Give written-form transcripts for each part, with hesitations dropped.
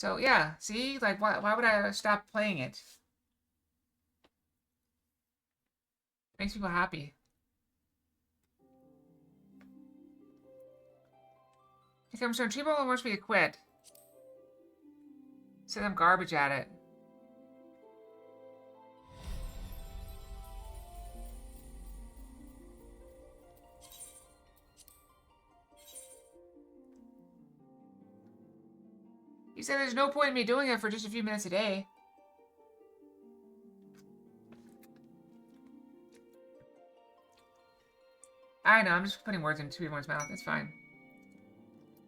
So, yeah, see? Like, why would I stop playing it? Makes people happy. If I'm concerned, Chibo wants me to quit. Said I'm garbage at it. He said there's no point in me doing it for just a few minutes a day. I know, I'm just putting words into everyone's mouth. It's fine.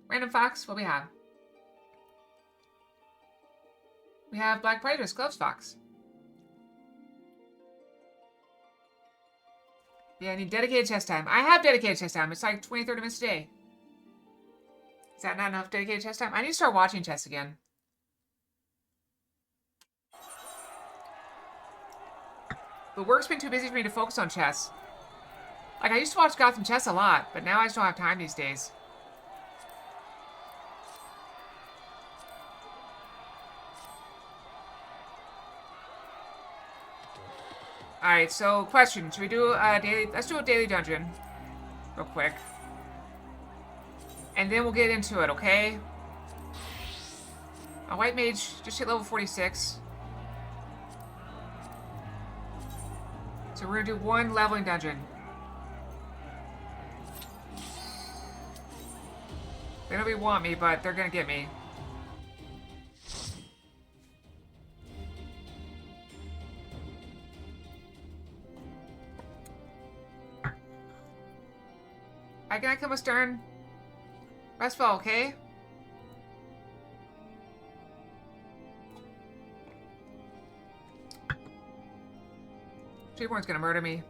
Random Fox, what we have? We have Black Praetor's Gloves Fox. Yeah, I need dedicated chess time. I have dedicated chess time. It's like 20, 30 minutes a day. Is that not enough dedicated chess time? I need to start watching chess again. But work's been too busy for me to focus on chess. Like, I used to watch Gotham Chess a lot, but now I just don't have time these days. Alright, so question. Should we do a daily... Let's do a daily dungeon. Real quick. And then we'll get into it, okay? A white mage just hit level 46. So we're gonna do one leveling dungeon. They don't really want me, but they're gonna get me. I can come with Stern. Restfall, okay? Treeborn's gonna murder me.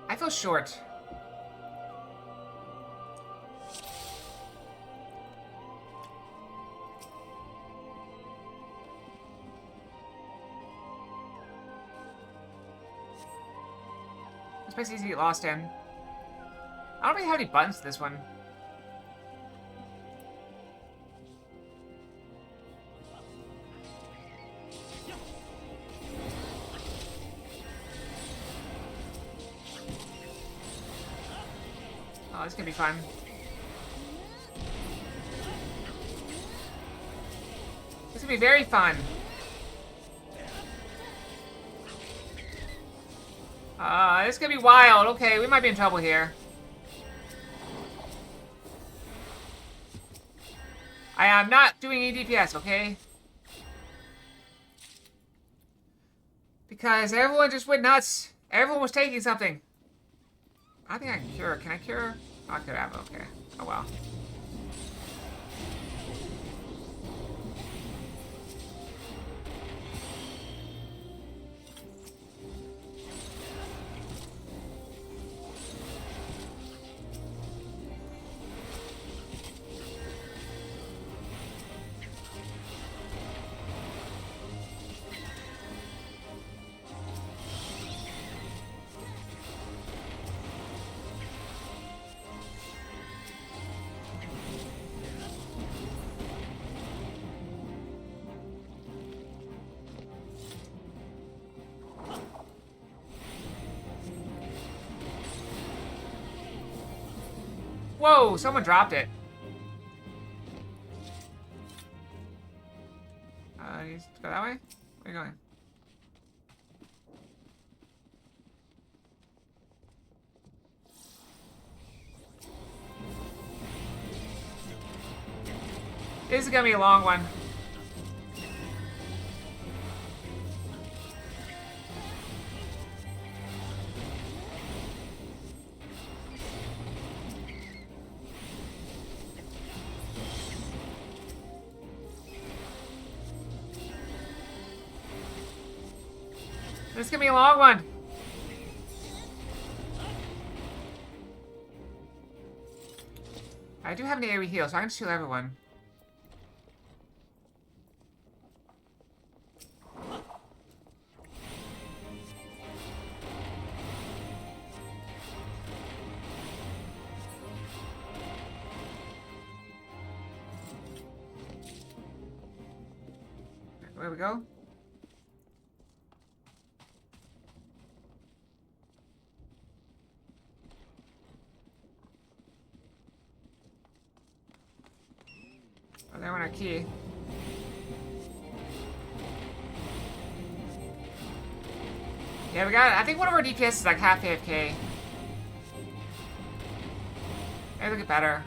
I feel short. This place is easy to get lost in. I don't really have any buttons to this one. Oh, this is gonna be fun. This is gonna be very fun. This is gonna be wild. Okay, we might be in trouble here. I am not doing any DPS, okay? Because everyone just went nuts. Everyone was taking something. I think I can cure. Can I cure? Oh, I could have. Okay. Oh, well. Whoa, someone dropped it. You go that way? Where are you going? This is gonna be a long one. This is gonna be a long one. I do have an AoE heal, so I can just heal everyone. Where we go? Oh, there went our key. Yeah, we got it. I think one of our DPS is like half AFK. Maybe look it better.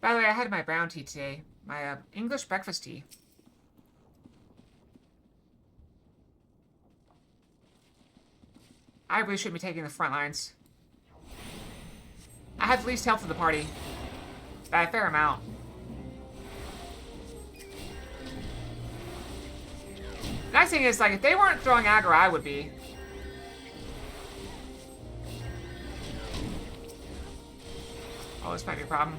By the way, I had my brown tea today. My English breakfast tea. I really shouldn't be taking the front lines. I have the least health of the party. By a fair amount. The nice thing is, like, if they weren't throwing aggro, I would be. Oh, this might be a problem.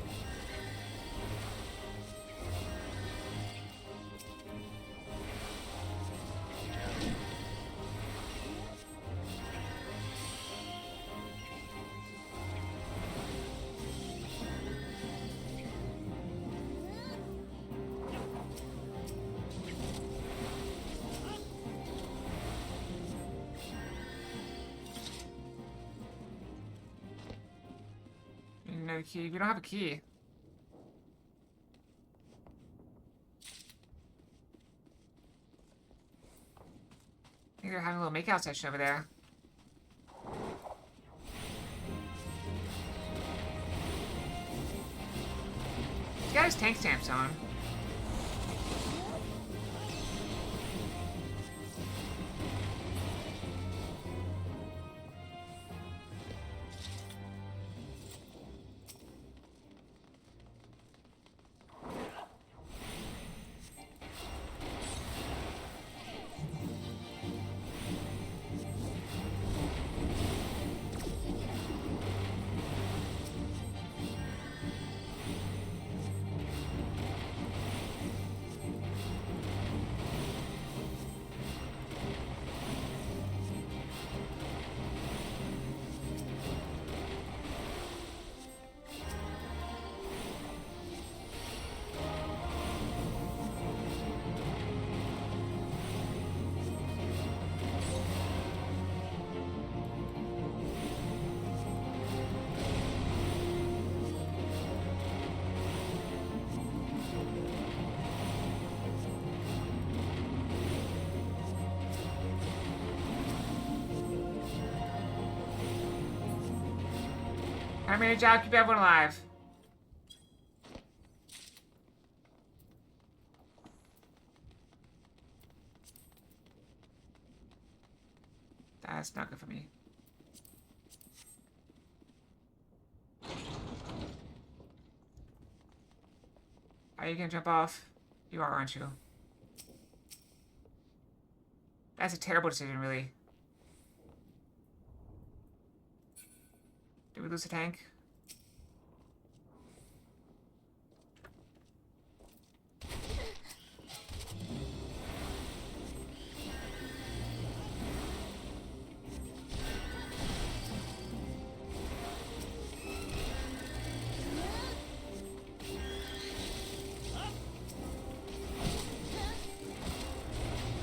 No key. We don't have a key. I think they're having a little makeout session over there. He's got his tank stamps on. Primary job, keep everyone alive. That's not good for me. Are you gonna jump off? You are, aren't you? That's a terrible decision, really. Did we lose a tank?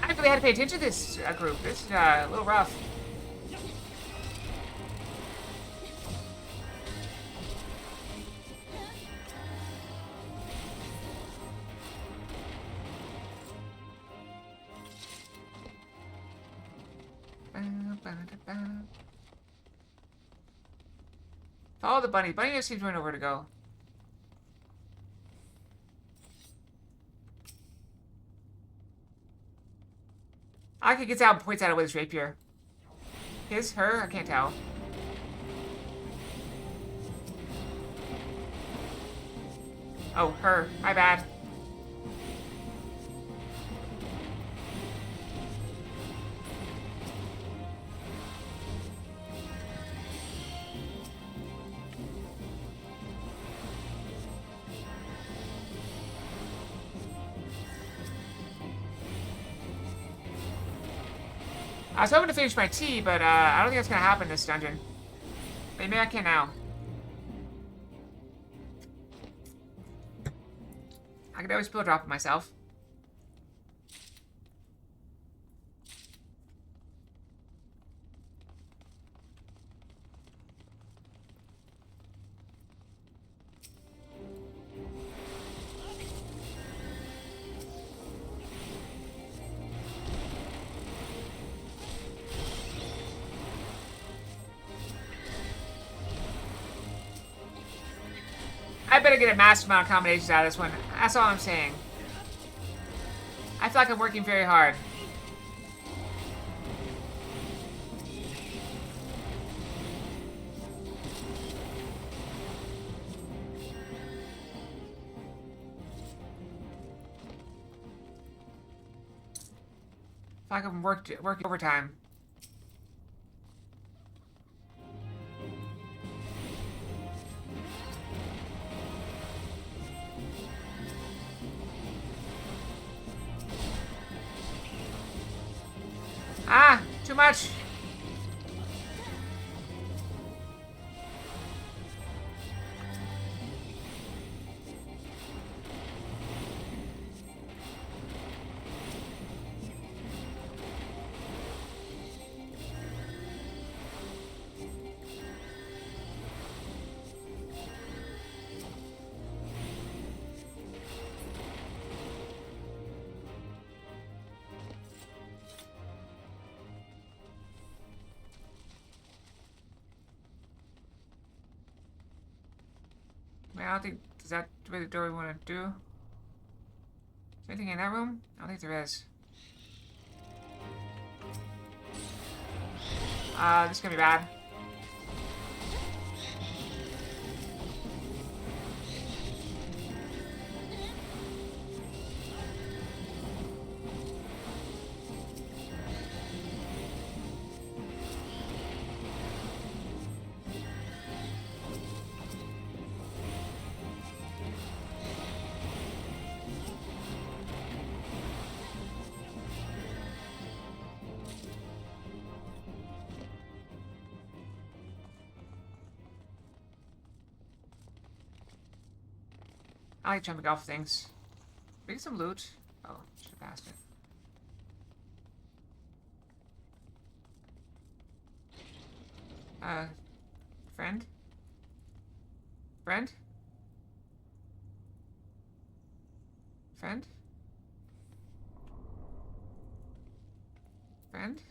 I really had to pay attention to this group. This is a little rough. Follow the bunny. Bunny just seems to know where to go. Aki gets out and points at it with his rapier. His? Her? I can't tell. Oh, her. My bad. I was hoping to finish my tea, but I don't think that's gonna happen in this dungeon. Maybe I can now. I could always pull a drop of myself. I better get a massive amount of combinations out of this one. That's all I'm saying. I feel like I'm working very hard. I feel like I'm working overtime. Ah, too much. I don't think, is that the door we want to do? Is there anything in that room? I don't think there is. This is gonna be bad. I like jumping off things. Bring some loot. Oh, should have passed it. Friend? Friend? Friend? Friend?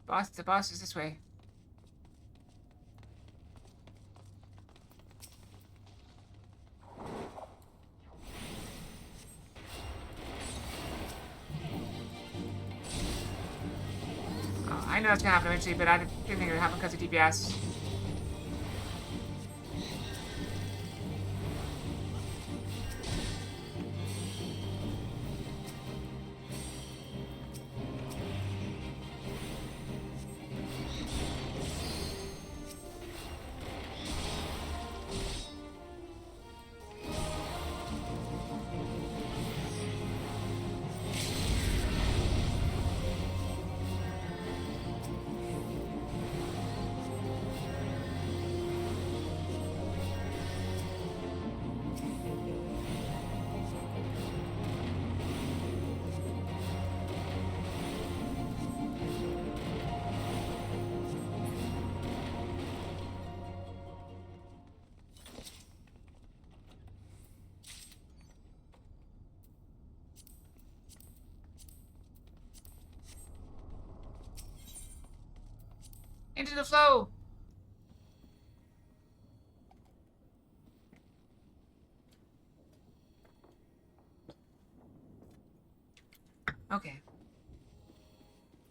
Boss, the boss is this way. Oh, I know it's gonna happen eventually, but I didn't think it would happen because of DPS. Into the flow! Okay.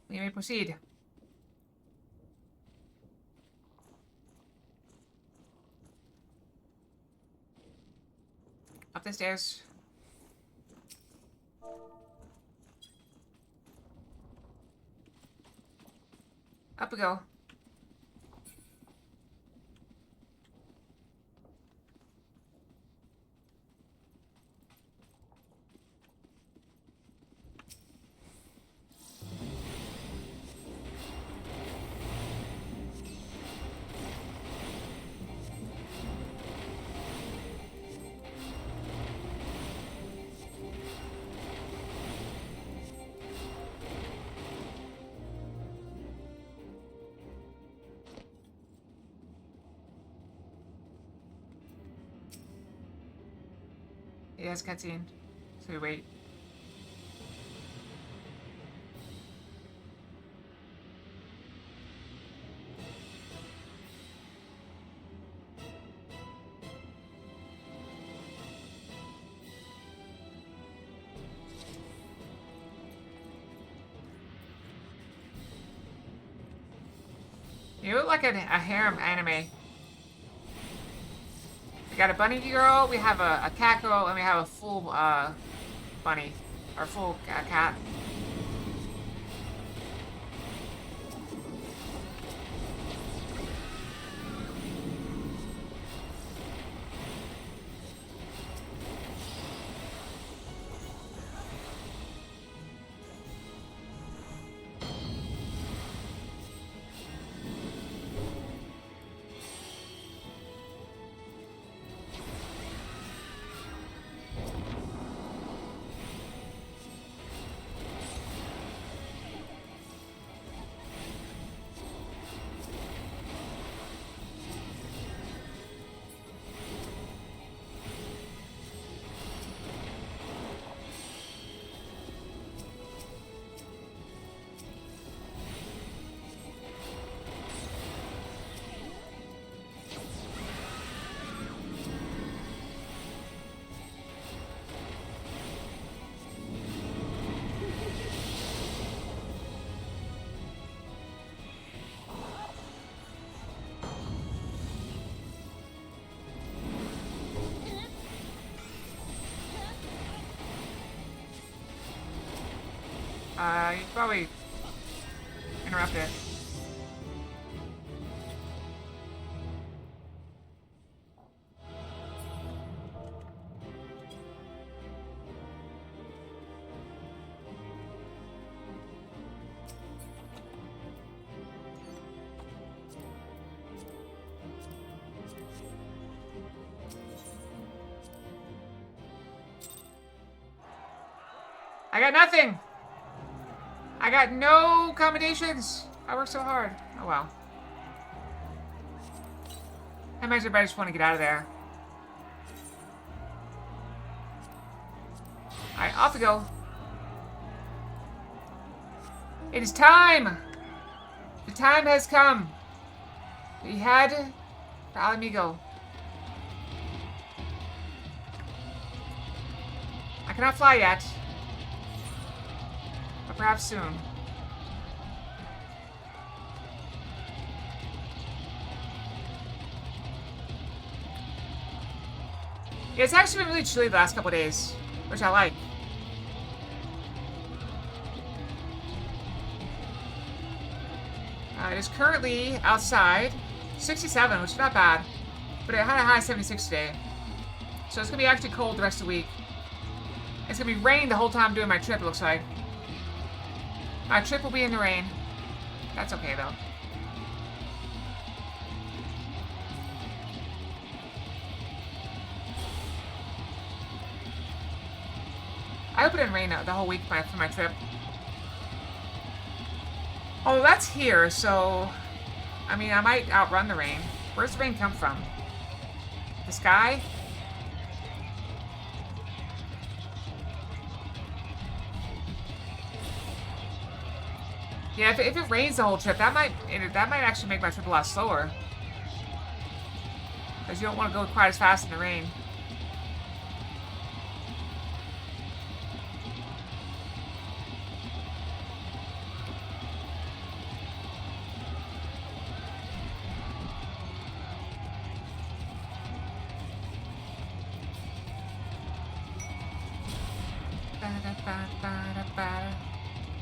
We may proceed. Up the stairs. Up we go. It has cutscene. So we wait. You look like a harem anime. We got a bunny girl, we have a cat girl, and we have a full bunny. Or full cat. You probably interrupt it. I got nothing! I got no accommodations. I worked so hard. Oh well. I imagine I just want to get out of there. Alright, off we go. It is time! The time has come. We head for Alamigo. I cannot fly yet. But perhaps soon. Yeah, it's actually been really chilly the last couple of days, which I like. It is currently outside 67, which is not bad, but it had a high 76 today. So it's going to be actually cold the rest of the week. It's going to be raining the whole time doing my trip, it looks like. My trip will be in the rain. That's okay, though. I hope it didn't rain the whole week for my trip. Oh, that's here, so... I mean, I might outrun the rain. Where's the rain come from? The sky? Yeah, if it rains the whole trip, that might actually make my trip a lot slower. Because you don't want to go quite as fast in the rain.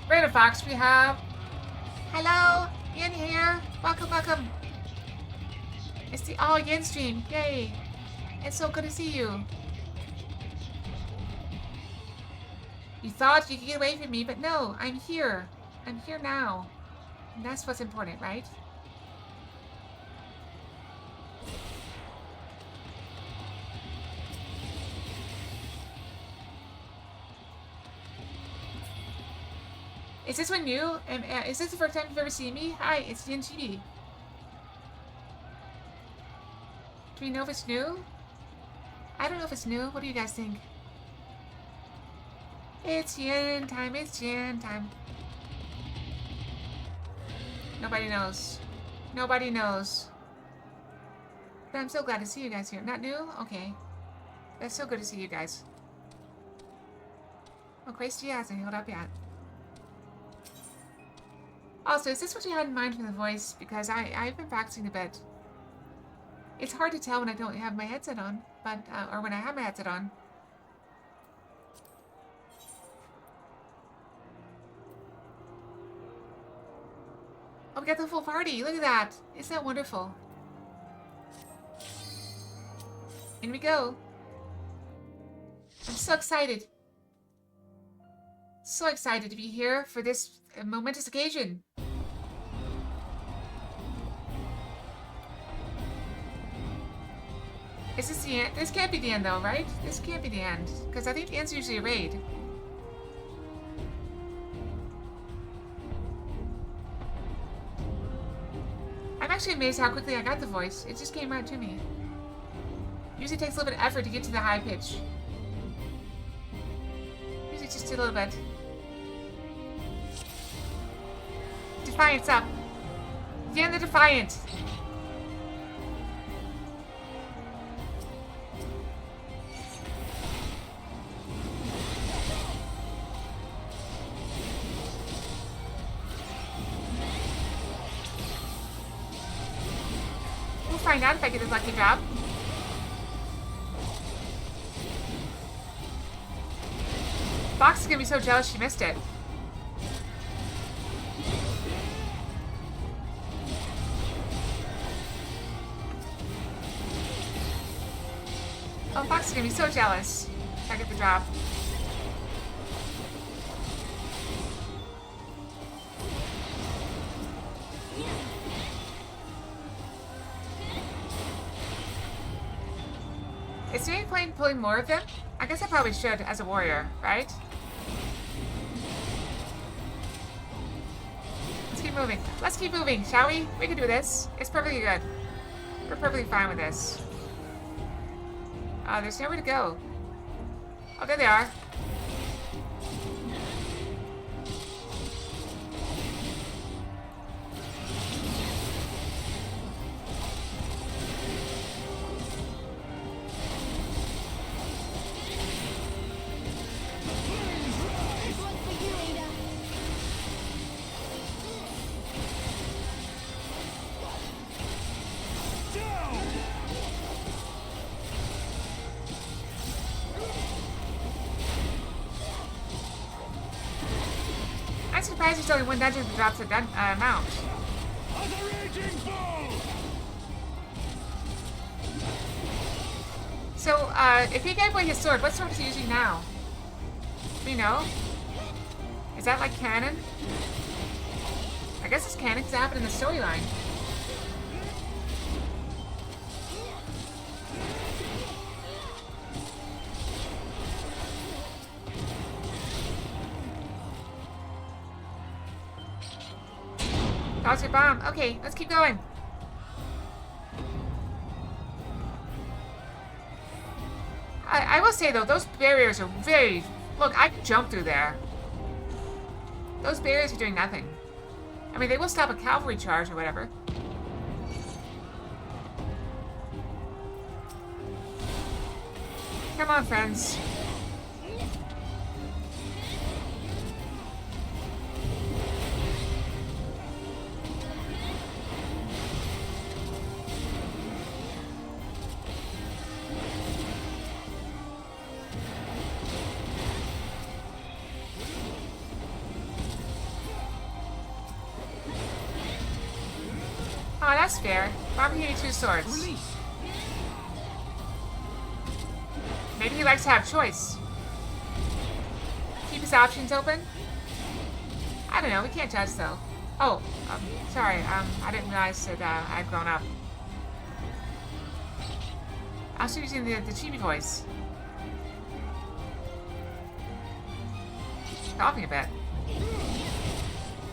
Random Fox, we have... Hello, Yin here. Welcome, welcome. It's the all Yin stream. Yay. It's so good to see you. You thought you could get away from me, but no, I'm here. I'm here now. And that's what's important, right? Is this one new? Is this the first time you've ever seen me? Hi, it's Yin TV. Do we know if it's new? I don't know if it's new. What do you guys think? It's yen time, it's yen time. Nobody knows. Nobody knows. But I'm so glad to see you guys here. Not new? Okay. That's so good to see you guys. Oh, Christy hasn't healed up yet. Also, is this what you had in mind for the voice? Because I've been practicing a bit. It's hard to tell when I don't have my headset on, but or when I have my headset on. Oh, we got the full party. Look at that. Isn't that wonderful? In we go. I'm so excited. So excited to be here for this momentous occasion. Is this the end? This can't be the end though, right? This can't be the end. Because I think the end's usually a raid. I'm actually amazed how quickly I got the voice. It just came right to me. Usually takes a little bit of effort to get to the high pitch. Usually just a little bit. Defiant's up. Yen the Defiant. We'll find out if I get this lucky drop. Fox is gonna be so jealous she missed it. Oh, Fox is gonna be so jealous if I get the drop. Is there any point in pulling more of them? I guess I probably should as a warrior, right? Let's keep moving. Let's keep moving, shall we? We can do this. It's perfectly good. We're perfectly fine with this. There's nowhere to go. Oh, there they are. I'm surprised there's only one dungeon that drops a mount. So, if he gave away his sword, what sword is he using now? Do you know? Is that like canon? I guess it's canon because it happened in the storyline. Toss your bomb. Okay, let's keep going. I will say though, those barriers are very... Look, I can jump through there. Those barriers are doing nothing. I mean, they will stop a cavalry charge or whatever. Come on, friends. Oh, that's fair. Why would he need two swords? Maybe he likes to have choice. Keep his options open? I don't know, we can't judge though. Oh, sorry, I didn't realize that I'd grown up. I was using the chibi voice. Coughing a bit.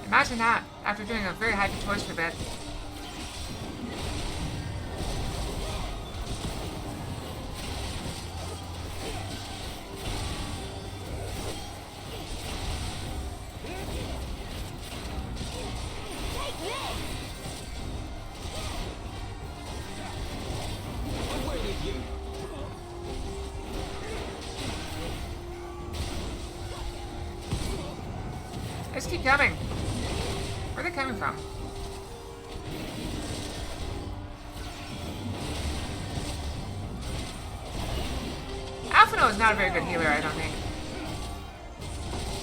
Imagine that, after doing a very high voice for a bit. keep coming. Where are they coming from? Alphino is not a very good healer, I don't think.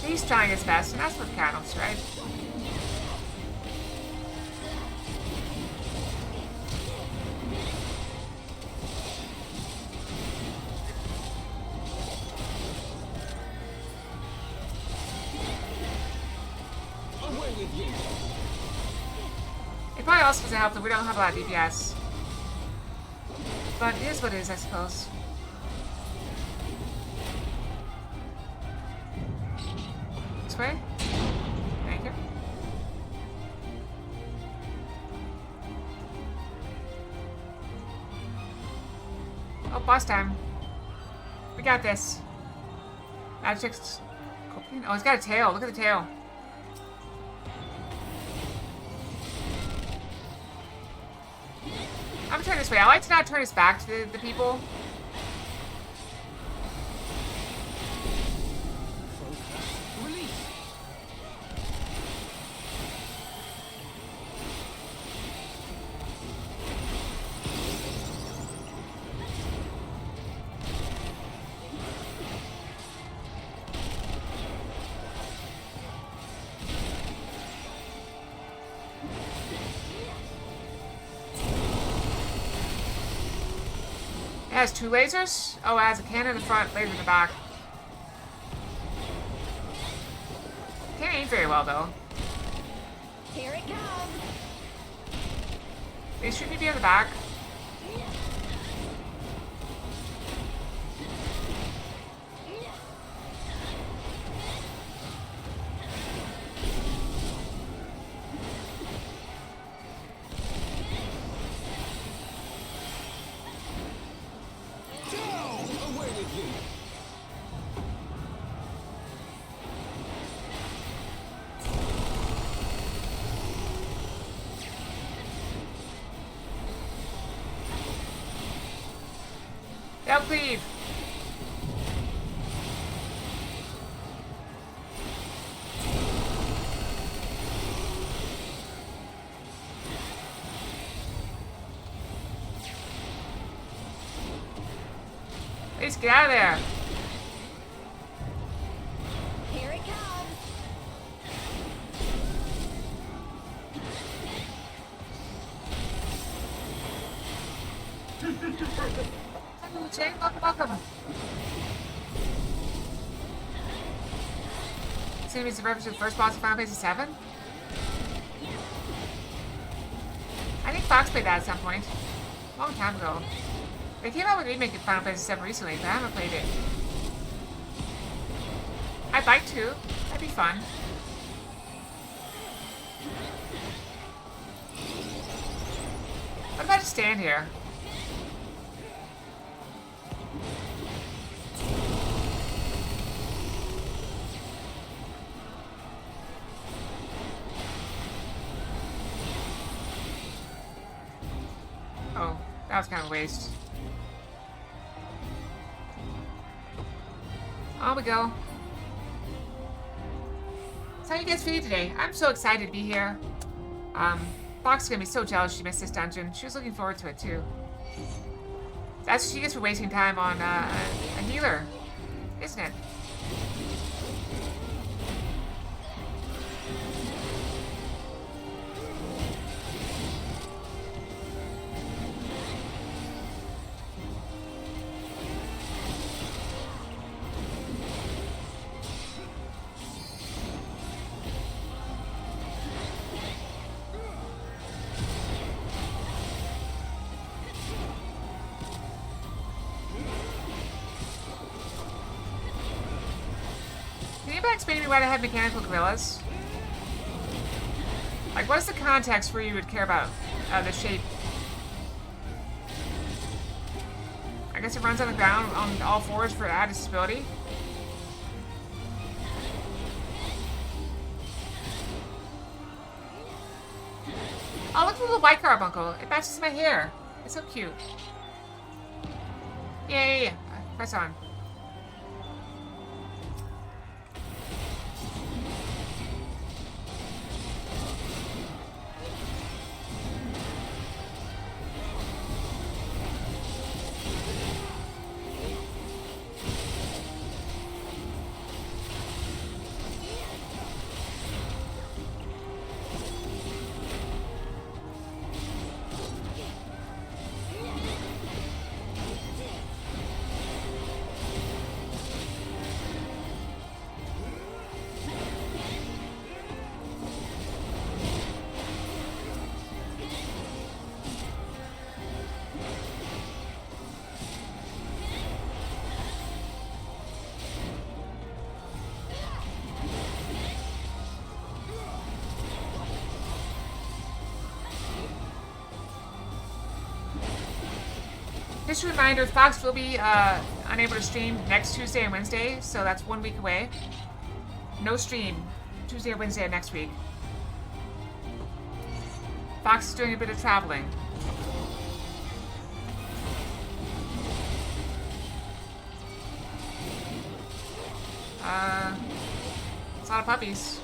He's trying his best, and that's what counts, right? It probably also doesn't help that we don't have a lot of DPS. But it is what it is, I suppose. This way? Thank you. Oh, boss time. We got this. Magic's cooking. Oh, he's got a tail. Look at the tail. I'm gonna turn this way. I like to not turn his back to the people. It has 2 lasers? Oh, it has a cannon in the front, laser in the back. Can't aim very well, though. Here it comes. They shoot me on the back. They'll cleave. Please get out of there. Here it comes. Jane, welcome. Seems it's a reference to the first boss of Final Fantasy XIV? I think Fox played that at some point. A long time ago. They came out with a remake of Final Fantasy VII recently, but I haven't played it. I'd like to. That'd be fun. What if I just stand here? Oh, that was kind of a waste. On we go. So how you guys feeling today? I'm so excited to be here. Fox is gonna be so jealous she missed this dungeon. She was looking forward to it too. That's what she gets for wasting time on a healer, isn't it? Explain to me why they have mechanical gorillas. Like, what is the context where you would care about the shape? I guess it runs on the ground on all fours for added stability. Oh, look at the little white carbuncle. It matches my hair. It's so cute. Yeah. Press on. Just a reminder, Fox will be unable to stream next Tuesday and Wednesday, so that's 1 week away. No stream Tuesday or Wednesday of next week. Fox is doing a bit of traveling. It's a lot of puppies.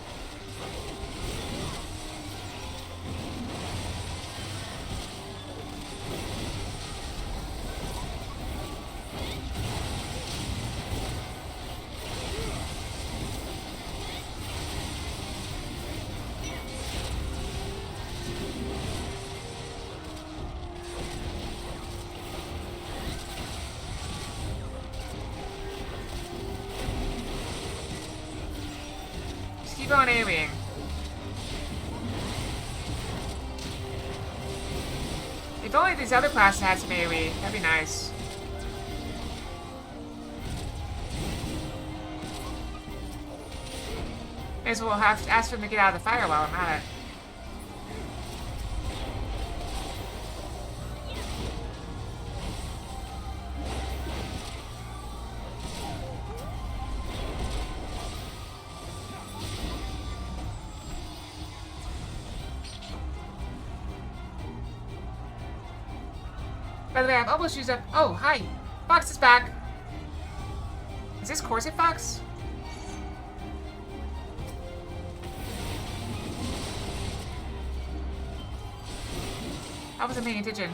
Keep on aiming. If only these other classes had some AoE, that'd be nice. May as well have to ask them to get out of the fire while I'm at it. By the way, I've almost used up... Oh, hi. Fox is back. Is this Corset Fox? I wasn't paying attention.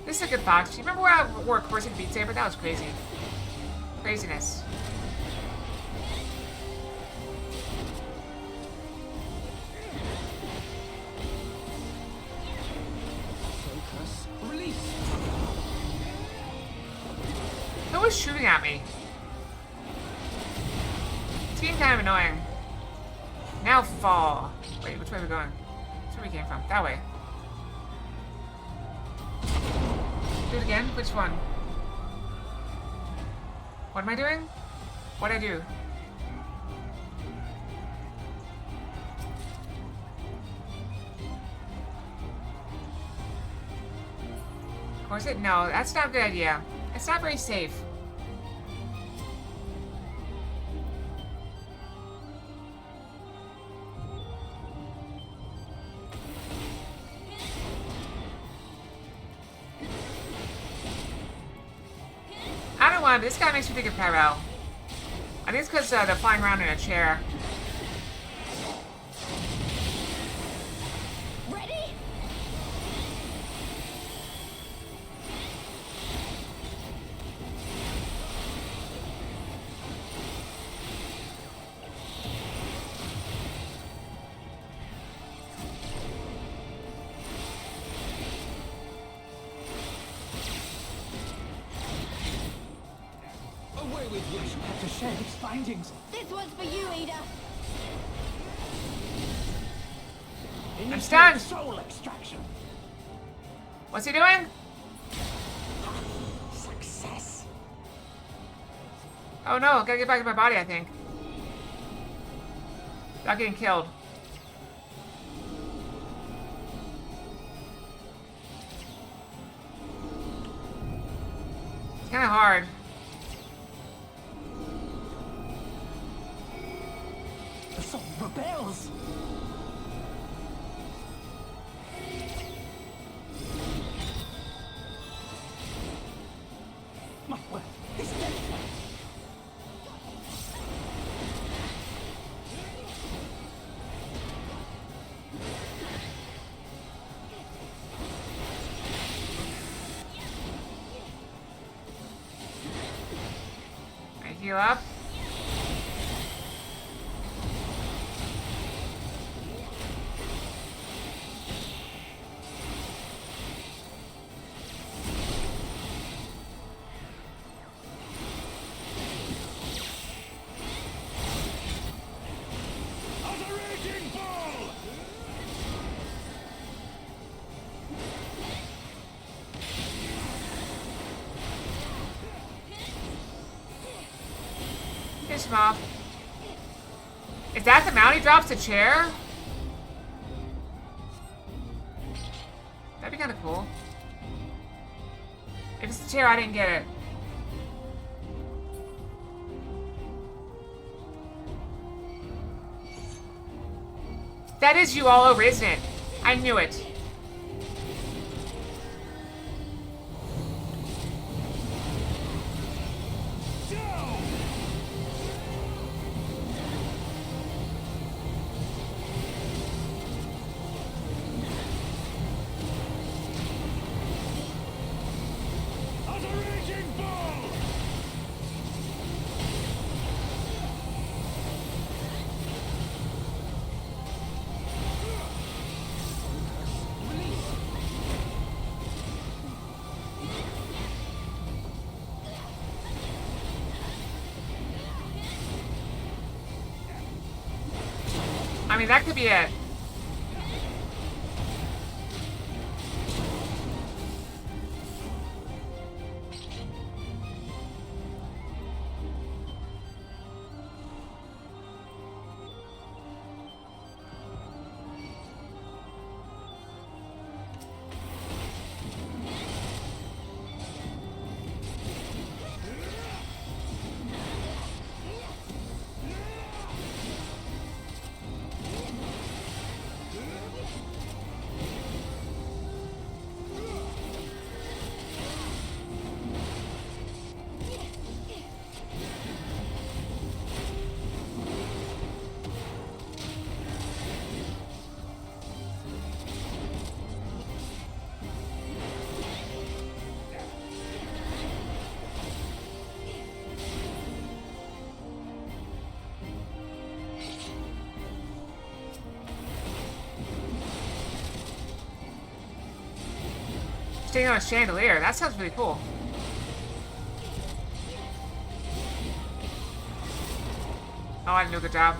This is a good Fox. You remember where I wore a Corset Beat Saber? That was crazy. Craziness. Focus. Release. Who was shooting at me? It's getting kind of annoying. Now fall. Wait, which way are we going? That's where we came from. That way. Do it again? Which one? What am I doing? What'd I do? Corset? No, that's not a good idea. It's not very safe. I don't want. This guy makes me think of Pyro. I think it's because they're flying around in a chair. Ready? Away with you. Have to share its findings. This one's for you, Ada. I'm stunned. Soul extraction. What's he doing? Success. Oh no, gotta get back to my body, I think. Without getting killed. It's kinda hard. The soul rebels. My word, it's dead. I heal up. finish him off. Is that the mount he drops the chair? That'd be kind of cool. If it's the chair, I didn't get it. That is you all over, isn't it? I knew it. I mean, that could be it. Staying on a chandelier. That sounds really cool. Oh, I didn't do a good job.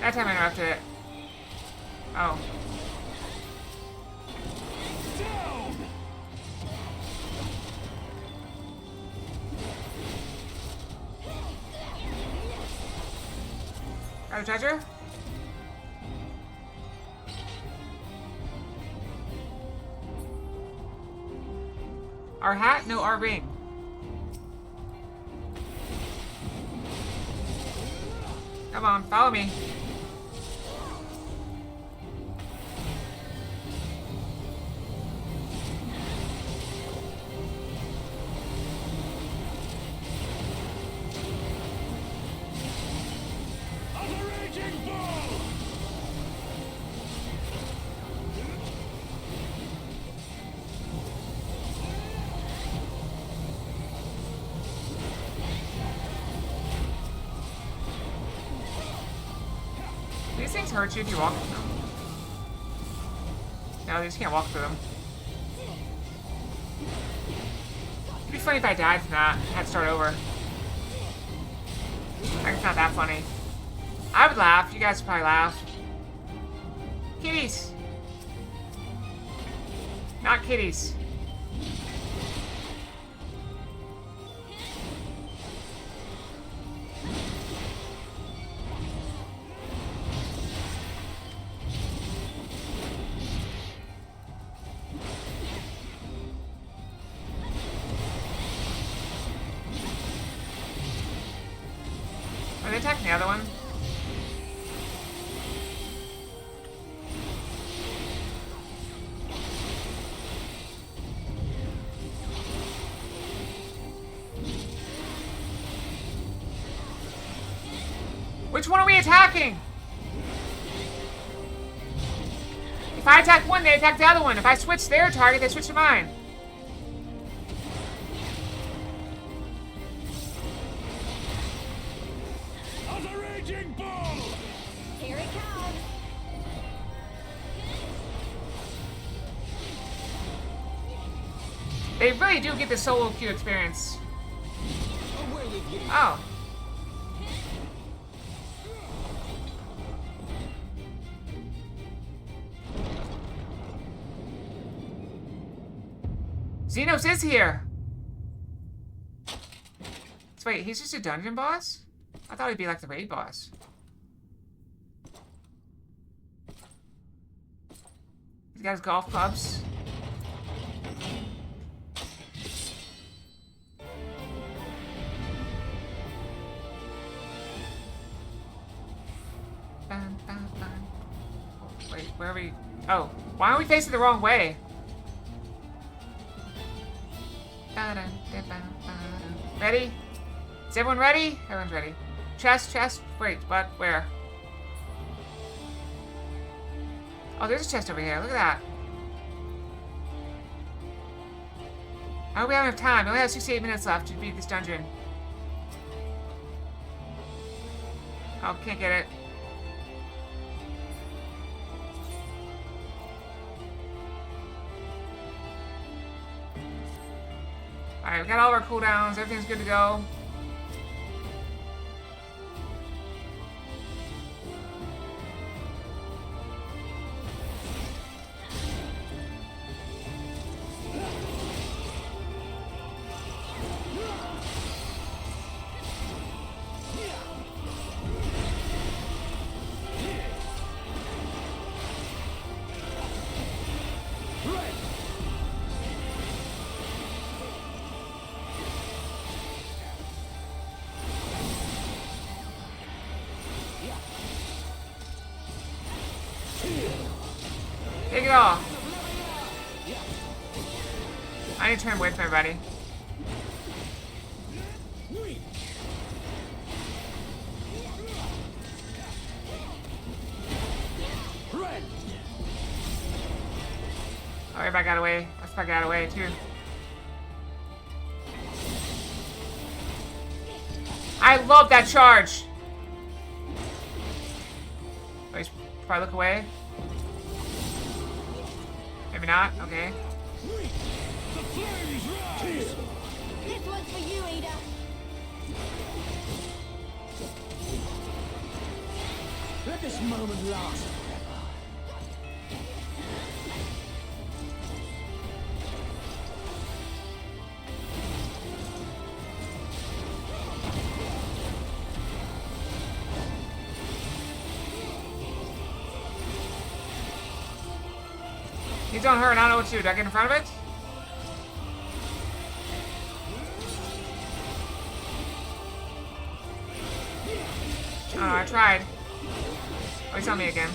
That time I interrupted it. Oh. Got a treasure? Our hat? No, our ring. Come on, follow me. These things hurt you if you walk through them. No, they just can't walk through them. It'd be funny if I died from that. I had to start over. Like, it's not that funny. I would laugh. You guys would probably laugh. Kitties! Not kitties. Are they attacking the other one? Which one are we attacking? If I attack one, they attack the other one. If I switch their target, they switch to mine. Here it comes. They really do get the solo queue experience. Away with you. Oh. Zenos is here! So wait, he's just a dungeon boss? I thought he'd be like the raid boss. He's got his golf clubs. Wait, where are we? Oh, why are we facing the wrong way? Ready? Is everyone ready? Everyone's ready. Chest, chest. Wait, what? Where? Oh, there's a chest over here. Look at that. I hope we have enough time. We only have 68 minutes left to beat this dungeon. Oh, can't get it. Alright, we got all of our cooldowns. Everything's good to go. Take it all. I need to turn away from everybody. Oh, everybody got away. That's probably got away too. I love that charge. Oh, he's probably look away. Maybe not. Okay. This one's for you, Ada. Let this moment last forever. He's on her and I don't know what to do. Do I get in front of it? Oh, I tried. Oh, he's on me again.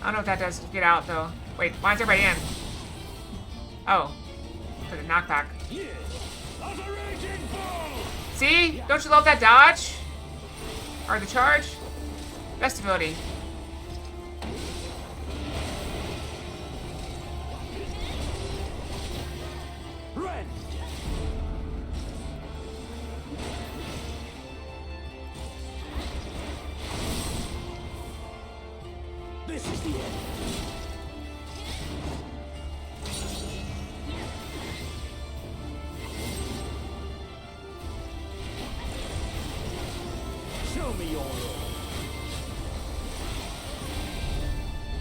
I don't know what that does to get out, though. Wait, why is everybody in? Oh. For the knockback. See? Don't you love that dodge? Or the charge? Festivities. Red. This is the end. Show me your roll.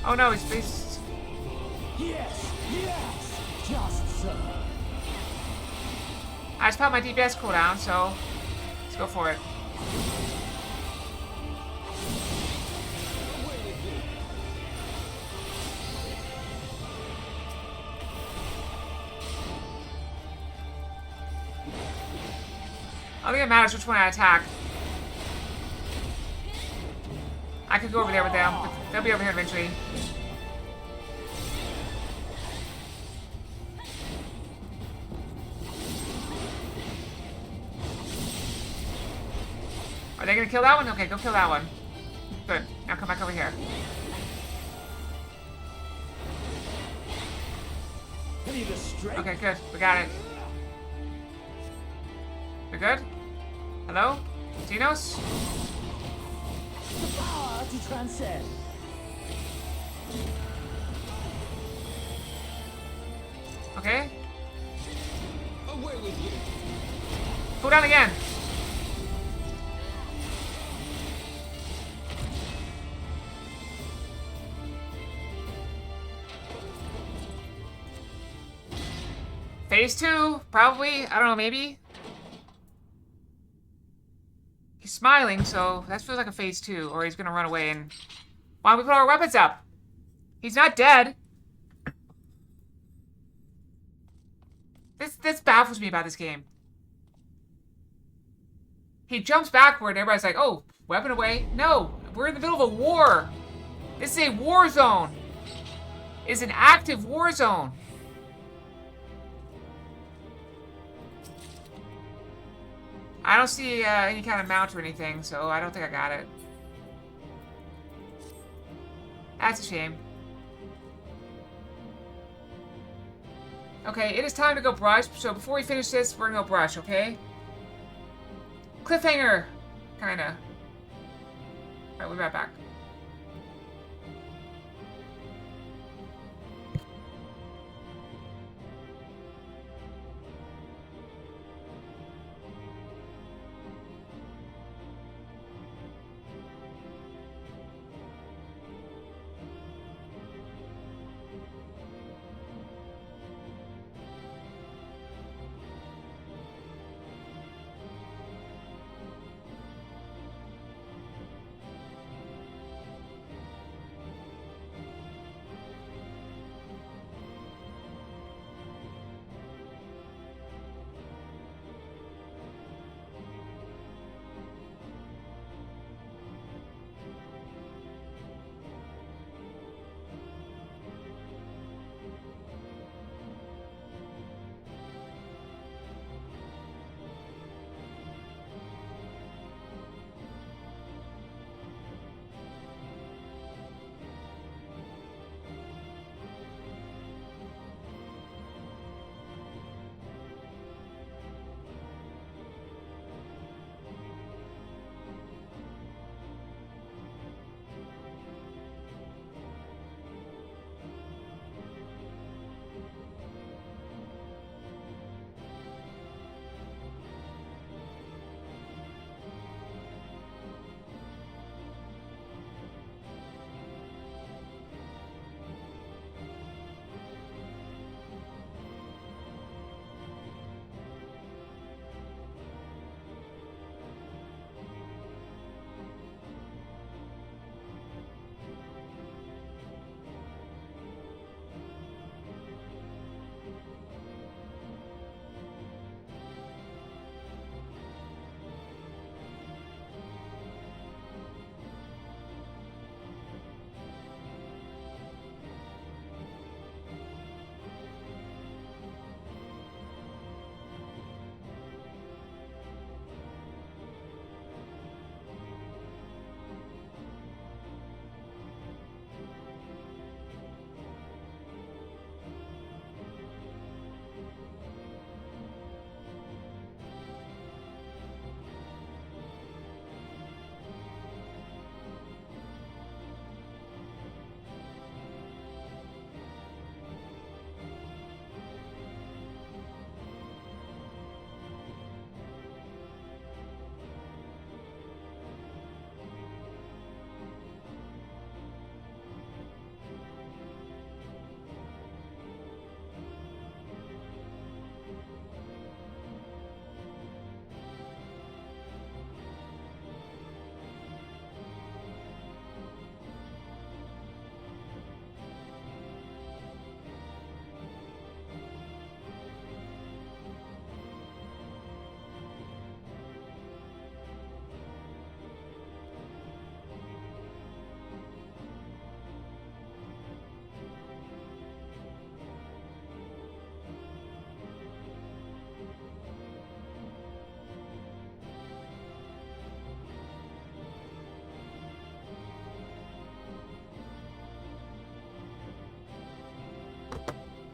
Oh no, he's... Yes, yes, just so. I just popped my DPS cooldown, so... Let's go for it. I don't think it matters which one I attack. I could go over there with them, but they'll be over here eventually. Are they gonna kill that one? Okay, go kill that one. Good. Now come back over here. Any of the strength? Okay, good. We got it. We good? Hello? Zenos? The power to transcend. Okay. Away with you. Pull down again. Phase 2, probably. I don't know, maybe. He's smiling, so that feels like a phase 2. Or he's gonna run away and... Why don't we put our weapons up? He's not dead. This baffles me about this game. He jumps backward and everybody's like, oh, weapon away. No, we're in the middle of a war. This is a war zone. It's an active war zone. I don't see any kind of mount or anything, so I don't think I got it. That's a shame. Okay, it is time to go brush. So before we finish this, we're gonna go brush, okay? Cliffhanger! Kinda. Alright, we'll be right back.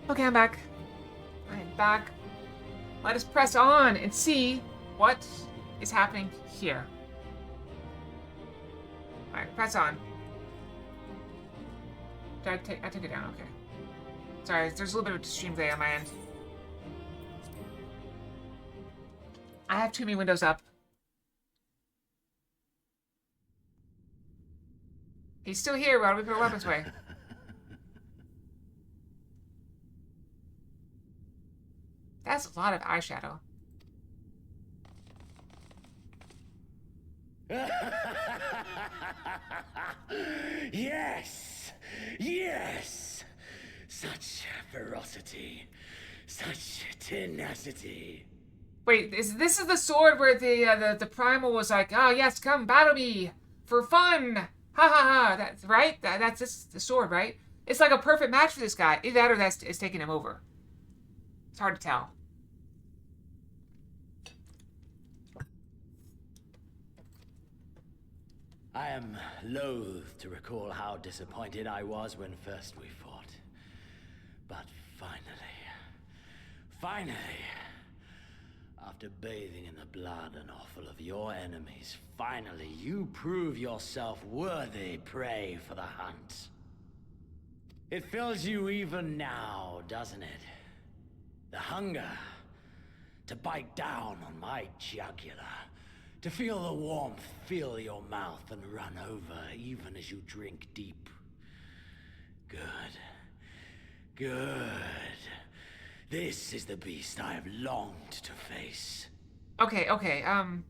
Okay, I'm back. back. Let us press on and see what is happening here. Alright, press on. Did I took it down, okay. Sorry, there's a little bit of stream delay on my end. I have too many windows up. He's still here, why don't we put our weapons away? That's a lot of eyeshadow. Yes! Yes! Such ferocity. Such tenacity. Wait, this is the sword where the primal was like, oh yes, come battle me for fun. Ha ha ha. That's right. That's the sword, right? It's like a perfect match for this guy. Either that or it's taking him over. It's hard to tell. I am loath to recall how disappointed I was when first we fought. But finally, after bathing in the blood and offal of your enemies, finally you prove yourself worthy prey for the hunt. It fills you even now, doesn't it? The hunger to bite down on my jugular. To feel the warmth fill your mouth and run over even as you drink deep. Good. This is the beast I have longed to face. Okay, I'm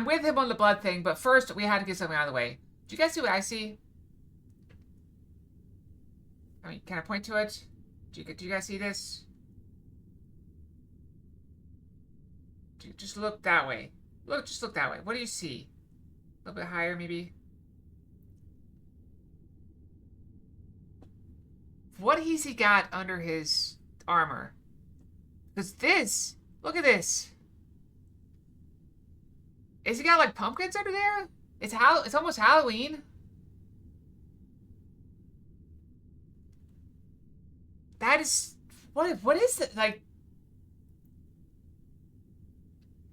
with him on the blood thing, but first we had to get something out of the way. Do you guys see what I see? I mean, can I point to it? Do you guys see this? Just look that way. Just look that way. What do you see? A little bit higher, maybe? What has he got under his armor? Because this... Look at this. Has he got, like, pumpkins under there? It's almost Halloween. That is... What is it? Like...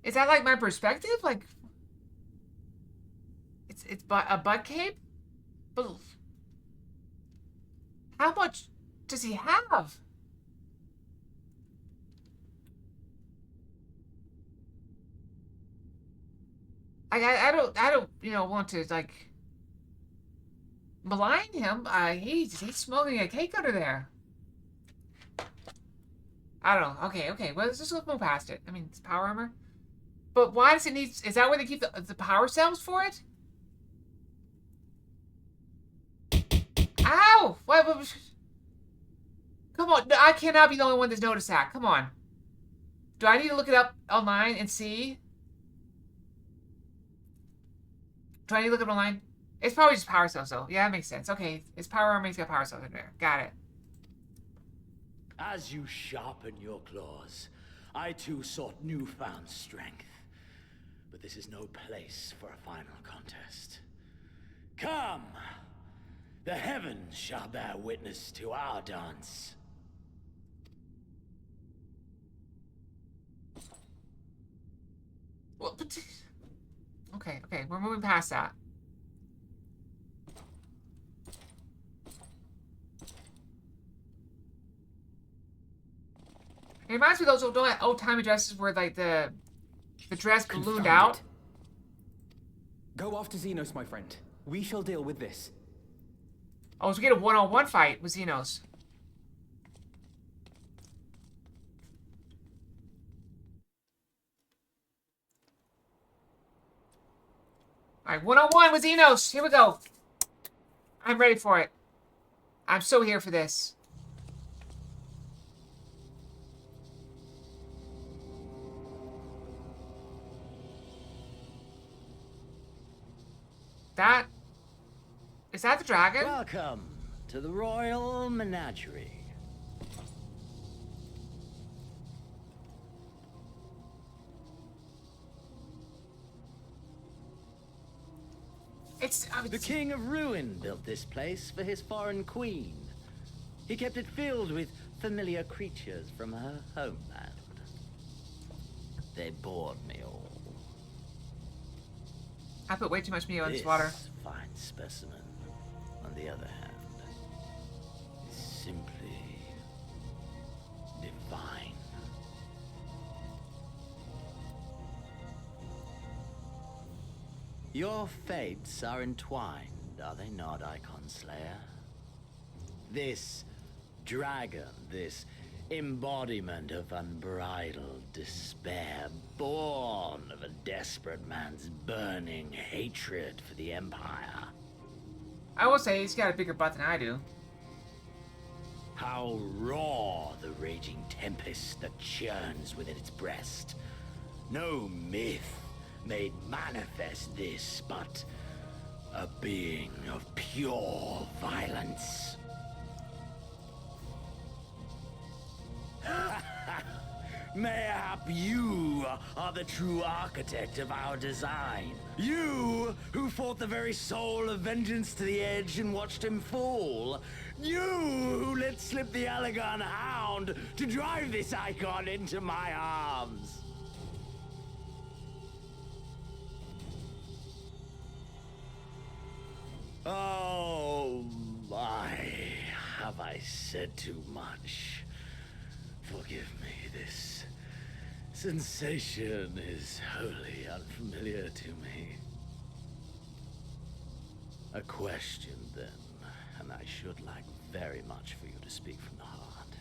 Is that like my perspective? Like, it's a butt cape? But how much does he have? I don't want to like malign him. He's smoking a cake under there. I don't know. Okay. Well, let's just move past it. I mean, it's power armor. But why does it need... Is that where they keep the power cells for it? Ow! What? Come on. I cannot be the only one that's noticed that. Come on. Do I need to look it up online and see? Do I need to look it up online? It's probably just power cells, though. Yeah, that makes sense. Okay. It's power armor. He's got power cells in there. Got it. As you sharpen your claws, I too sought newfound strength. But this is no place for a final contest. Come! The heavens shall bear witness to our dance. Well, but... Okay, we're moving past that. It reminds me of those old-timey dresses where, like, the dress ballooned out. Go after Zenos, my friend. We shall deal with this. Oh, so we get a one-on-one fight with Zenos. Alright, one-on-one with Zenos. Here we go. I'm ready for it. I'm so here for this. Is that the dragon? Welcome to the Royal Menagerie. The King of Ruin built this place for his foreign queen. He kept it filled with familiar creatures from her homeland. They bored me all. I put way too much Mio in this This water. fine specimen, on the other hand, is simply divine. Your fates are entwined, are they not, Icon Slayer? This dragon, this embodiment of unbridled despair, born of a desperate man's burning hatred for the Empire. I will say he's got a bigger butt than I do. How raw the raging tempest that churns within its breast. No myth made manifest this, but a being of pure violence. Mayhap you are the true architect of our design. You who fought the very soul of vengeance to the edge and watched him fall. You who let slip the Allegan hound to drive this icon into my arms. Oh my, have I said too much? Forgive me, this sensation is wholly unfamiliar to me. A question, then, and I should like very much for you to speak from the heart.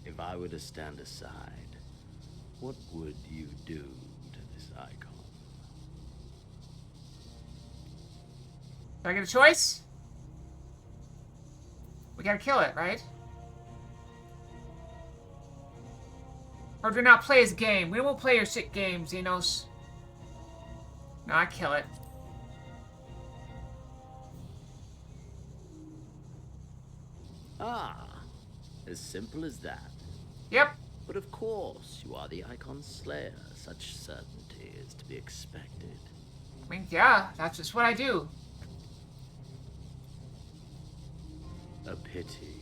If I were to stand aside, what would you do to this icon? Do I get a choice? We gotta kill it, right? Or do we not play his game? We won't play your shit game, Zenos. No, I kill it. Ah, as simple as that. Yep. But of course, you are the Icon Slayer. Such certainty is to be expected. I mean, yeah, that's just what I do. A pity.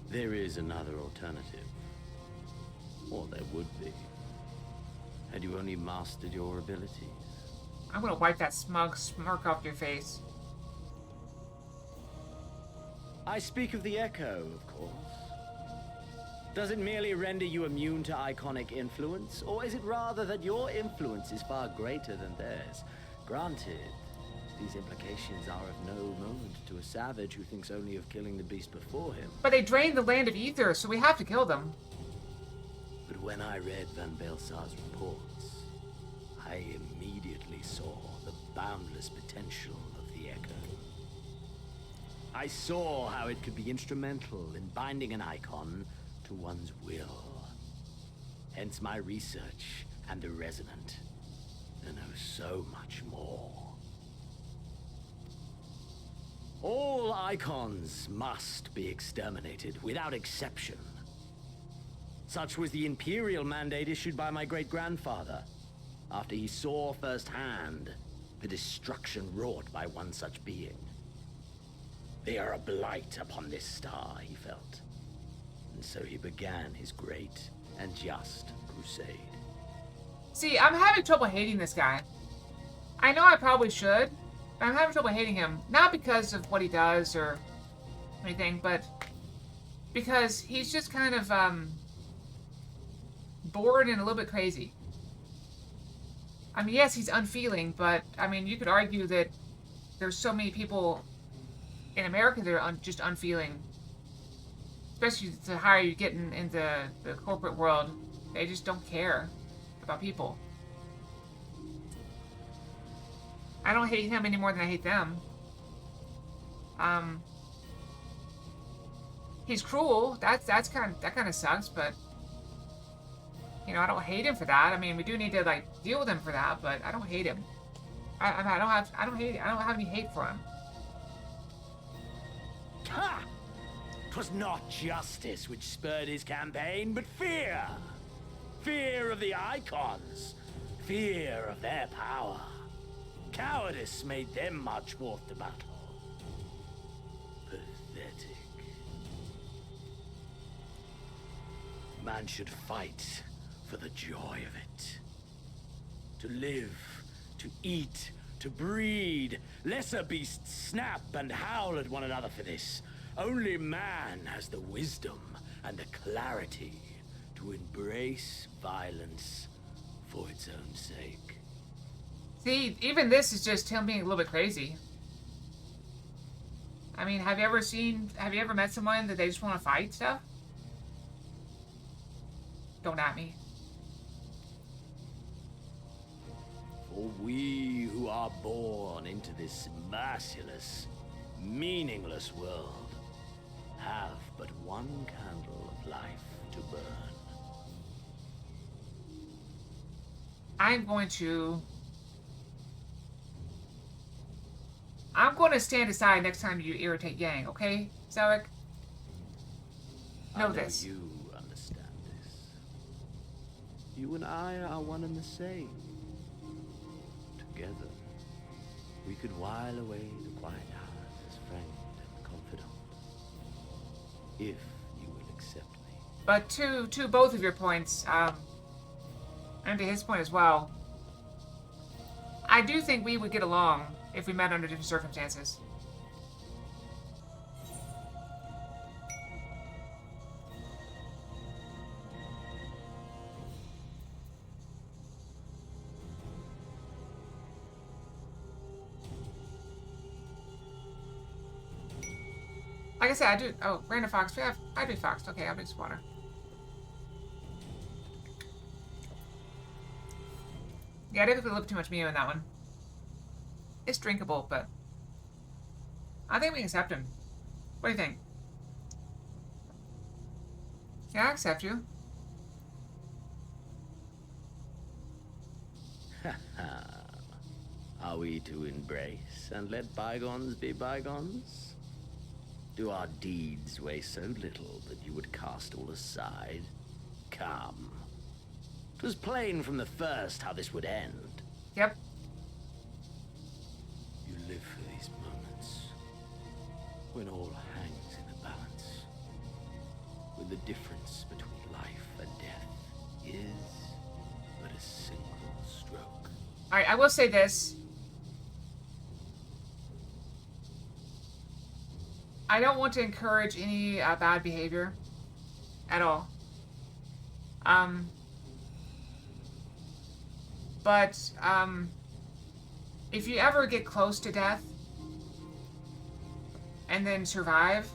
There is another alternative. Or there would be. Had you only mastered your abilities. I'm gonna wipe that smug smirk off your face. I speak of the Echo, of course. Does it merely render you immune to iconic influence, or is it rather that your influence is far greater than theirs? Granted, these implications are of no moment to a savage who thinks only of killing the beast before him. But they drained the land of ether, so we have to kill them. But when I read Van Belsar's reports, I immediately saw the boundless potential of the Echo. I saw how it could be instrumental in binding an icon to one's will. Hence my research and the Resonant, and know so much more. All icons must be exterminated without exception. Such was the imperial mandate issued by my great-grandfather, after he saw firsthand the destruction wrought by one such being. They are a blight upon this star, he felt. And so he began his great and just crusade. See, I'm having trouble hating this guy. I know I probably should, but I'm having trouble hating him. Not because of what he does or anything, but because he's just kind of, bored and a little bit crazy. I mean, yes, he's unfeeling, but, I mean, you could argue that there's so many people in America that are just unfeeling. Especially the higher you get into the corporate world. They just don't care about people. I don't hate him any more than I hate them. He's cruel. That kind of sucks, but you know, I don't hate him for that. I mean, we do need to like deal with him for that, but I don't hate him. I don't have any hate for him. Ha! 'Twas not justice which spurred his campaign, but fear. Fear of the icons. Fear of their power. Cowardice made them march forth to battle. Pathetic. Man should fight for the joy of it. To live, to eat, to breed. Lesser beasts snap and howl at one another for this. Only man has the wisdom and the clarity to embrace violence for its own sake. See, even this is just him being a little bit crazy. I mean, have you ever met someone that they just want to fight stuff? Don't at me. For we who are born into this merciless, meaningless world have but one candle of life to burn. I'm going to stand aside next time you irritate Yang, okay, Zarek? Know this. You understand this. You and I are one and the same. Together, we could while away the quiet hours as friend and confidant. If you will accept me. But to both of your points, and to his point as well, I do think we would get along if we met under different circumstances. Like I said, I do. Oh, random fox. I do fox. Okay, I'll do some water. Yeah, I didn't put a little too much Mio in that one. It's drinkable, but I think we can accept him. What do you think? Yeah, I accept you. Are we to embrace and let bygones be bygones? Do our deeds weigh so little that you would cast all aside? Come. 'Twas plain from the first how this would end. Yep. You live for these moments, when all hangs in the balance, when the difference between life and death is but a single stroke. Alright, I will say this. I don't want to encourage any bad behavior at all. But if you ever get close to death and then survive,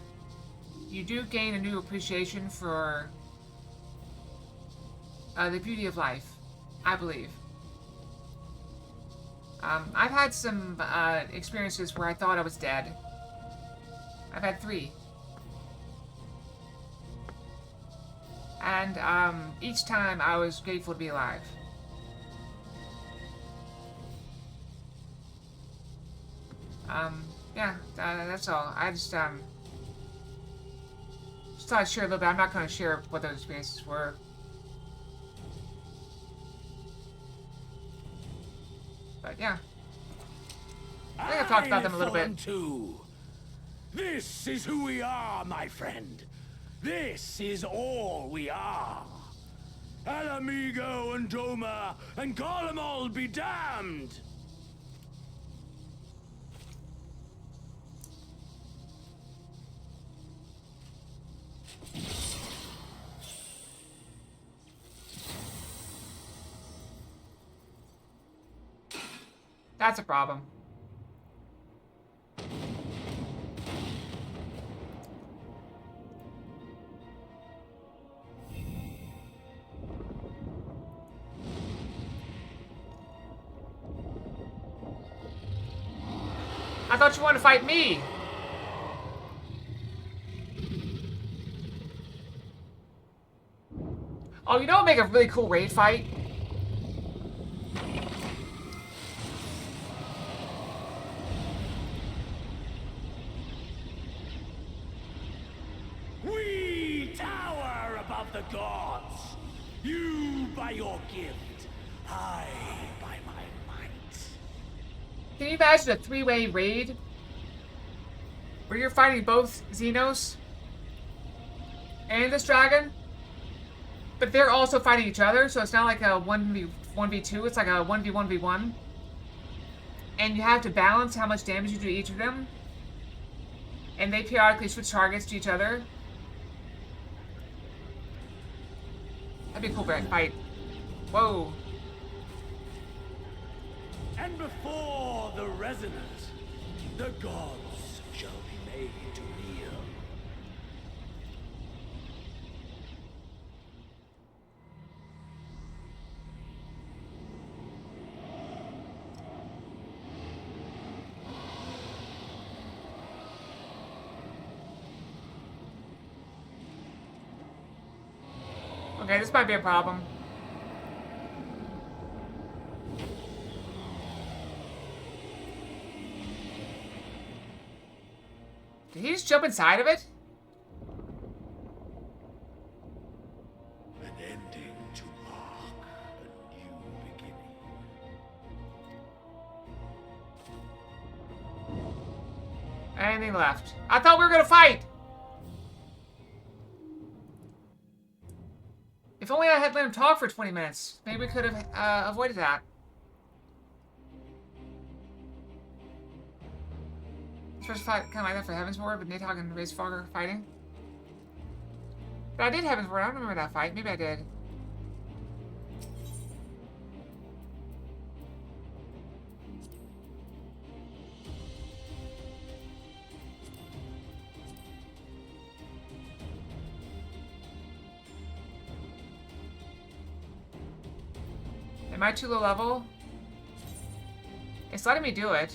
you do gain a new appreciation for the beauty of life, I believe. I've had some experiences where I thought I was dead. I've had 3. And each time I was grateful to be alive. Yeah, that's all. I just thought I'd share a little bit. I'm not going to share what those experiences were. But yeah. I think I've talked about them a little bit. Too. This is who we are, my friend. This is all we are. Alamigo and Doma and call 'em all be damned. That's a problem. I thought you wanted to fight me. Oh, you know what would make a really cool raid fight? We tower above the gods. You by your gift, I by my might. Can you imagine a 3-way raid? Where you're fighting both Zenos and this dragon? But they're also fighting each other, so it's not like a 1v2, it's like a 1v1v1. And you have to balance how much damage you do to each of them. And they periodically switch targets to each other. That'd be a cool fight. Whoa. And before the resonance, the gods shall be made to kneel. Okay, this might be a problem. Did he just jump inside of it? An ending to mark a new beginning. Anything left? I thought we were gonna fight! If only I had let him talk for 20 minutes. Maybe we could have avoided that. First fight kind of like that for Heaven's Ward, with Nidhogg and Raisefogger fighting. But I did Heaven's Ward. I don't remember that fight. Maybe I did. Am I too low level? It's letting me do it.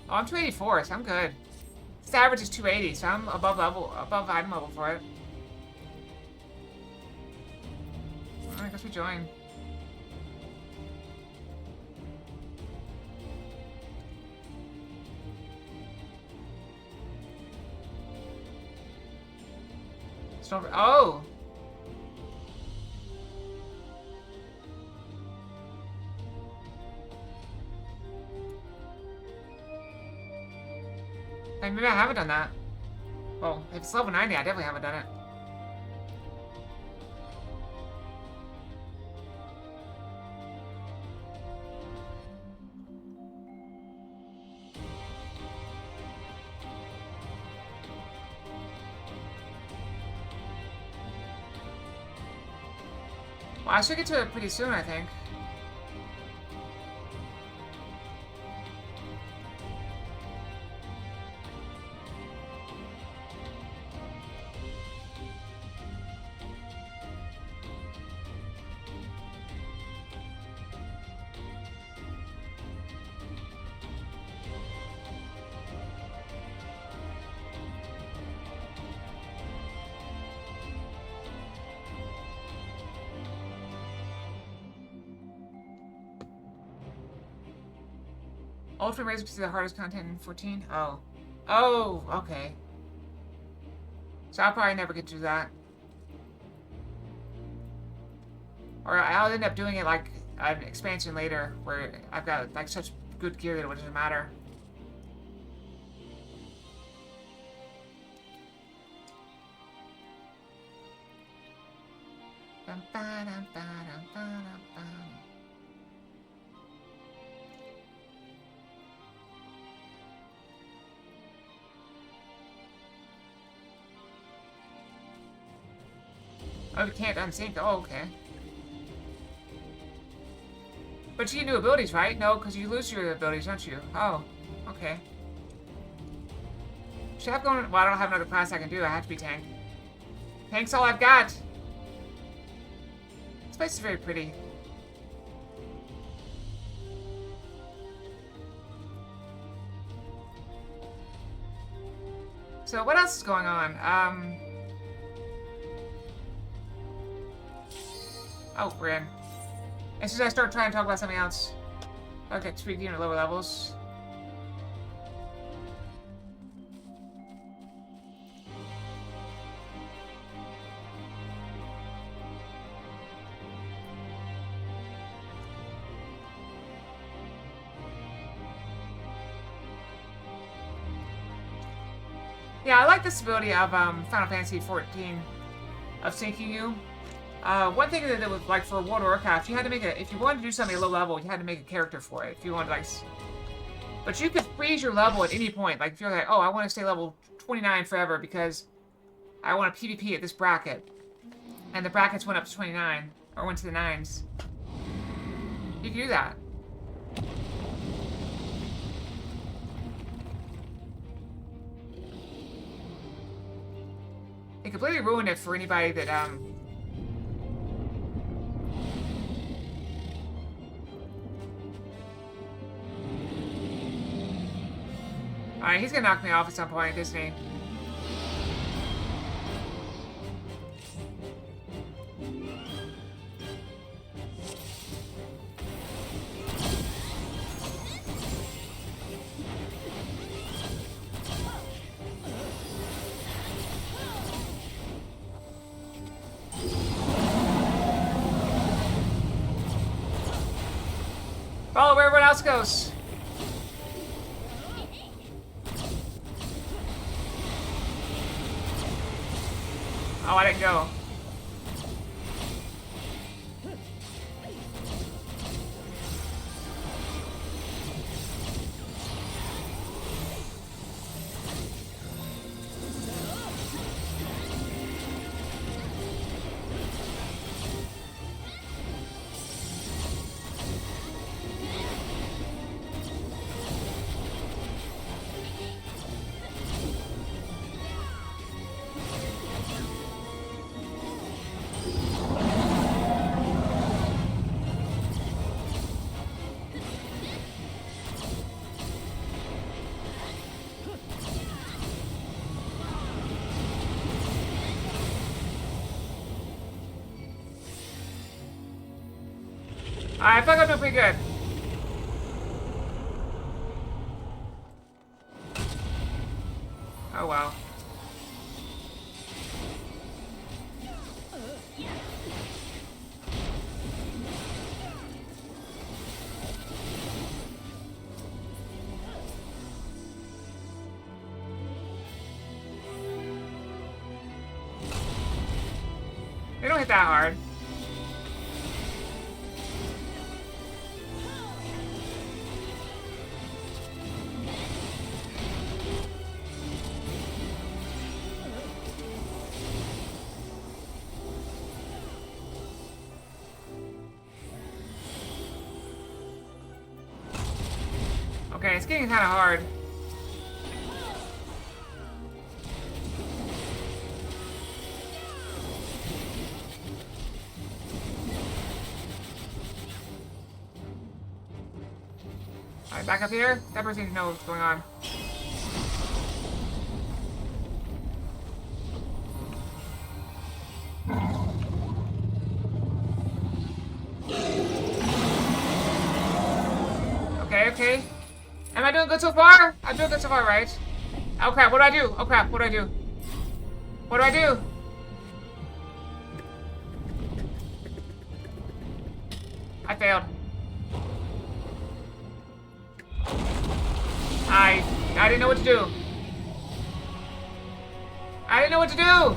Oh, I'm 284, so I'm good. This average is 280, so I'm above item level for it. Alright, I guess we join. Oh! Maybe I haven't done that. Well, if it's level 90, I definitely haven't done it. Well, I should get to it pretty soon, I think. Ultimate Razor to see the hardest content in 14? Oh. Oh, okay. So I'll probably never get to that. Or I'll end up doing it like an expansion later, where I've got like such good gear that it doesn't matter. Bum, ba-dum, ba-dum, ba-dum, ba-dum. Oh, you can't unsync. Oh, okay. But you get new abilities, right? No, because you lose your abilities, don't you? Oh, okay. Should I have going? Well, I don't have another class I can do. I have to be tank. Tank's all I've got. This place is very pretty. So what else is going on? Oh, we're in. As soon as I start trying to talk about something else, I'll get tweaking at lower levels. Yeah, I like this ability of Final Fantasy XIV. of sinking you. One thing that was like for World of Warcraft, you had to make if you wanted to do something at low level, you had to make a character for it. If you wanted like, but you could freeze your level at any point. Like if you're like, oh, I want to stay level 29 forever because I want a PvP at this bracket, and the brackets went up to 29 or went to the 9s. You can do that. It completely ruined it for anybody that Alright, he's gonna knock me off at some point, isn't he? Follow where everyone else goes. Oh, I didn't go. I feel like I'm doing pretty good. Oh wow. They don't hit that hard. Okay, it's getting kind of hard. Alright, back up here. That person needs to know what's going on. Okay, okay. Am I doing good so far? I'm doing good so far, right? Oh crap, what do I do? Oh crap, what do I do? What do I do? I failed. I didn't know what to do. I didn't know what to do!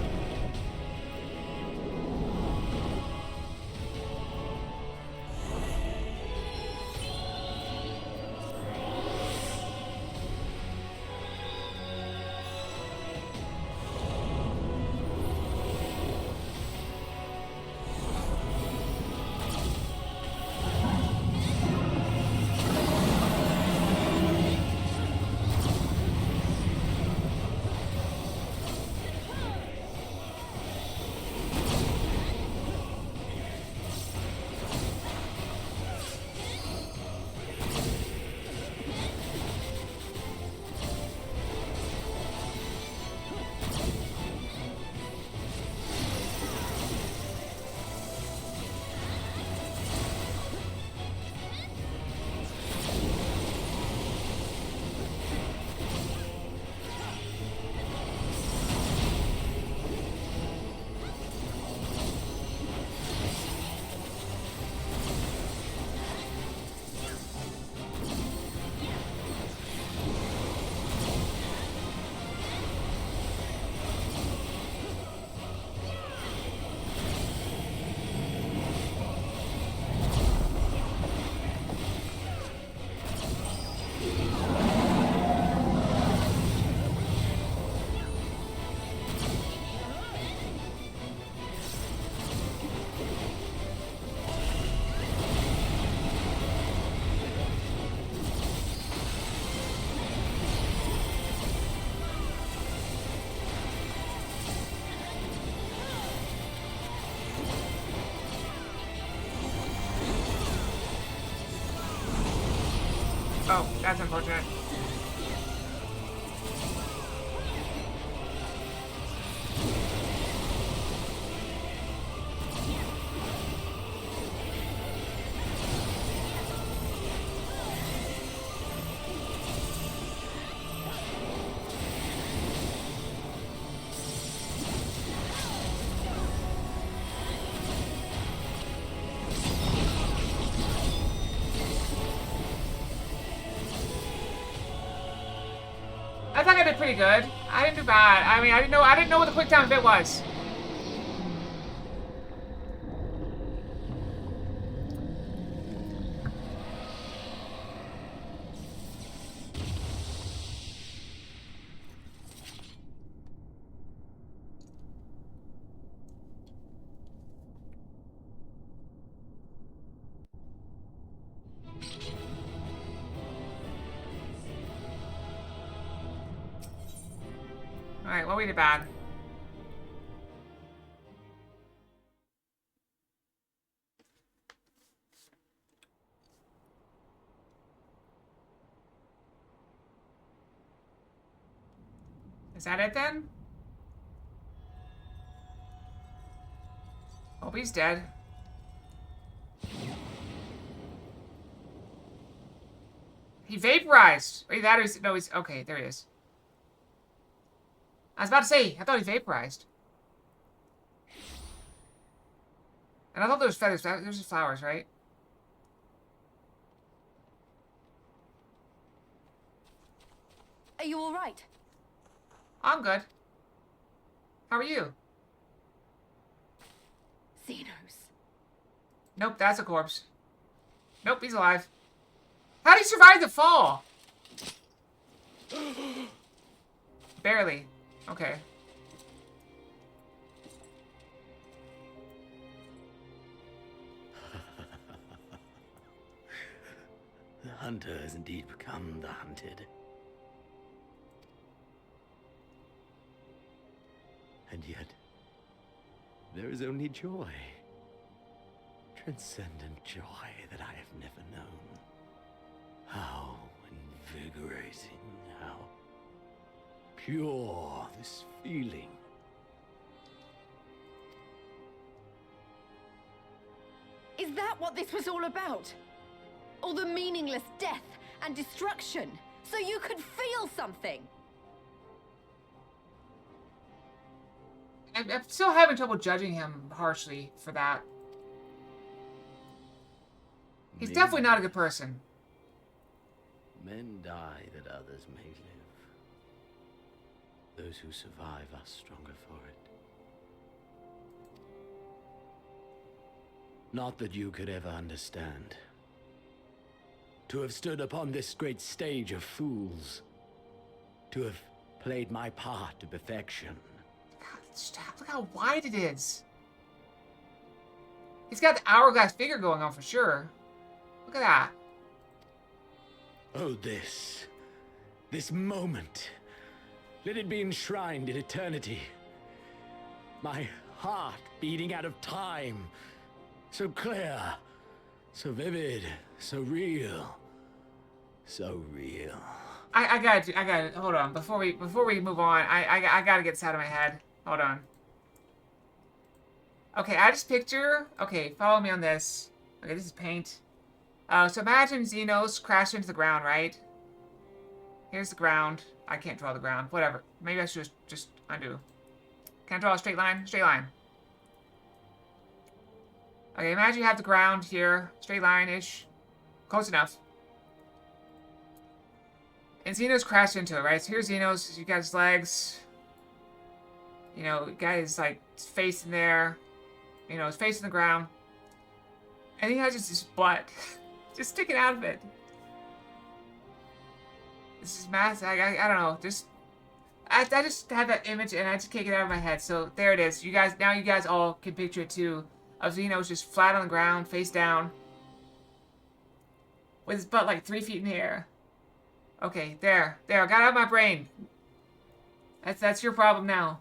Oh, that's unfortunate. I think I did pretty good. I didn't do bad. I mean, I didn't know what the quick time event was. Alright, well, we did bad. Is that it then? Hope he's dead. He vaporized! Wait, that is... No, he's... Okay, there he is. I was about to say, I thought he vaporized. And I thought there was feathers. There's just flowers, right? Are you all right? I'm good. How are you? Zenos. Nope, that's a corpse. Nope, he's alive. How did he survive the fall? Barely. Okay. The hunter has indeed become the hunted. And yet, there is only joy. Transcendent joy that I have never known. How invigorating, how pure this feeling. Is that what this was all about? All the meaningless death and destruction, so you could feel something? I'm still having trouble judging him harshly for that. He's definitely not a good person. Men die that others may live. Those who survive are stronger for it. Not that you could ever understand. To have stood upon this great stage of fools. To have played my part to perfection. God, stop. Look how wide it is. He's got the hourglass figure going on for sure. Look at that. Oh, this moment. Let it be enshrined in eternity. My heart beating out of time. So clear, so vivid, so real. So real. I got it. Hold on. Before we move on, I gotta get this out of my head. Hold on. Okay, I just picture. Okay, follow me on this. Okay, this is paint. So imagine Zenos crashed into the ground, right? Here's the ground. I can't draw the ground. Whatever. Maybe I should just undo. Can I draw a straight line? Straight line. Okay, imagine you have the ground here. Straight line-ish. Close enough. And Zenos crashed into it, right? So here's Zenos. You got his legs. You know, got his, like, face in there. You know, his face in the ground. And he has just his butt. Just sticking out of it. This is massive. I don't know. I just had that image and I just can't get it out of my head. So there it is. You guys, now you guys all can picture it too. Of Zenos just flat on the ground, face down. With his butt like 3 feet in the air. Okay, there. I got it out of my brain. That's your problem now.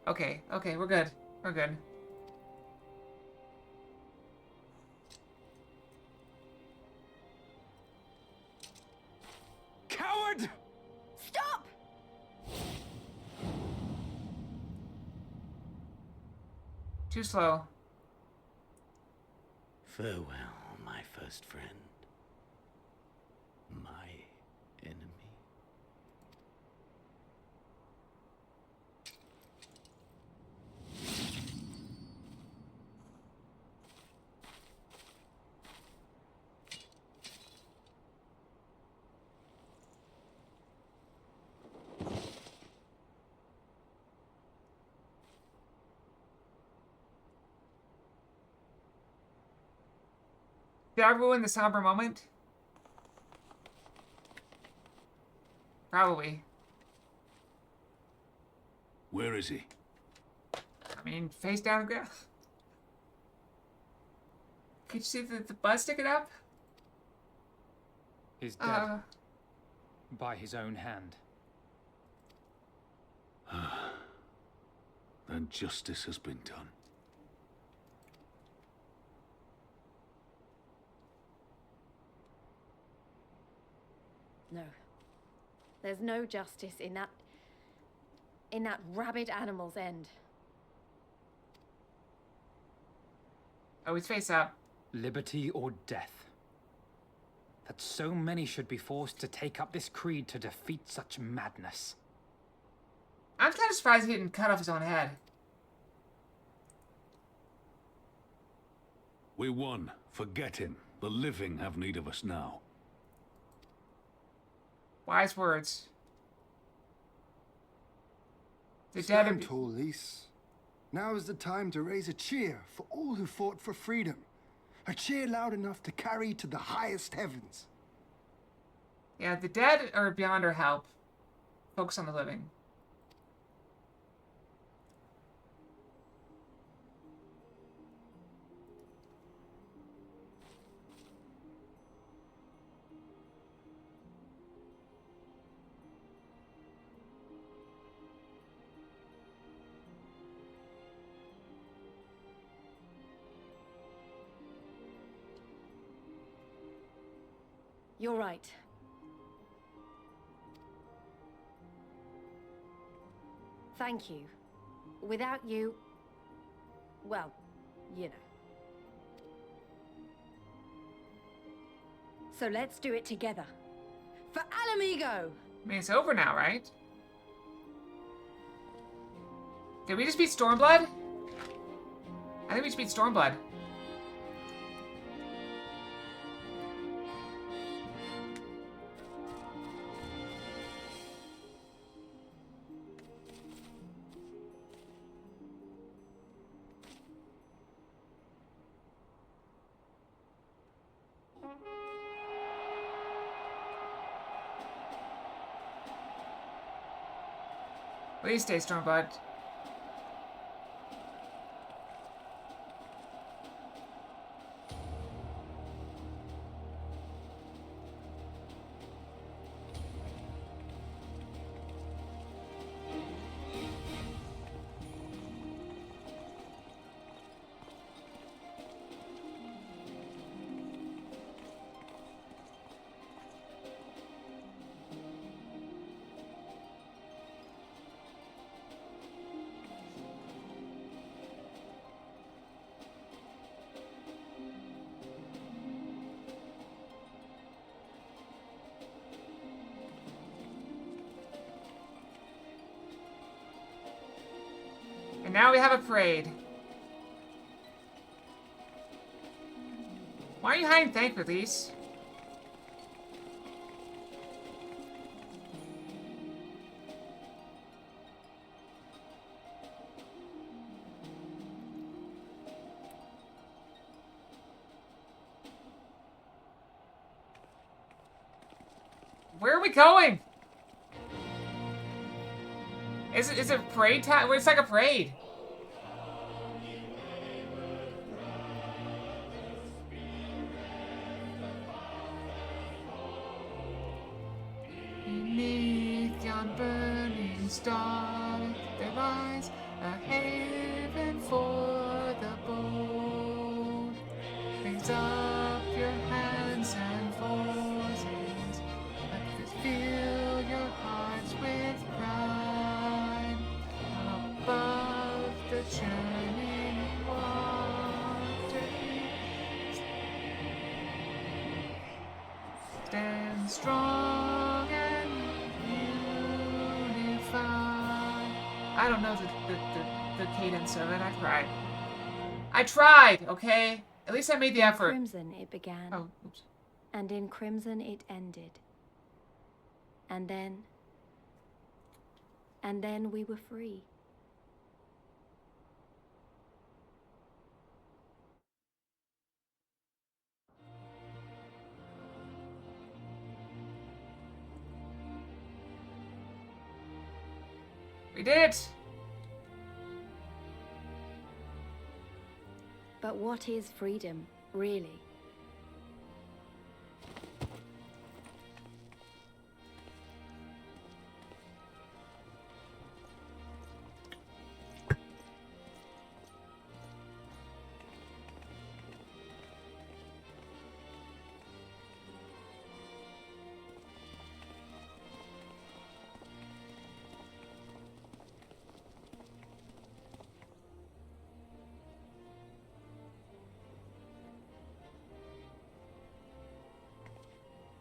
Okay, we're good. We're good. Too slow. Farewell, my first friend. My enemy. Did I ruin the somber moment? Probably. Where is he? I mean, face down the ground. Could you see the butt sticking up? He's dead. By his own hand. Then justice has been done. No. There's no justice in that rabid animal's end. Oh, he's face up. Liberty or death. That so many should be forced to take up this creed to defeat such madness. I'm kind of surprised he didn't cut off his own head. We won. Forget him. The living have need of us now. Wise words. The Stand dead. tall, Lys. Now is the time to raise a cheer for all who fought for freedom. A cheer loud enough to carry to the highest heavens. Yeah, the dead are beyond our help. Focus on the living. You're right. Thank you. Without you, well, you know. So let's do it together. For Alamigo! I mean, it's over now, right? Did we just beat Stormblood? I think we just beat Stormblood. Please stay Stormblood. And now we have a parade. Why are you hiding Thankfullies? Where are we going? Is it parade time? It's like a parade. Beneath yon burning star, there lies a haven for the bold. Raise up your hands and voices, let this fill your hearts with pride. Above the churning strong and unified. I don't know the cadence of it. I tried. I tried, okay? At least I made the effort. In crimson it began. Oh, oops. And in crimson it ended. And then we were free. We did it! But what is freedom, really?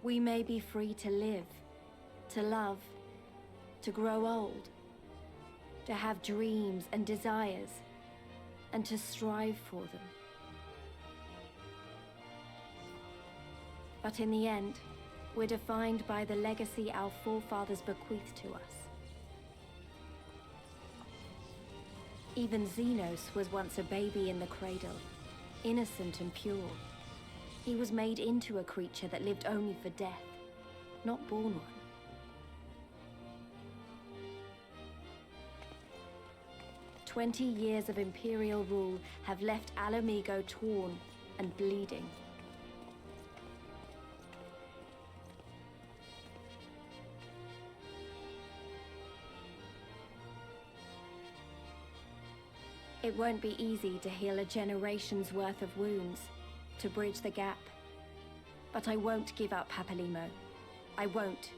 We may be free to live, to love, to grow old, to have dreams and desires, and to strive for them. But in the end, we're defined by the legacy our forefathers bequeathed to us. Even Zenos was once a baby in the cradle, innocent and pure. He was made into a creature that lived only for death, not born one. "20 years of Imperial rule have left Alamigo torn and bleeding. It won't be easy to heal a generation's worth of wounds, to bridge the gap. But I won't give up, Papalimo. I won't.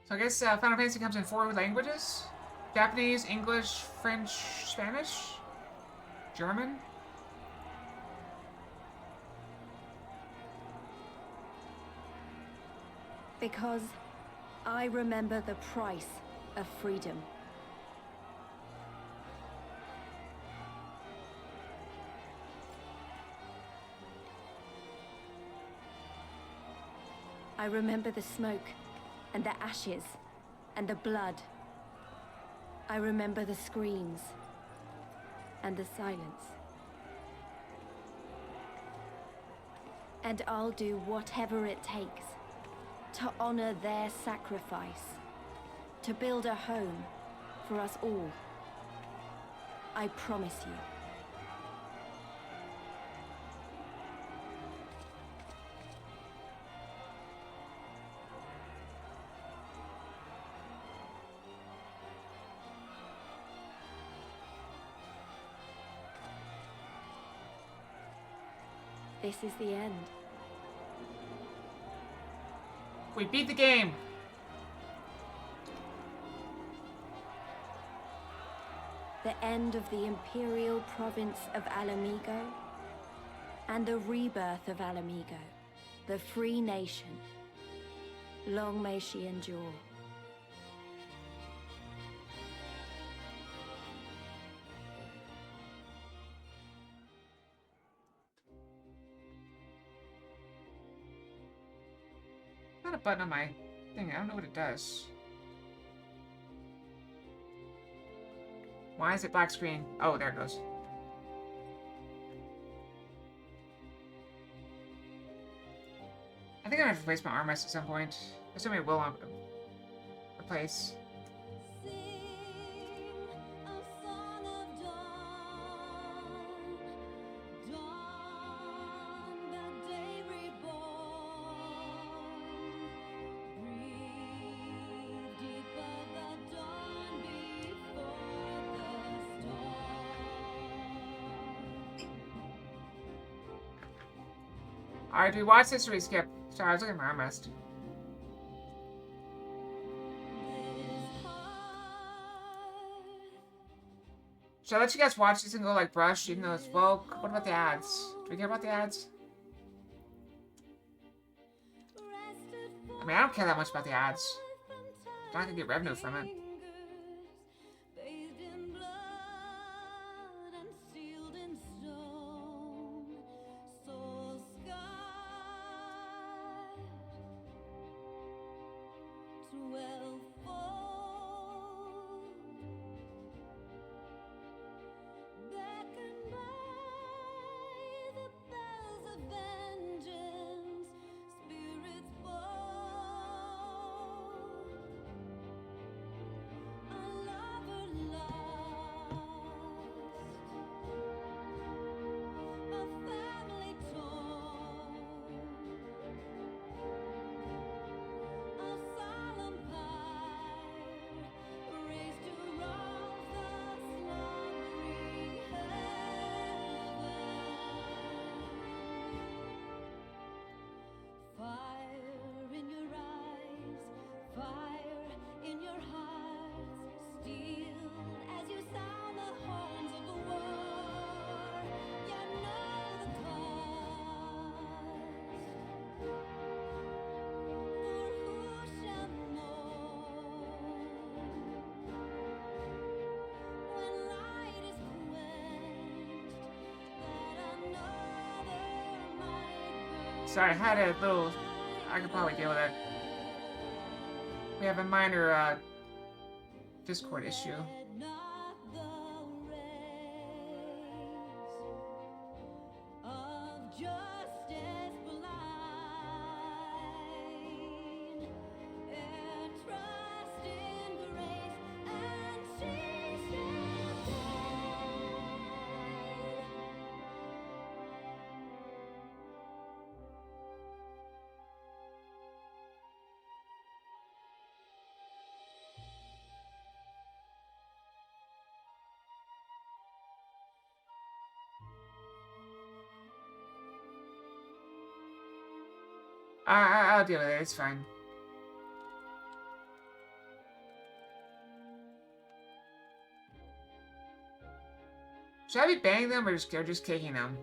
So I guess Final Fantasy comes in 4 languages? Japanese, English, French, Spanish, German? Because I remember the price of freedom. I remember the smoke, and the ashes, and the blood. I remember the screams, and the silence. And I'll do whatever it takes to honor their sacrifice, to build a home for us all. I promise you. This is the end. We beat the game! The end of the Imperial province of Alamigo, and the rebirth of Alamigo, the free nation. Long may she endure. Not a button on my thing. I don't know what it does. Why is it black screen? Oh, there it goes. I think I'm gonna have to replace my armrest at some point. Assuming it will replace. Alright, we watched this or we skip? Sorry, I was looking at my armrest. Should I let you guys watch this and go like brush, even though it's woke? What about the ads? Do we care about the ads? I mean, I don't care that much about the ads. I'm not gonna get revenue from it. Sorry, I had a little... I could probably deal with it. We have a minor, Discord issue. I'll deal with it, it's fine. Should I be banning them or just kicking them?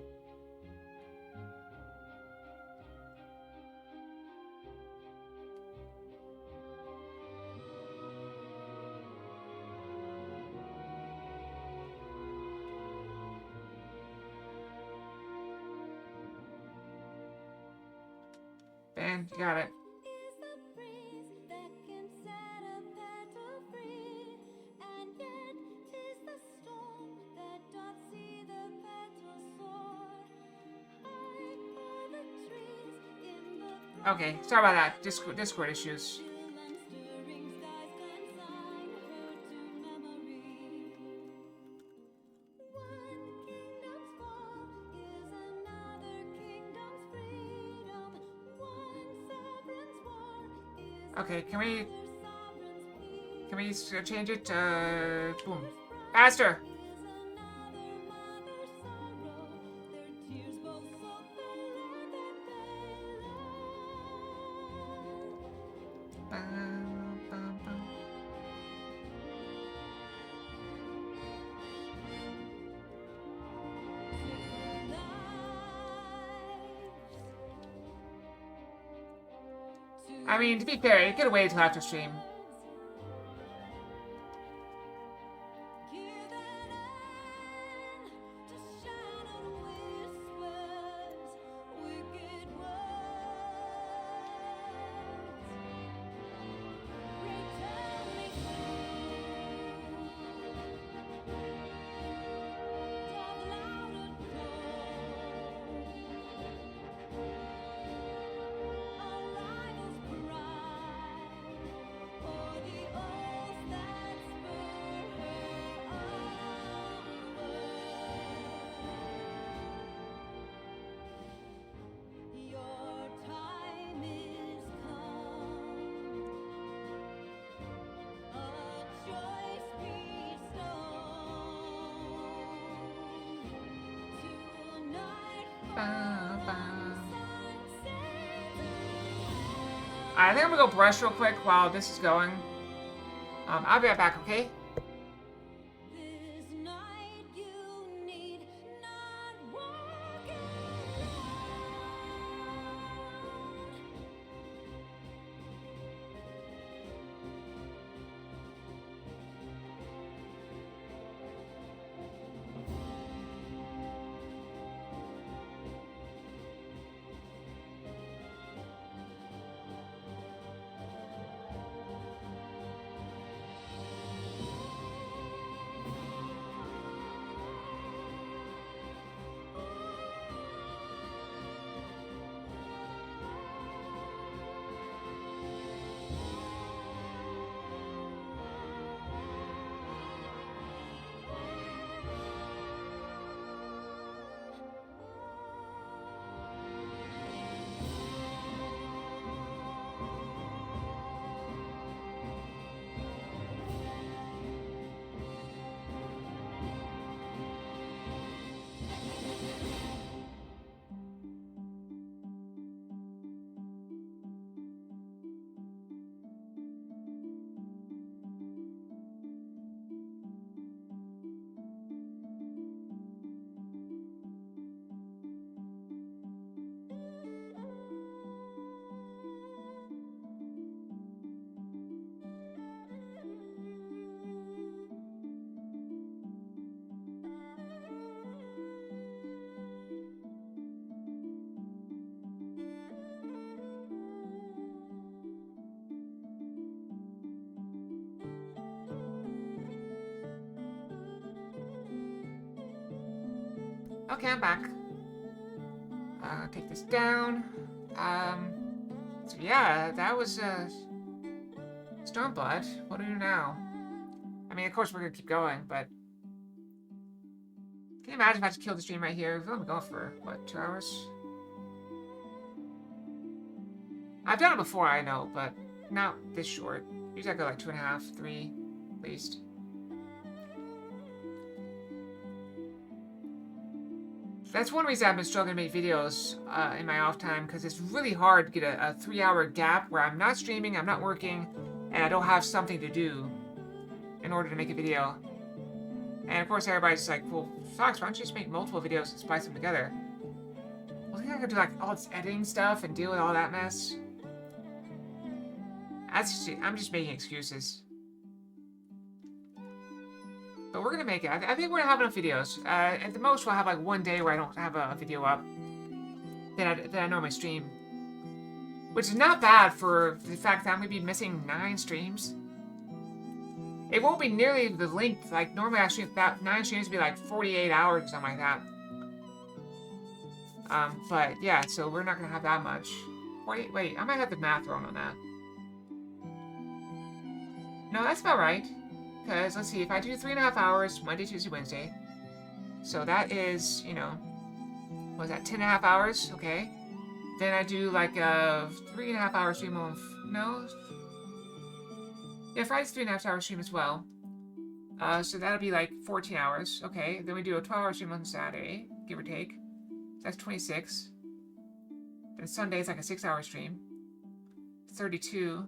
Ben, you got it. Okay, sorry about that. Discord issues. Okay, can we change it to boom faster? I mean, to be fair, you could have waited till after stream. I think I'm gonna go brush real quick while this is going. I'll be right back, okay? Okay, I'm back. Take this down. So yeah, that was, Stormblood. What do we do now? I mean, of course we're gonna keep going, but... Can you imagine if I had to kill the stream right here? We've only been going for, what, 2 hours? I've done it before, I know, but not this short. Usually I go like 2.5, 3, at least. That's one reason I've been struggling to make videos in my off time, because it's really hard to get a 3-hour gap where I'm not streaming, I'm not working, and I don't have something to do in order to make a video. And of course everybody's like, well, Fox, why don't you just make multiple videos and splice them together? Well, I think I could do like all this editing stuff and deal with all that mess. I'm just making excuses. But we're gonna make it. I think we're gonna have enough videos. At the most, we'll have like one day where I don't have a video up. Then I normally stream. Which is not bad for the fact that I'm gonna be missing 9 streams. It won't be nearly the length. Like, normally I stream about 9 streams would be like 48 hours or something like that. But yeah, so we're not gonna have that much. Wait, I might have the math wrong on that. No, that's about right. Because, let's see, if I do 3.5 hours, Monday, Tuesday, Wednesday. So that is, you know, what was that, 10.5 hours? Okay. Then I do like a 3.5 hour stream on, no? Yeah, Friday's 3.5 hour stream as well. So that'll be like 14 hours. Okay, then we do a 12-hour stream on Saturday, give or take. That's 26. Then Sunday's like a 6-hour stream. 32.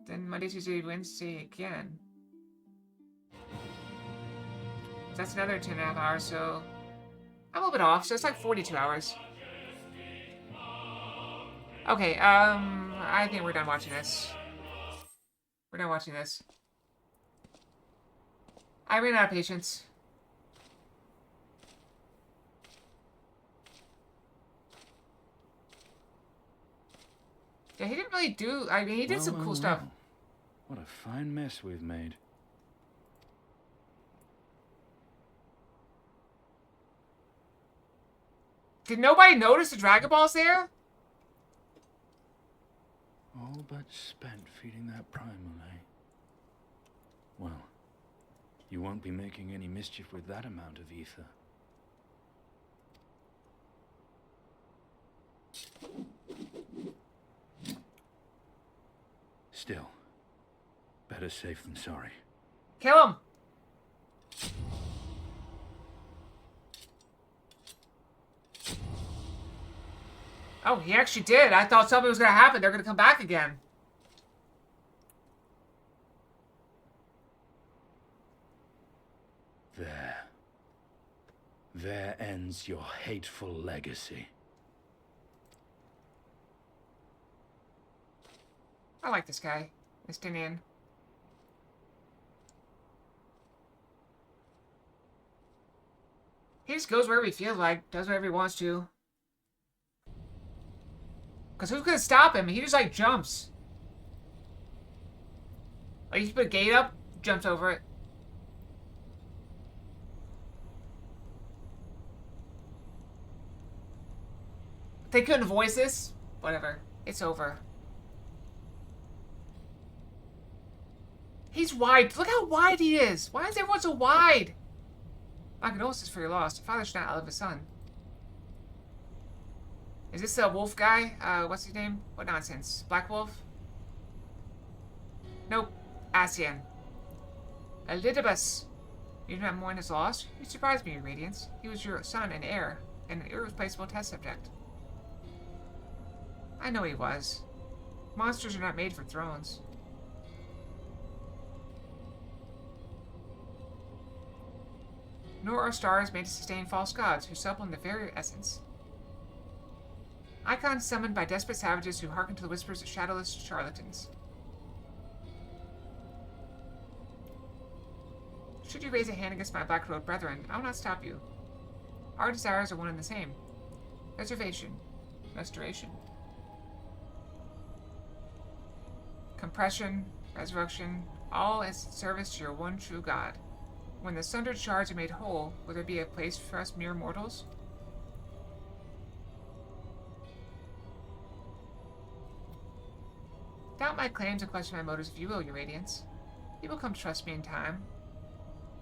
Then Monday, Tuesday, Wednesday again. That's another 10.5 hours, so I'm a little bit off, so it's like 42 hours. Okay, I think we're done watching this. We're done watching this. I ran out of patience. Yeah, he didn't really do... I mean, he did some cool stuff. What a fine mess we've made. Did nobody notice the Dragon Balls there? All but spent feeding that primal, eh? Well, you won't be making any mischief with that amount of ether. Still, better safe than sorry. Kill him! Oh, he actually did. I thought something was going to happen. They're going to come back again. There. There ends your hateful legacy. I like this guy. Justinian. He just goes wherever he feels like, does whatever he wants to. Because who's going to stop him? He just, like, jumps. Like, you put a gate up, jumps over it. They couldn't voice this? Whatever. It's over. He's wide. Look how wide he is. Why is everyone so wide? My condolences for your loss. Your father should not outlive his son. Is this a wolf guy? What's his name? What nonsense? Black Wolf? Nope. Asian. Elidibus. You do not mourn his loss? You surprised me, your radiance. He was your son and heir, and an irreplaceable test subject. I know he was. Monsters are not made for thrones. Nor are stars made to sustain false gods who supplement the very essence. Icons summoned by desperate savages who hearken to the whispers of shadowless charlatans. Should you raise a hand against my black-robed brethren, I will not stop you. Our desires are one and the same. Preservation. Restoration. Compression. Resurrection. All as service to your one true God. When the sundered shards are made whole, will there be a place for us mere mortals? Doubt my claims and question my motives if you will, Your Radiance. You will come to trust me in time.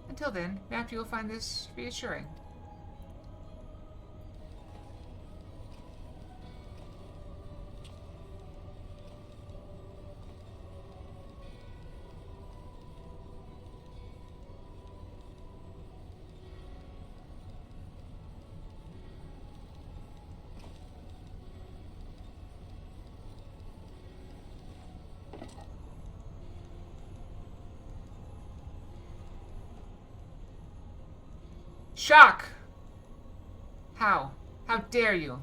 Until then, perhaps you will find this reassuring. Shock! How? How dare you?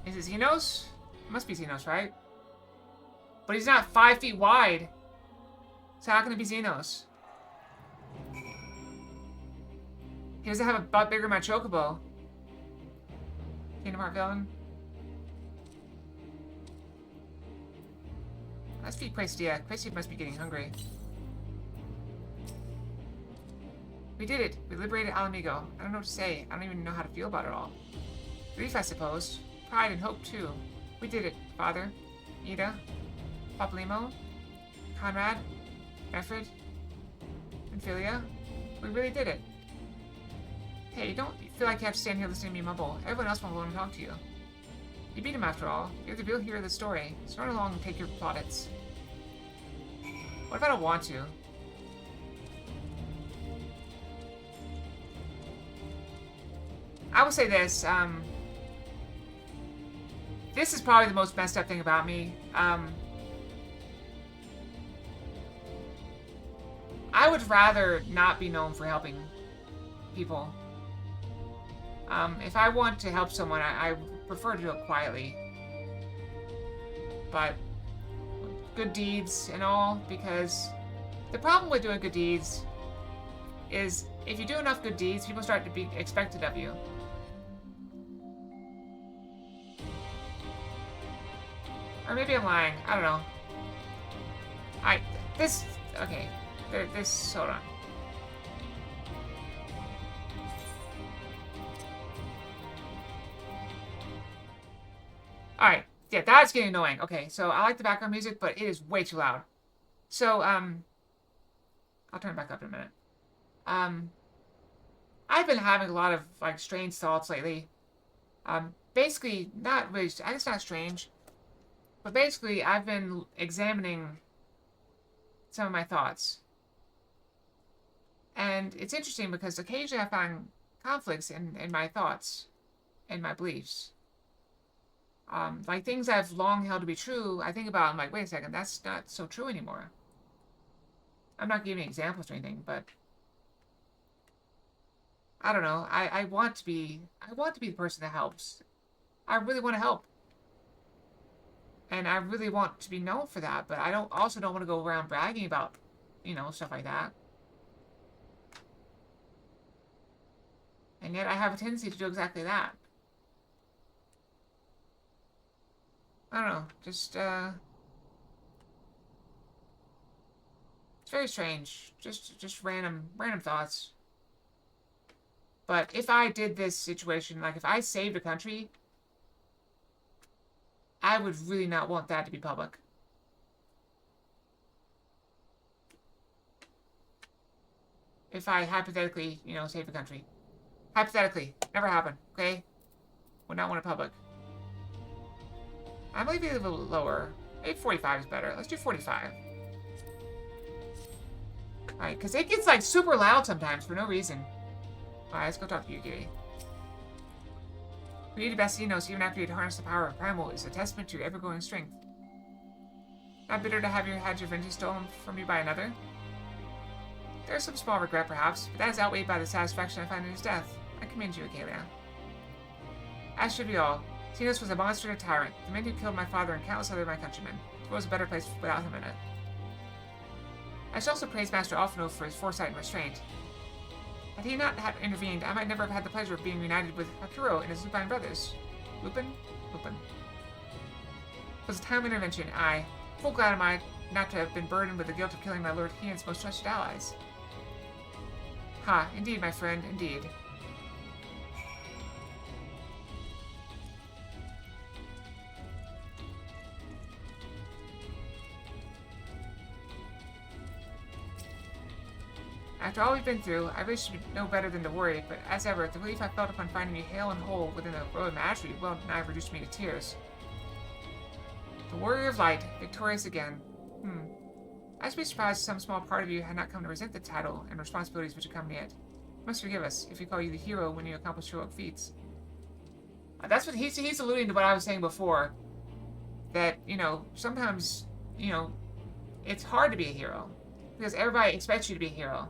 Is it Zenos? It must be Zenos, right? But he's not 5 feet wide. So how can it be Zenos? He doesn't have a butt bigger than my Chocobo. Kingdom Heart villain. Let's feed Questia. Questia must be getting hungry. We did it. We liberated Alamigo. I don't know what to say. I don't even know how to feel about it all. Grief, I suppose. Pride and hope, too. We did it, Father. Ida. Paplimo. Conrad. Meffred. And Philia. We really did it. Hey, don't feel like you have to stand here listening to me mumble. Everyone else will want to talk to you. You beat him after all. You're the real hero of the story. So run along and take your plaudits. What if I don't want to? I will say this, this is probably the most messed up thing about me. I would rather not be known for helping people. If I want to help someone, I prefer to do it quietly. But good deeds and all, because the problem with doing good deeds is if you do enough good deeds, people start to be expected of you. Or maybe I'm lying. I don't know. Okay. Hold on. Alright. Yeah, that's getting annoying. Okay, so I like the background music, but it is way too loud. So, I'll turn it back up in a minute. I've been having a lot of, like, strange thoughts lately. Basically, not really, I guess not strange. But basically, I've been examining some of my thoughts. And it's interesting because occasionally I find conflicts in my thoughts and my beliefs. Like things I've long held to be true, I think about, I'm like, wait a second, that's not so true anymore. I'm not giving examples or anything, but I don't know. I want to be the person that helps. I really want to help. And I really want to be known for that, but I also don't want to go around bragging about, you know, stuff like that. And yet I have a tendency to do exactly that. I don't know, just, it's very strange. Just random thoughts. But if I did this situation, like if I saved a country, I would really not want that to be public. If I hypothetically, you know, saved a country. Hypothetically. Never happened, okay? Would not want it public. I believe a little lower. Maybe 45 is better. Let's do 45. Alright, because it gets, like, super loud sometimes for no reason. Alright, let's go talk to you, Gary. Created by Zenos even after you'd harnessed the power of Primal is a testament to your ever-growing strength. Not bitter to have had your vengeance stolen from you by another? There is some small regret, perhaps, but that is outweighed by the satisfaction I find in his death. I commend you, Acalia. As should we all. Zenos was a monster and a tyrant, the man who killed my father and countless other of my countrymen. The world was a better place without him in it. I should also praise Master Alphino for his foresight and restraint. Had he not intervened, I might never have had the pleasure of being reunited with Hakuro and his Lupine brothers. Lupin? Lupin. Was a timely intervention, aye. Full glad am I not to have been burdened with the guilt of killing my Lord Heen's most trusted allies. Ha, indeed, my friend, indeed. After all we've been through, I really should know better than to worry, but as ever, the relief I felt upon finding you hale and whole within the royal menagerie well nigh reduced me to tears. The warrior of light, victorious again. I should be surprised if some small part of you had not come to resent the title and responsibilities which accompany it. You must forgive us if we call you the hero when you accomplish heroic feats. That's what he's alluding to what I was saying before. That, you know, sometimes, you know, it's hard to be a hero. Because everybody expects you to be a hero.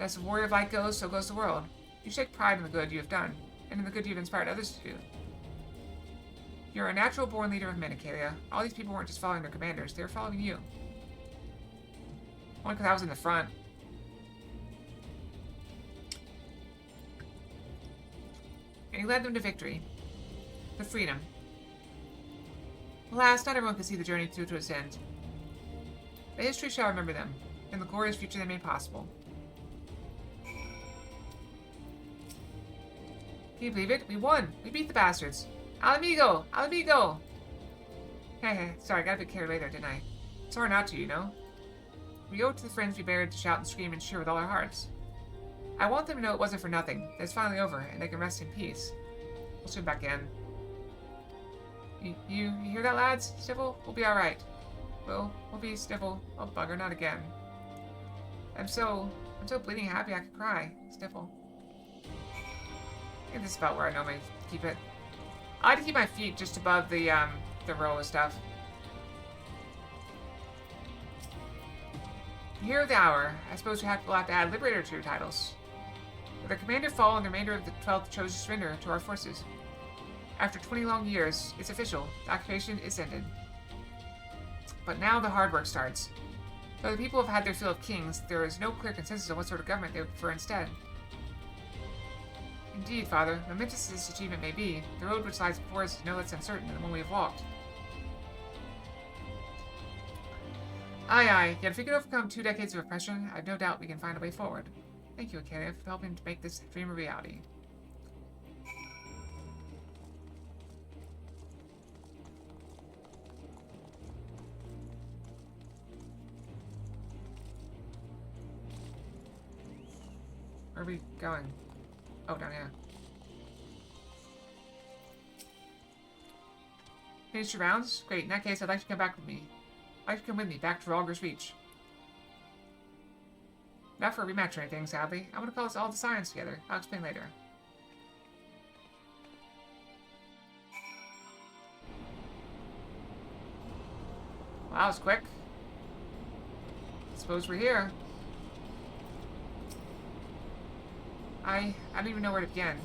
As the warrior of light goes, so goes the world. You take pride in the good you have done, and in the good you've inspired others to do. You're a natural-born leader of men, Acalia. All these people weren't just following their commanders, they were following you. Only because I was in the front. And you led them to victory. To freedom. Alas, not everyone can see the journey through to its end. But history shall remember them, and the glorious future they made possible. Can you believe it? We won! We beat the bastards! Al amigo! Al amigo! Heh, sorry, I got a bit carried away there, didn't I? It's hard not to, you know? We owe it to the friends we buried to shout and scream and cheer with all our hearts. I want them to know it wasn't for nothing, that it's finally over, and they can rest in peace. We'll swim back in. You hear that, lads? Stifle? We'll be alright. We'll be Stifle. Oh, bugger, not again. I'm so bleeding happy I could cry. Stifle. I think this is about where I normally keep it. I like to keep my feet just above the row of stuff. Hero of the hour. I suppose we'll have to add Liberator to your titles. With the commander fall and the remainder of the 12th chose to surrender to our forces. After 20 long years, it's official. The occupation is ended. But now the hard work starts. Though the people have had their fill of kings, there is no clear consensus on what sort of government they would prefer instead. Indeed, Father, momentous as this achievement may be, the road which lies before us is no less uncertain than the one we have walked. Aye, aye, yet if we can overcome 2 decades of oppression, I have no doubt we can find a way forward. Thank you, Acalia, for helping to make this dream a reality. Where are we going? Oh, down here. Finished your rounds? Great, in that case, I'd like to come back with me. I'd like to come with me back to Ralger's Reach. Not for a rematch or anything, sadly. I want to call us all to science together. I'll explain later. Well, that was quick. Suppose we're here. I don't even know where to begin.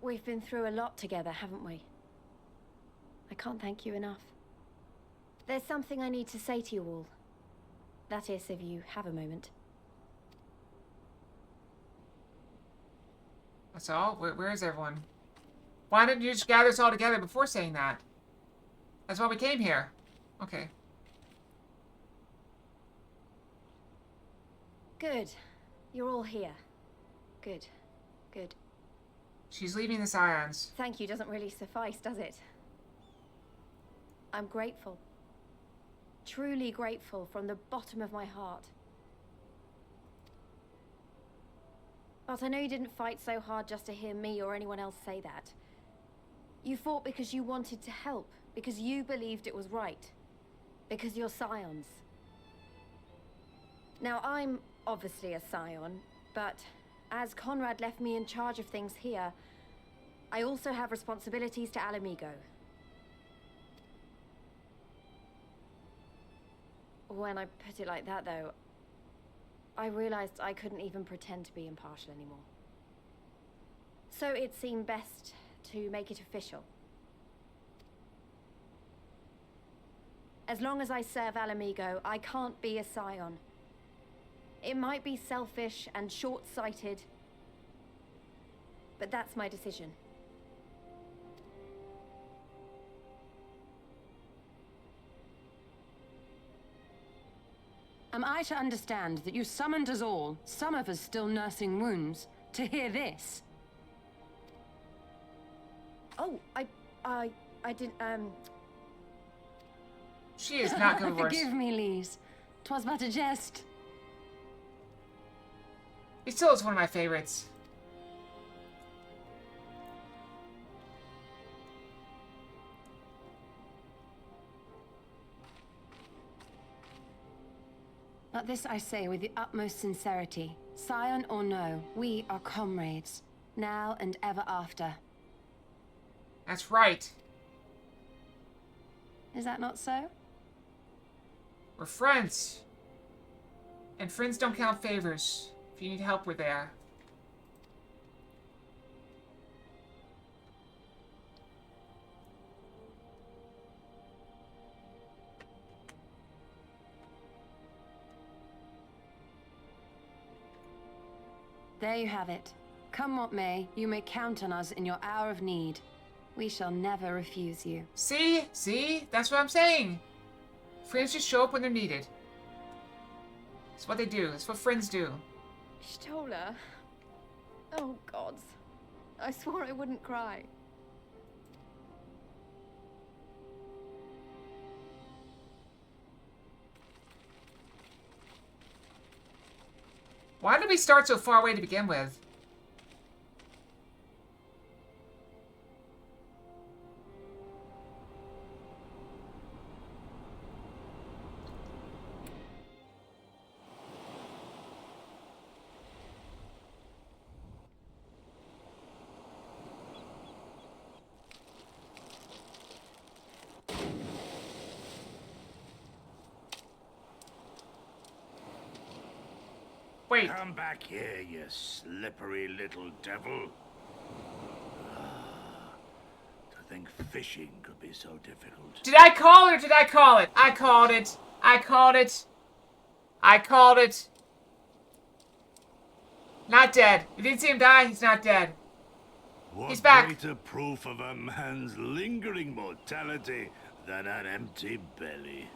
We've been through a lot together, haven't we? I can't thank you enough. There's something I need to say to you all. That is, if you have a moment. That's all? Where is everyone? Why didn't you just gather us all together before saying that? That's why we came here. Okay. Good. You're all here. Good. Good. She's leaving the Scions. Thank you doesn't really suffice, does it? I'm grateful. Truly grateful from the bottom of my heart. But I know you didn't fight so hard just to hear me or anyone else say that. You fought because you wanted to help, because you believed it was right, because you're Scions. Now, I'm obviously a Scion, but as Conrad left me in charge of things here, I also have responsibilities to Alamigo. When I put it like that, though, I realized I couldn't even pretend to be impartial anymore. So it seemed best to make it official. As long as I serve Alamigo, I can't be a scion. It might be selfish and short-sighted, but that's my decision. Am I to understand that you summoned us all, some of us still nursing wounds, to hear this? Oh, I didn't, She is not good with words. Forgive me, Lise. 'Twas but a jest. He still is one of my favorites. But this I say with the utmost sincerity. Scion or no, we are comrades, now and ever after. That's right. Is that not so? We're friends. And friends don't count favors. If you need help, we're there. There you have it. Come what may, you may count on us in your hour of need. We shall never refuse you. See? See? That's what I'm saying. Friends just show up when they're needed. It's what they do. It's what friends do. Stola. Oh, gods. I swore I wouldn't cry. Why did we start so far away to begin with? Wait. Come back here, you slippery little devil. To think fishing could be so difficult. Did I call it or did I call it? I called it. I called it. I called it. Not dead. You didn't see him die? He's not dead. What He's back. greater proof of a man's lingering mortality than an empty belly?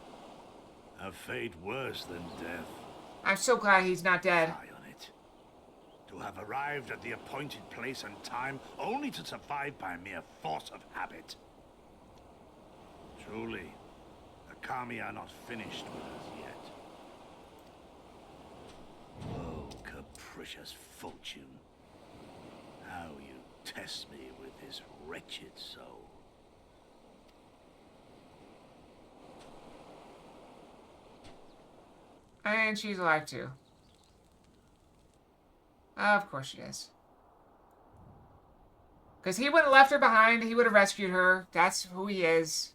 A fate worse than death. I'm so glad he's not dead. Eye on it. To have arrived at the appointed place and time only to survive by mere force of habit. Truly, the Kami are not finished with us yet. Oh, capricious fortune. How you test me with this wretched soul. And she's alive too. Of course she is. Because he wouldn't have left her behind. He would have rescued her. That's who he is.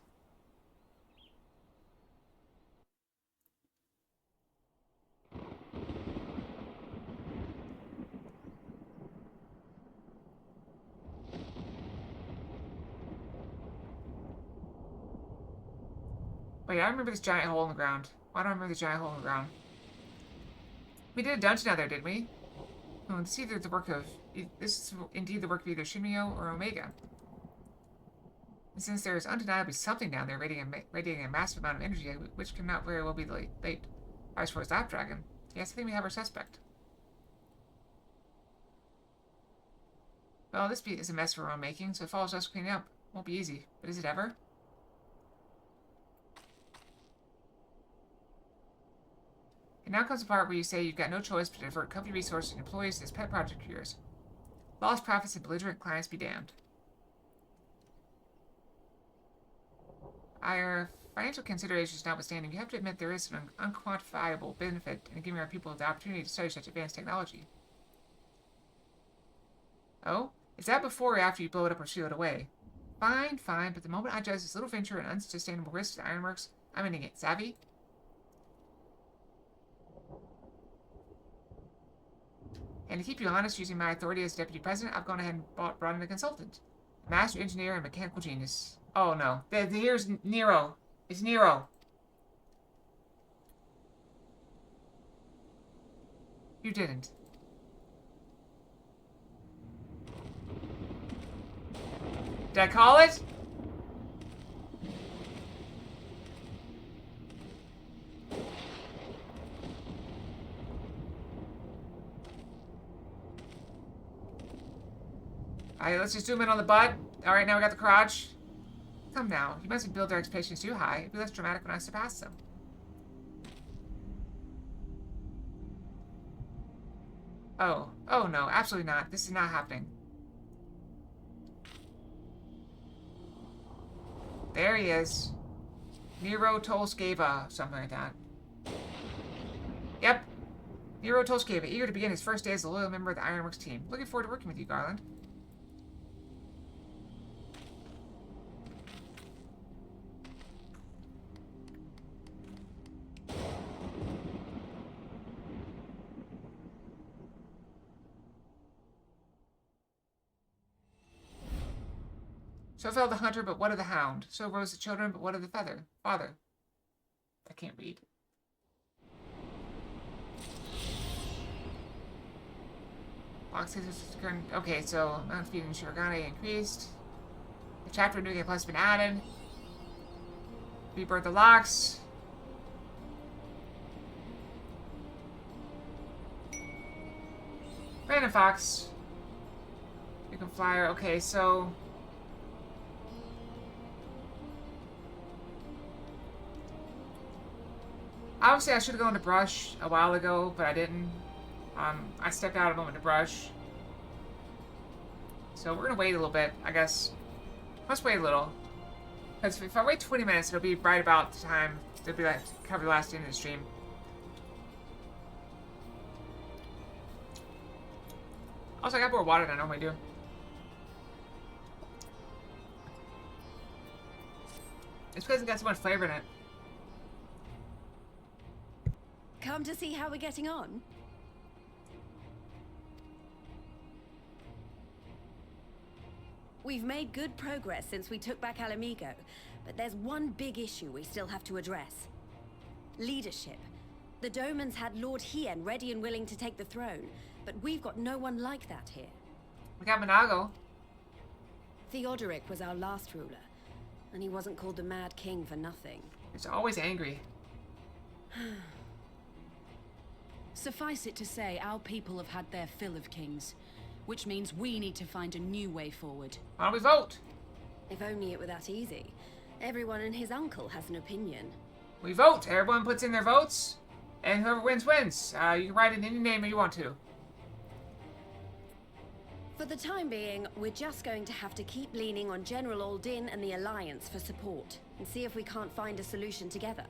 Wait, I remember this giant hole in the ground. Why don't I remember the giant hole in the ground? We did a dungeon out there, didn't we? Oh, let's see if the work of... This is indeed the work of either Shimio or Omega. And since there is undeniably something down there radiating a massive amount of energy, which cannot very well be the late Viceroy's Lap Dragon, yes, I think we have our suspect. Well, this is a mess for our own making, so it follows us cleaning up. Won't be easy, but is it ever? And now comes the part where you say you've got no choice but to divert company resources and employees to this pet project of yours. Lost profits and belligerent clients be damned. Our financial considerations notwithstanding, you have to admit there is an unquantifiable benefit in giving our people the opportunity to study such advanced technology. Oh? Is that before or after you blow it up or seal it away? Fine, fine, but the moment I judge this little venture an unsustainable risk to Ironworks, I'm ending it. Savvy? And to keep you honest, using my authority as deputy president, I've gone ahead and brought in a consultant. A master engineer and mechanical genius. Oh no. Here's Nero. It's Nero. You didn't. Did I call it? Alright, let's just zoom in on the butt. Alright, now we got the crotch. Come now. You mustn't build their expectations too high. It'd be less dramatic when I surpass them. Oh. Oh no, absolutely not. This is not happening. There he is. Nero Tolskeva, something like that. Yep. Nero Tolskeva, eager to begin his first day as a loyal member of the Ironworks team. Looking forward to working with you, Garland. So fell the hunter, but what of the hound? So rose the children, but what of the father? I can't read. Okay, so amount of feeding Shirogane increased. The chapter new game plus has been added. Rebirth the locks. Random Fox. You can flyer. Okay, so obviously I should have gone to brush a while ago, but I didn't. I stepped out a moment to brush. So we're gonna wait a little bit, I guess. Let's wait a little. Because if I wait 20 minutes, it'll be right about the time to be like cover the last end of the stream. Also, I got more water than I normally do. It's because it got so much flavor in it. Come to see how we're getting on? We've made good progress since we took back Alamigo, but there's one big issue we still have to address. Leadership. The Domans had Lord Hien ready and willing to take the throne, but we've got no one like that here. We got Monago. Theodoric was our last ruler, and he wasn't called the Mad King for nothing. He's always angry. Suffice it to say, our people have had their fill of kings, which means we need to find a new way forward. Why don't we vote? If only it were that easy. Everyone and his uncle has an opinion. We vote. Everyone puts in their votes, and whoever wins, wins. You can write in any name you want to. For the time being, we're just going to have to keep leaning on General Aldin and the Alliance for support, and see if we can't find a solution together.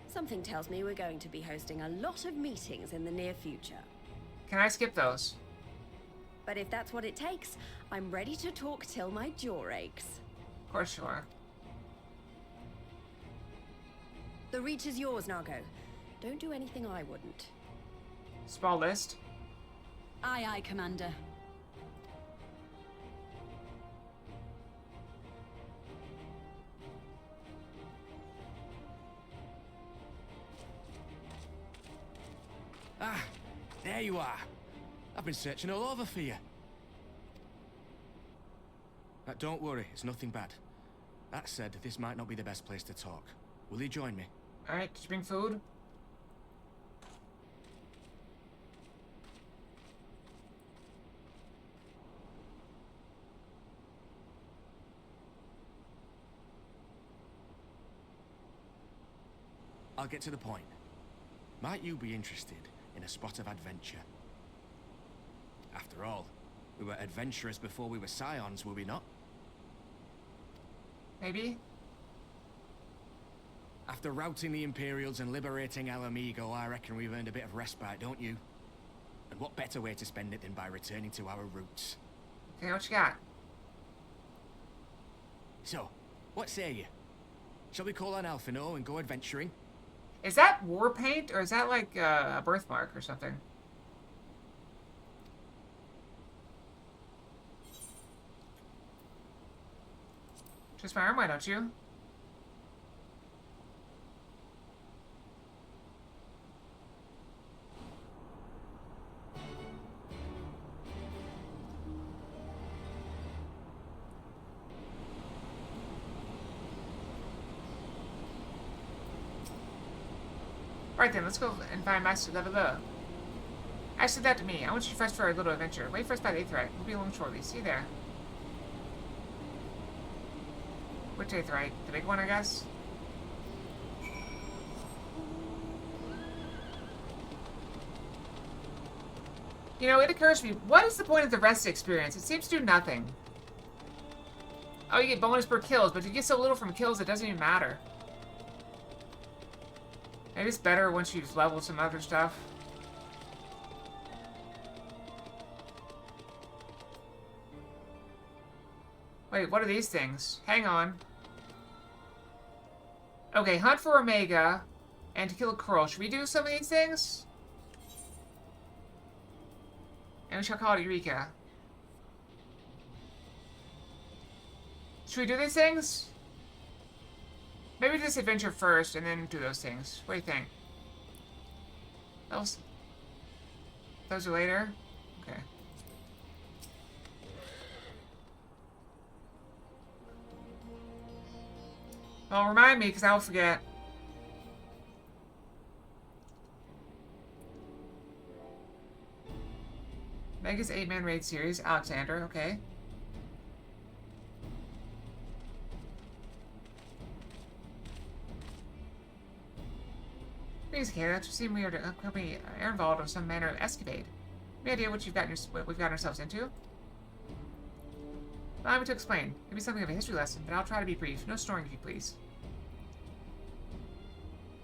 Something tells me we're going to be hosting a lot of meetings in the near future. Can I skip those? But if that's what it takes, I'm ready to talk till my jaw aches. Of course you are. The reach is yours, Nago. Don't do anything I wouldn't. Small list. Aye, aye, Commander. Ah, there you are. I've been searching all over for you. Don't worry, it's nothing bad. That said, this might not be the best place to talk. Will you join me? Alright, did you bring food? I'll get to the point. Might you be interested in a spot of adventure? After all, we were adventurers before we were scions, were we not? Maybe? After routing the Imperials and liberating Alamigo, I reckon we've earned a bit of respite, don't you? And what better way to spend it than by returning to our roots? Okay, what you got? So, what say you? Shall we call on Alphino and go adventuring? Is that war paint, or is that like a birthmark or something? Just my arm, why don't you? Right then, let's go and find Master Leveler. Actually, that to me. I want you to rest for a little adventure. Wait for us by the 8th right. We'll be along shortly. See you there. Which 8th right? The big one, I guess? You know, it occurs to me, what is the point of the rest experience? It seems to do nothing. Oh, you get bonus per kills, but you get so little from kills it doesn't even matter. Maybe it's better once you've leveled some other stuff. Wait, what are these things? Hang on. Okay, hunt for Omega and to kill a Curl. Should we do some of these things? And we shall call it Eureka. Should we do these things? Maybe do this adventure first and then do those things. What do you think? Those are later? Okay. Well, remind me, because I will forget. Mega's 8-man raid series. Alexander, okay. Greetings, Canada. To seem we are to accompany Ehrenwald on some manner of escapade. Any idea what we've gotten ourselves into? Allow me to explain. It'll be something of a history lesson, but I'll try to be brief. No snoring, if you please.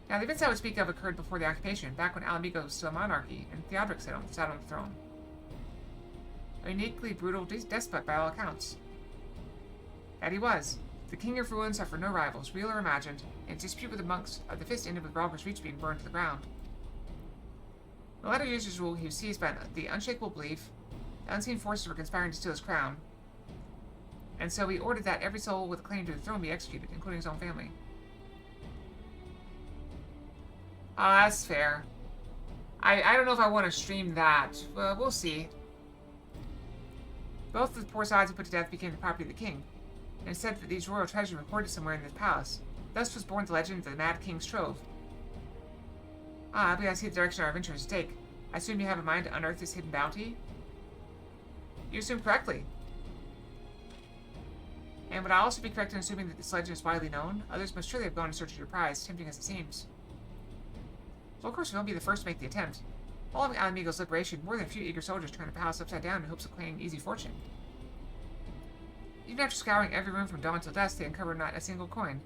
Now, the events I would speak of occurred before the occupation, back when Alamigo was still a monarchy, and Theodoric sat on the throne. A uniquely brutal despot by all accounts. That he was. The king of ruins suffered no rivals, real or imagined, and his dispute with the monks of the Fist ended with Rogger's Reach being burned to the ground. In the latter years of his rule, he was seized by the unshakable belief that unseen forces were conspiring to steal his crown, and so he ordered that every soul with a claim to the throne be executed, including his own family. Ah, that's fair. I don't know if I want to stream that. Well, we'll see. Both of the poor sides he put to death became the property of the king, and it said that these royal treasures were hoarded somewhere in this palace. Thus was born the legend of the Mad King's Trove. Ah, I believe I see the direction our adventure is to take. I assume you have in mind to unearth this hidden bounty? You assume correctly. And would I also be correct in assuming that this legend is widely known? Others must surely have gone in search of your prize, tempting as it seems. Well, of course, we won't be the first to make the attempt. Following Alamigo's liberation, more than a few eager soldiers turned the palace upside down in hopes of claiming easy fortune. Even after scouring every room from dawn till dusk, they uncovered not a single coin.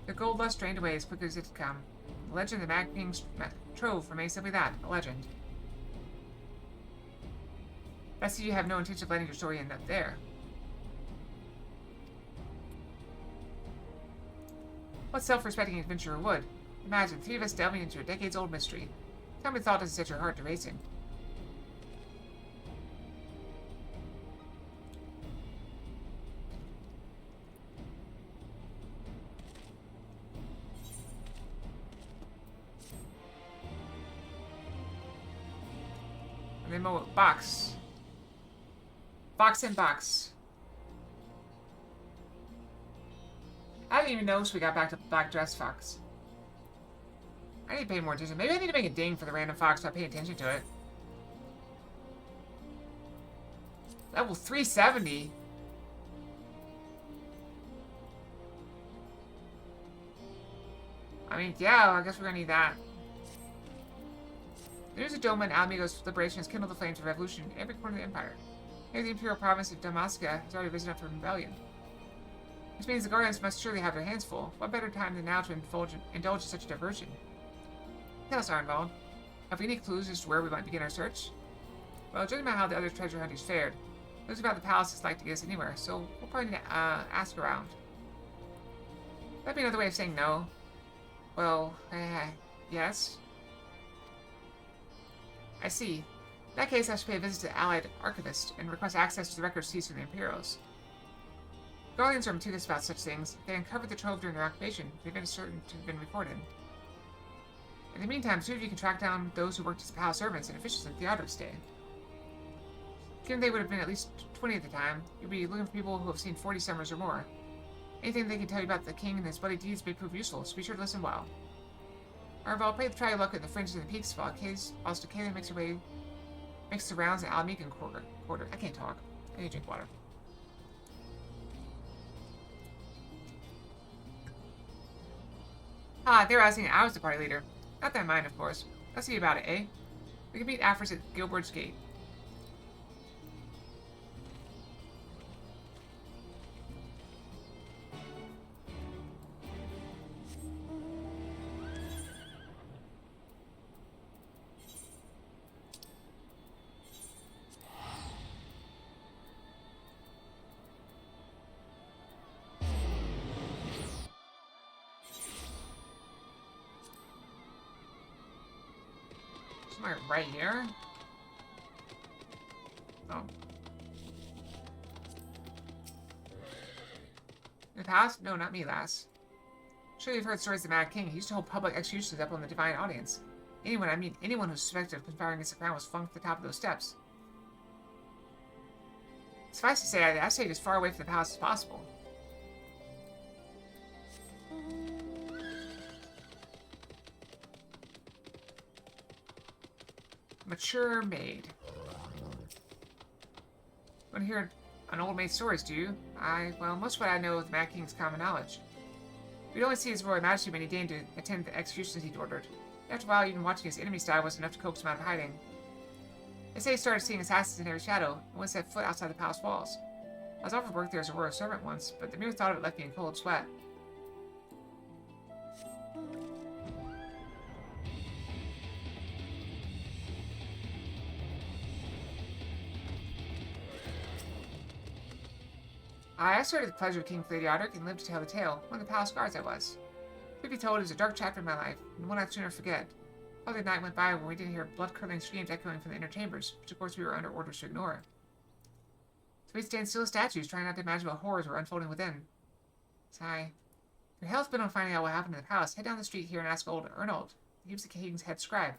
Their gold lust drained away as quickly as it had come. The legend of the Mad King's Trove remains simply that, a legend. I see you have no intention of letting your story end up there. What self-respecting adventurer would? Imagine 3 of us delving into a decades-old mystery. Tell me the thought doesn't set your heart to racing. And then more box. Box in box. I didn't even notice we got back to Black Dress Fox. I need to pay more attention. Maybe I need to make a ding for the random fox by paying attention to it. Level 370. I mean, yeah, I guess we're gonna need that. There's a dome and Alamigo's liberation has kindled the flames of revolution in every corner of the empire. Here, the imperial province of Damaska has already risen up from rebellion. Which means the Guardians must surely have their hands full. What better time than now to indulge in such a diversion? Tell us, Arnvald. Have we any clues as to where we might begin our search? Well, judging by how the other treasure hunters fared, those about the palace is like to get us anywhere, so we'll probably need to ask around. That'd be another way of saying no. Well, yes. I see. In that case, I should pay a visit to the Allied Archivist and request access to the records seized from the Imperials. Guardians are meticulous about such things. If they uncovered the trove during their occupation, they've been certain to have been recorded. In the meantime, 2 of you can track down those who worked as palace servants and officials in Theodoric's day. Given they would have been at least 20 at the time, you'll be looking for people who have seen 40 summers or more. Anything they can tell you about the king and his bloody deeds may prove useful, so be sure to listen well. However, I'll try your luck at the fringes and the peaks while Kayla makes the rounds in the Almegan quarter. I can't talk. I need to drink water. Ah, there I was thinking I was the party leader. Not that I mind, of course. Let's see about it, eh? We can meet Afros at Gilbert's Gate. Right here? Oh. In the past? No, not me, lass. Sure you've heard stories of the Mad King. He used to hold public executions up on the divine audience. Anyone who's suspected of conspiring against the crown was flung to the top of those steps. Suffice to say, I stayed as far away from the palace as possible. Mature maid. Want to hear an old maid's stories, do you? Well, most of what I know of the Mad King's common knowledge. We'd only see his royal majesty when he deigned to attend the executions he'd ordered. After a while, even watching his enemy's die was enough to coax him out of hiding. They say he started seeing assassins in every shadow, and once set foot outside the palace walls. I was offered work there as a royal servant once, but the mere thought of it left me in cold sweat. I started the pleasure of King Theodoric and lived to tell the tale. One of the palace guards I was. Truth be told, it was a dark chapter in my life, and one I'd sooner forget. Hardly a night went by when we didn't hear blood-curdling screams echoing from the inner chambers, which of course we were under orders to ignore. So we'd stand still as statues, trying not to imagine what horrors were unfolding within. Sigh. If your hell's bent on finding out what happened in the palace, head down the street here and ask old Ernold. He was the king's head scribe.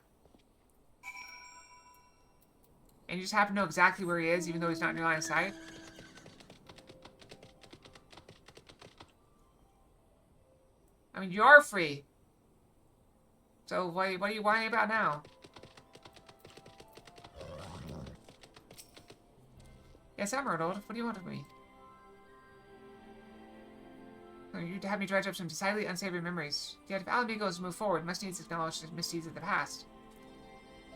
And you just happen to know exactly where he is, even though he's not in your line of sight? I mean, you are free. So, what are you whining about now? Yes, I'm Ernold. What do you want of me? You'd have me dredge up some decidedly unsavory memories. Yet if Alamigo is to move forward, must needs acknowledge the misdeeds of the past.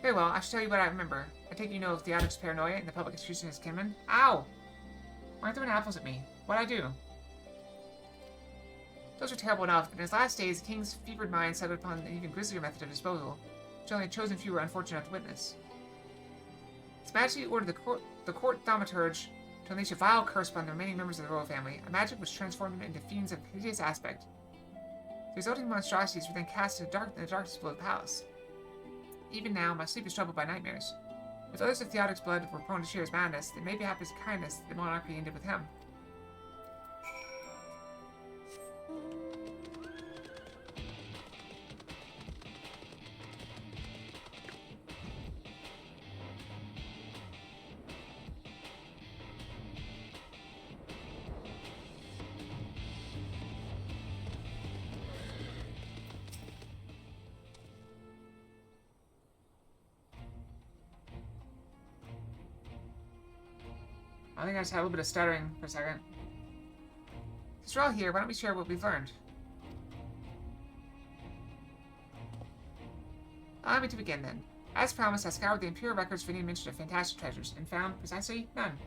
Very well, I shall tell you what I remember. I take you know of Theodoric's paranoia and the public execution of his kinman. Ow! Why aren't throwing apples at me? What'd I do? Those were terrible enough, but in his last days, the king's fevered mind settled upon an even grislier method of disposal, which only a chosen few were unfortunate enough to witness. His Majesty ordered the court thaumaturge to unleash a vile curse upon the remaining members of the royal family, a magic which transformed them into fiends of hideous aspect. The resulting monstrosities were then cast in the darkness below the palace. Even now, my sleep is troubled by nightmares. If others of Theodoric's blood were prone to share his madness, then maybe happy his kindness the monarchy ended with him. I think I just had a little bit of stuttering for a second. Since we're all here, why don't we share what we've learned? Allow me to begin then. As promised, I scoured the Imperial records for any mention of fantastic treasures, and found, precisely, none.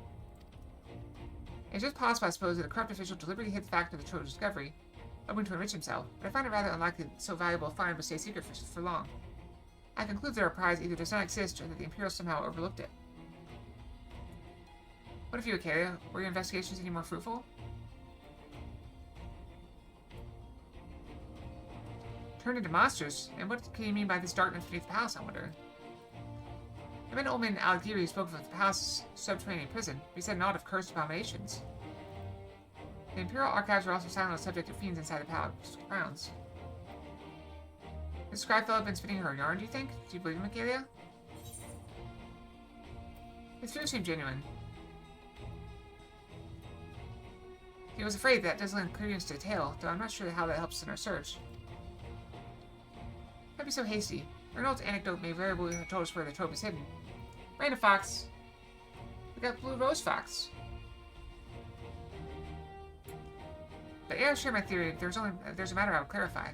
It's just possible, I suppose, that a corrupt official deliberately hid the fact of the treasure's discovery, hoping to enrich himself, but I find it rather unlikely that so valuable a find would stay secret for long. I conclude that our prize either does not exist, or that the Imperials somehow overlooked it. What of you, Acaria? Were your investigations any more fruitful? Turned into monsters? And what can you mean by this darkness beneath the palace, I wonder? I met an old man in Algieri who spoke of the palace's subterranean prison, but he said naught of cursed abominations. The Imperial archives are also silent on the subject of fiends inside the palace grounds. This scribe fellow been spinning her yarn, do you think? Do you believe him, Acaria? His fears seem genuine. He was afraid that does lend credence to the tale, though I'm not sure how that helps in our search. Might be so hasty. Arnold's anecdote may very well have told us where the trope is hidden. Rain of Fox. We got Blue Rose Fox. But ere I share my theory, there's a matter I would clarify.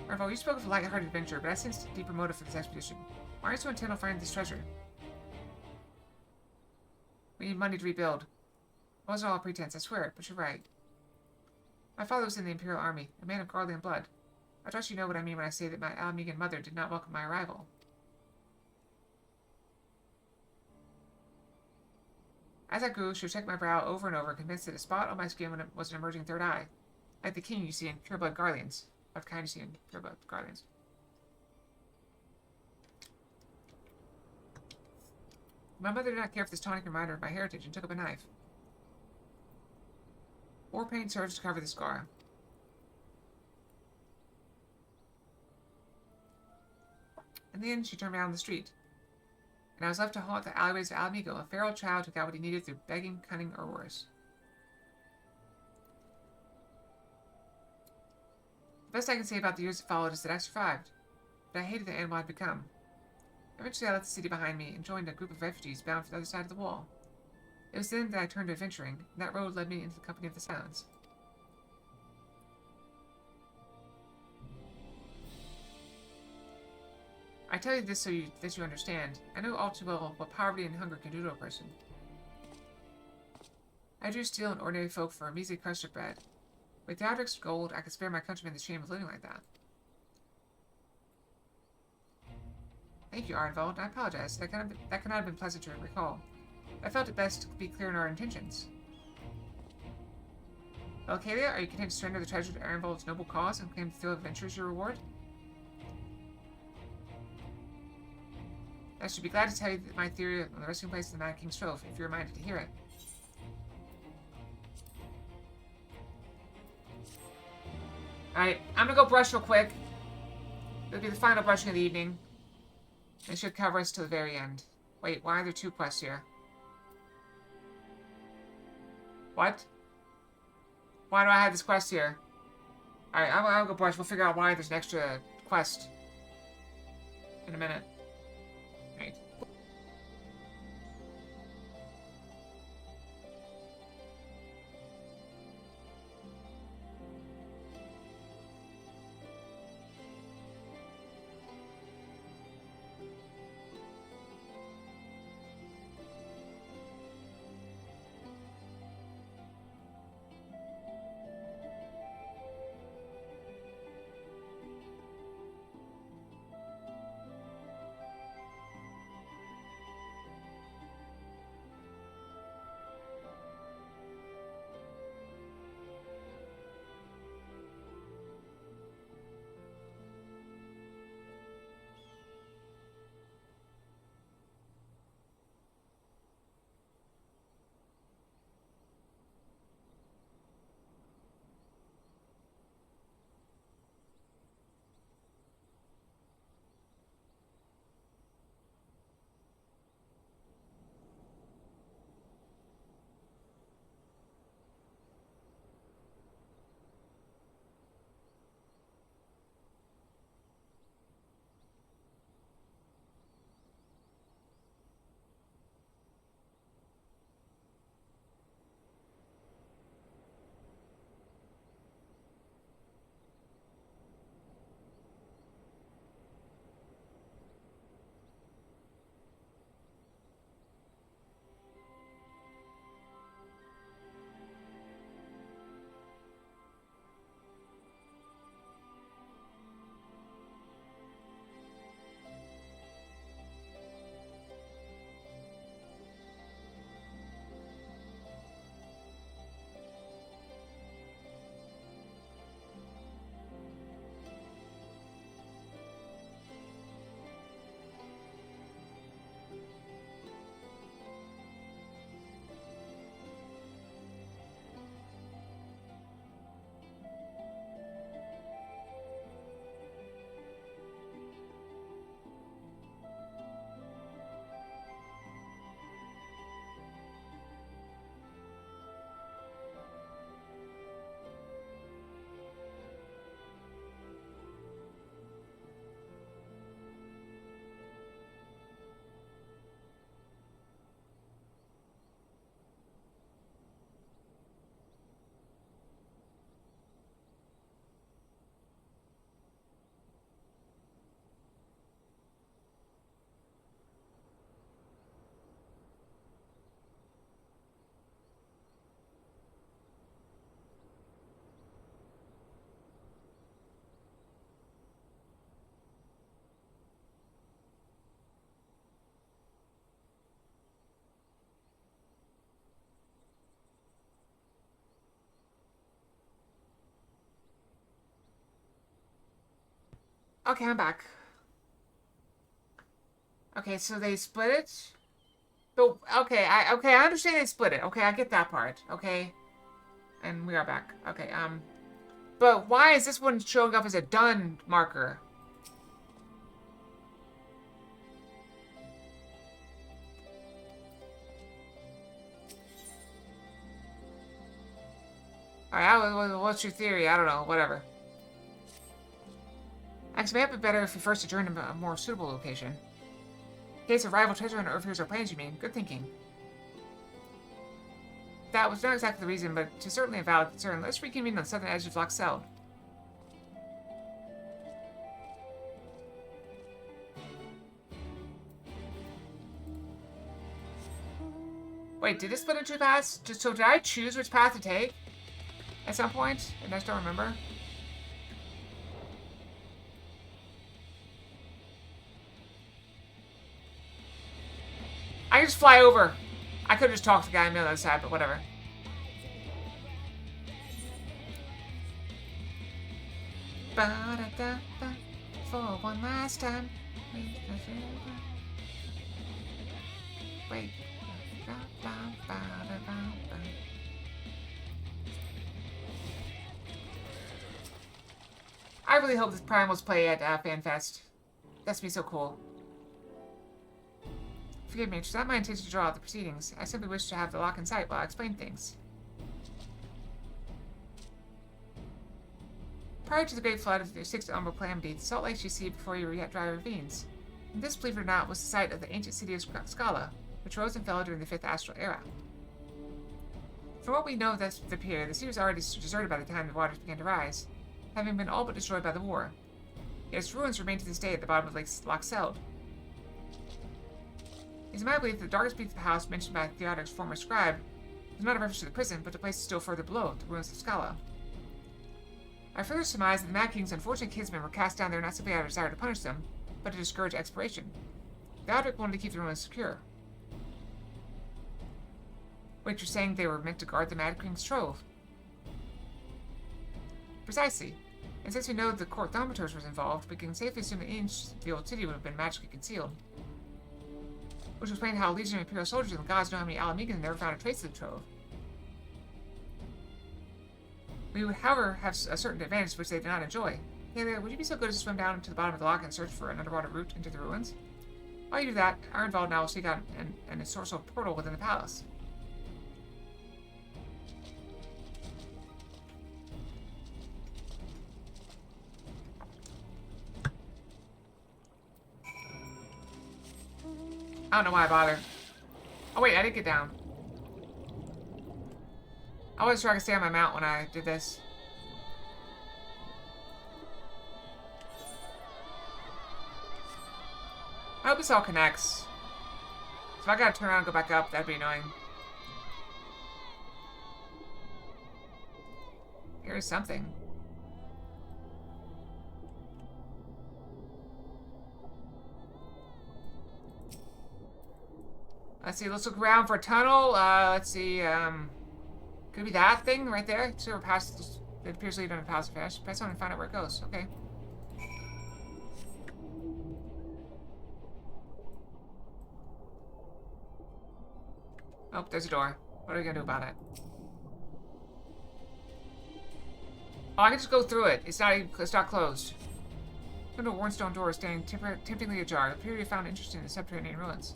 Marvel, you spoke of a light-hearted adventure, but I sense a deeper motive for this expedition. Why are you so intent on finding this treasure? We need money to rebuild. It wasn't all a pretense, I swear it, but you're right. My father was in the Imperial Army, a man of Garlean blood. I trust you know what I mean when I say that my Almegan mother did not welcome my arrival. As I grew, she would check my brow over and over, convinced that a spot on my skin was an emerging third eye, like the king you see in pureblood Garleans. Of kind you see in pureblood Garleans. My mother did not care for this tonic reminder of my heritage and took up a knife. War paint serves to cover the scar. In the end, she turned me out on the street, and I was left to haunt the alleyways of Alamigo. A feral child took out what he needed through begging, cunning, or worse. The best I can say about the years that followed is that I survived, but I hated the animal I'd become. Eventually, I left the city behind me and joined a group of refugees bound for the other side of the wall. It was then that I turned to adventuring, and that road led me into the company of the Silence. I tell you this so that you understand. I know all too well what poverty and hunger can do to a person. I drew steel and ordinary folk for a measly crust of bread. With Theodric's gold, I could spare my countrymen the shame of living like that. Thank you, Arnvald. I apologize. That cannot have been pleasant to recall. I felt it best to be clear in our intentions. Valkalia, are you content to surrender the treasure to Arnvald's noble cause and claim the thrill of adventure as your reward? I should be glad to tell you that my theory on the resting place of the Mad King's Trove, if you're minded to hear it. Alright, I'm gonna go brush real quick. It'll be the final brushing of the evening. It should cover us to the very end. Wait, why are there 2 quests here? What? Why do I have this quest here? Alright, I'll go brush. We'll figure out why there's an extra quest in a minute. Right. Okay, I'm back. Okay, so they split it? But, okay, I understand they split it. Okay, I get that part. Okay. And we are back. Okay, but why is this one showing up as a done marker? Alright, what's your theory? I don't know, whatever. Actually, it may have been better if we first adjourned to a more suitable location. In case of rival treasure hunt overhears our plans, you mean? Good thinking. That was not exactly the reason, but to certainly a valid concern. Let's reconvene on the southern edge of Loxeld. Wait, did it split into two paths? So did I choose which path to take? At some point? And I just don't remember. I can just fly over. I could have just talked to the guy on the other side, but whatever. Ba-da-da-da, for one last time. Wait. I really hope this Primals play at FanFest. That's gonna be so cool. Forgive me, it's not my intention to draw out the proceedings. I simply wish to have the lock in sight while I explain things. Prior to the Great Flood of the Sixth Umbral Calamity, the Salt Lakes you see before you were yet dry ravines. And this, believe it or not, was the site of the ancient city of Scala, which rose and fell during the Fifth Astral Era. From what we know of the period, the city was already deserted by the time the waters began to rise, having been all but destroyed by the war. Yet its ruins remain to this day at the bottom of Lake Loxeld. It is my belief that the darkest peak of the house mentioned by Theodoric's former scribe was not a reference to the prison, but to places still further below, the ruins of Scala. I further surmise that the Mad King's unfortunate kinsmen were cast down there not simply out of desire to punish them, but to discourage exploration. Theodoric wanted to keep the ruins secure. Wait, you're saying they were meant to guard the Mad King's trove? Precisely. And since we know the court thaumaturge was involved, we can safely assume that the old city would have been magically concealed. Which would explain how a legion of Imperial soldiers and the gods know how many Alamegans never found a trace of the trove. We would, however, have a certain advantage which they did not enjoy. Taylor, would you be so good as to swim down to the bottom of the lock and search for an underwater route into the ruins? While you do that, Ironvald and I will seek out an ensorcelled portal within the palace. I don't know why I bothered. Oh wait, I did get down. I wasn't sure I could stay on my mount when I did this. I hope this all connects. If I gotta turn around and go back up, that'd be annoying. Here's something. Let's see, let's look around for a tunnel. Let's see, could be that thing right there. So we're past, it appears to lead on a palace of fish. Press on and find out where it goes. Okay. Oh, there's a door. What are we gonna do about it? Oh, I can just go through it. It's not closed. Found a worn stone door standing temptingly ajar. It appeared to be found interesting in the subterranean ruins.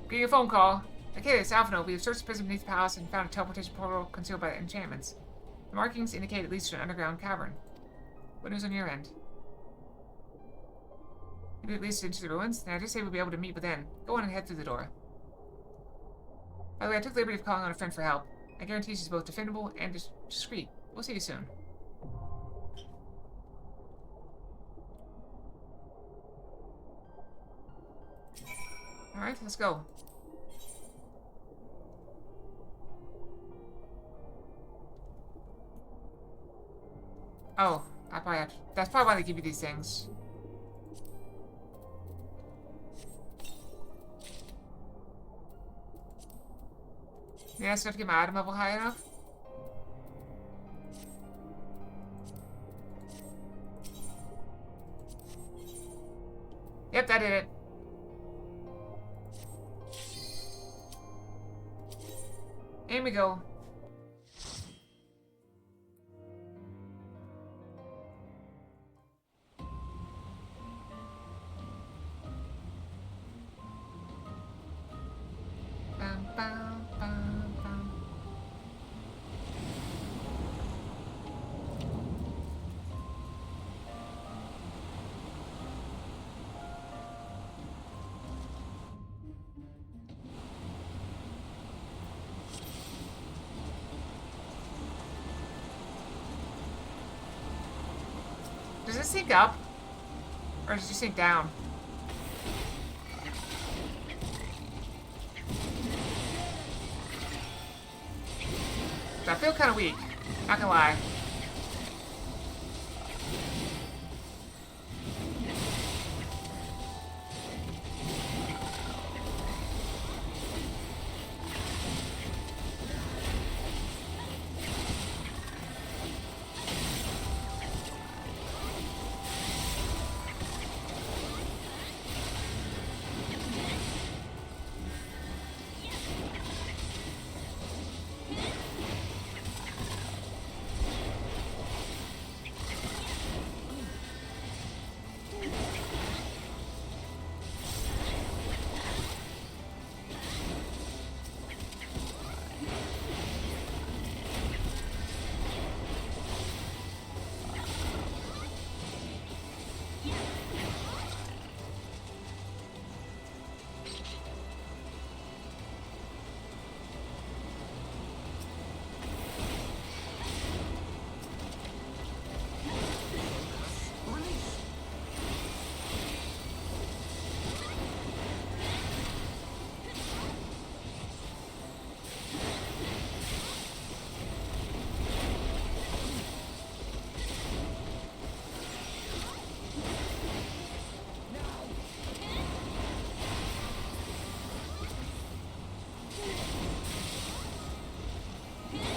Getting a phone call. Okay, it's Alphino. We have searched the prison beneath the palace and found a teleportation portal concealed by the enchantments. The markings indicate it leads to an underground cavern. What news on your end? Maybe it leads into the ruins? Then I just say we'll be able to meet within. Go on and head through the door. By the way, I took the liberty of calling on a friend for help. I guarantee she's both defendable and discreet. We'll see you soon. Alright, let's go. Oh, that's probably why they give you these things. Yeah, so I have to get my item level high enough. That did it. In we go. Bum, bum, bum, bum. Does it sync up? Or does it just sync down? I feel kind of weak. Not gonna lie.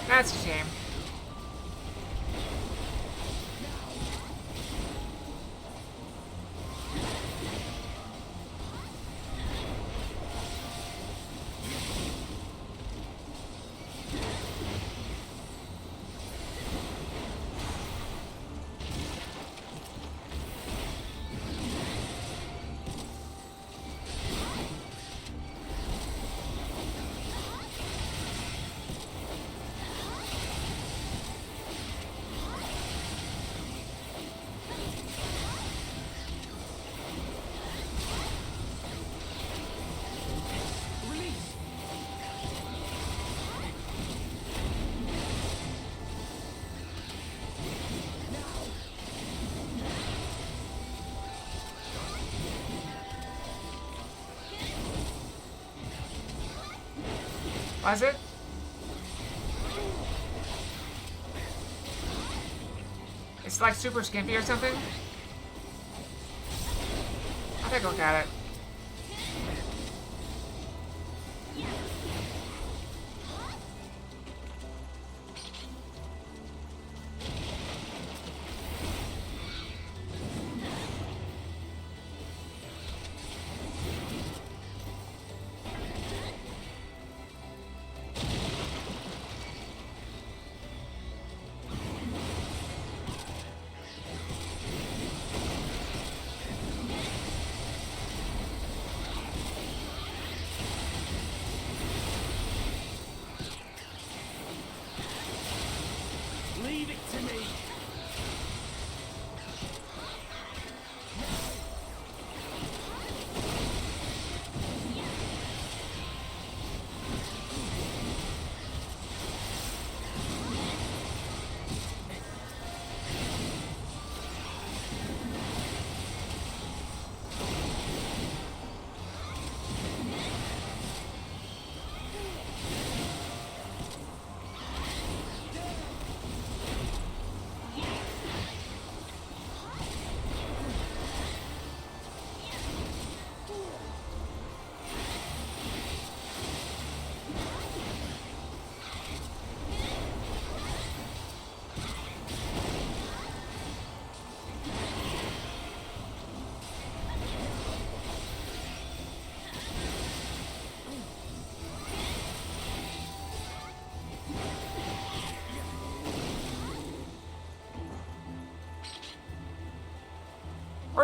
That's a shame. Was it? It's like super skimpy or something? I'll take a look at it.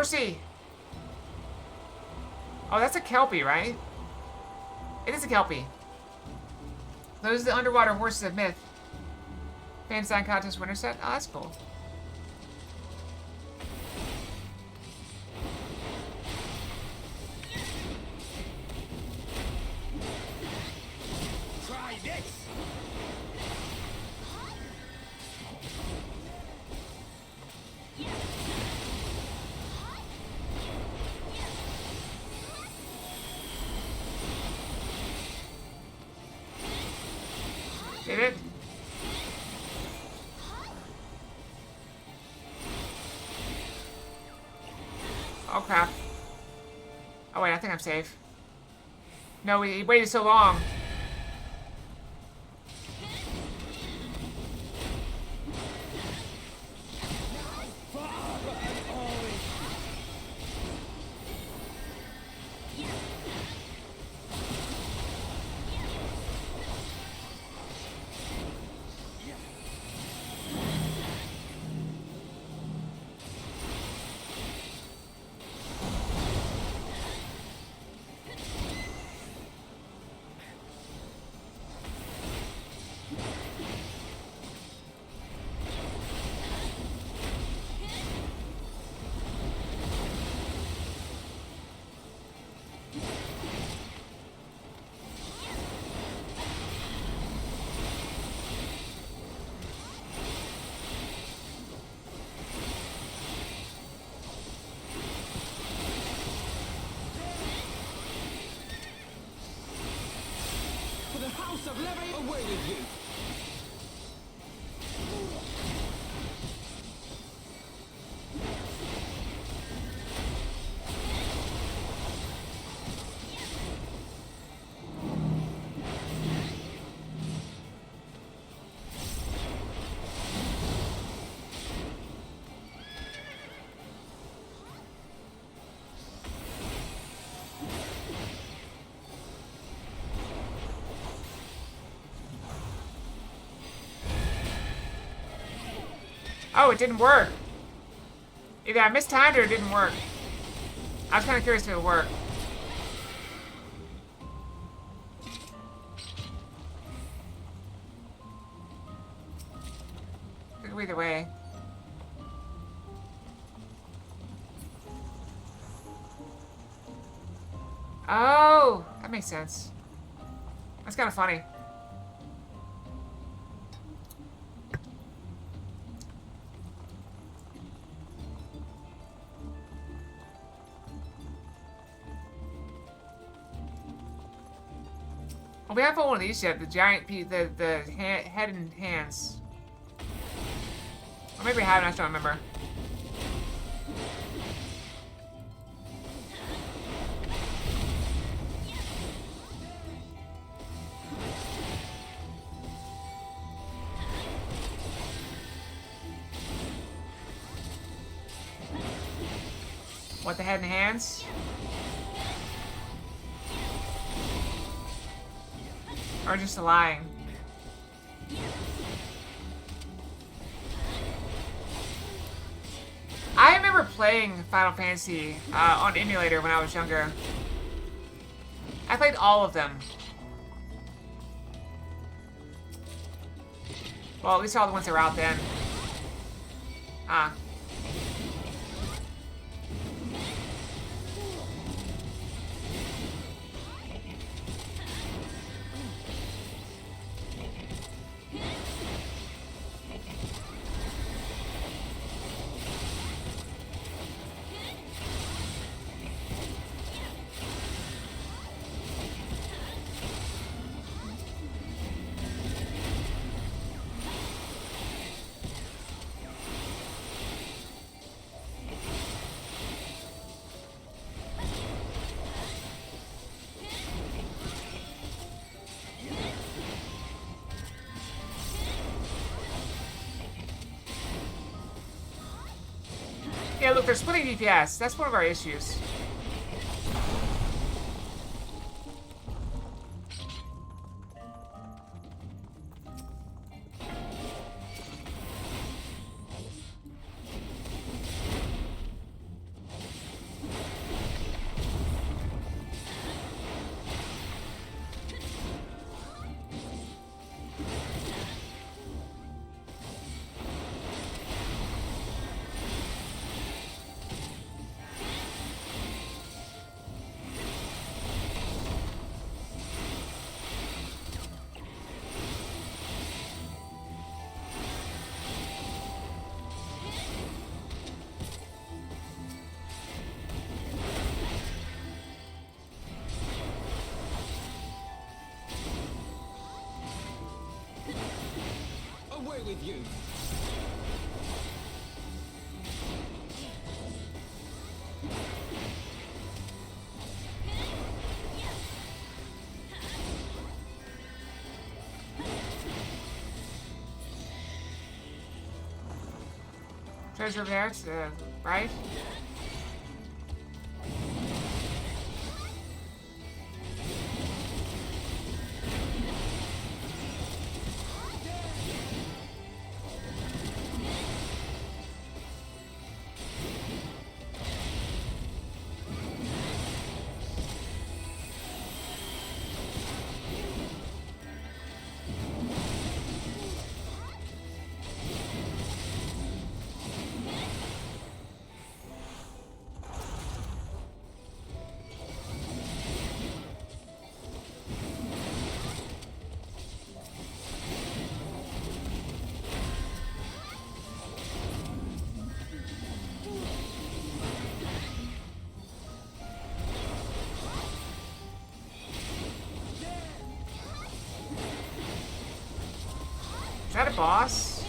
Mercy! Oh, that's a Kelpie, right? It is a Kelpie. Those are the underwater horses of myth. Fan contest winner set. Oh, that's cool. Try this. Did it? Oh crap. Oh wait, I think I'm safe. No, he waited so long. For the House of Levy, away with you. Oh, it didn't work. Either I mistimed or it didn't work. I was kind of curious if it would work. Could go either way. Oh, that makes sense. That's kind of funny. Well, we haven't fought one of these yet. The giant, the head and hands. Or maybe we haven't. I just don't remember. What, the head and hands? Or just lying? I remember playing Final Fantasy on emulator when I was younger. I played all of them. Well, at least all the ones that were out then. Ah. Yeah, look, they're splitting DPS. That's one of our issues. Away with you. Treasure over there to the right. Is that a boss?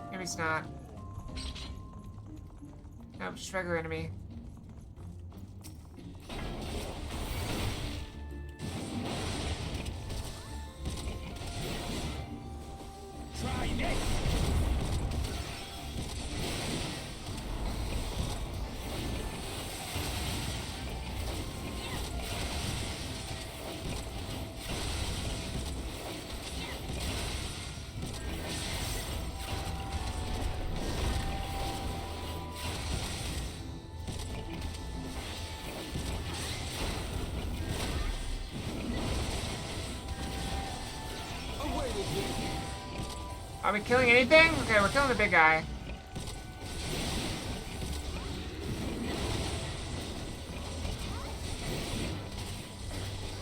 Maybe it's not. Nope, just regular enemy. Try this. Away with you. Are we killing anything? Okay, we're killing the big guy.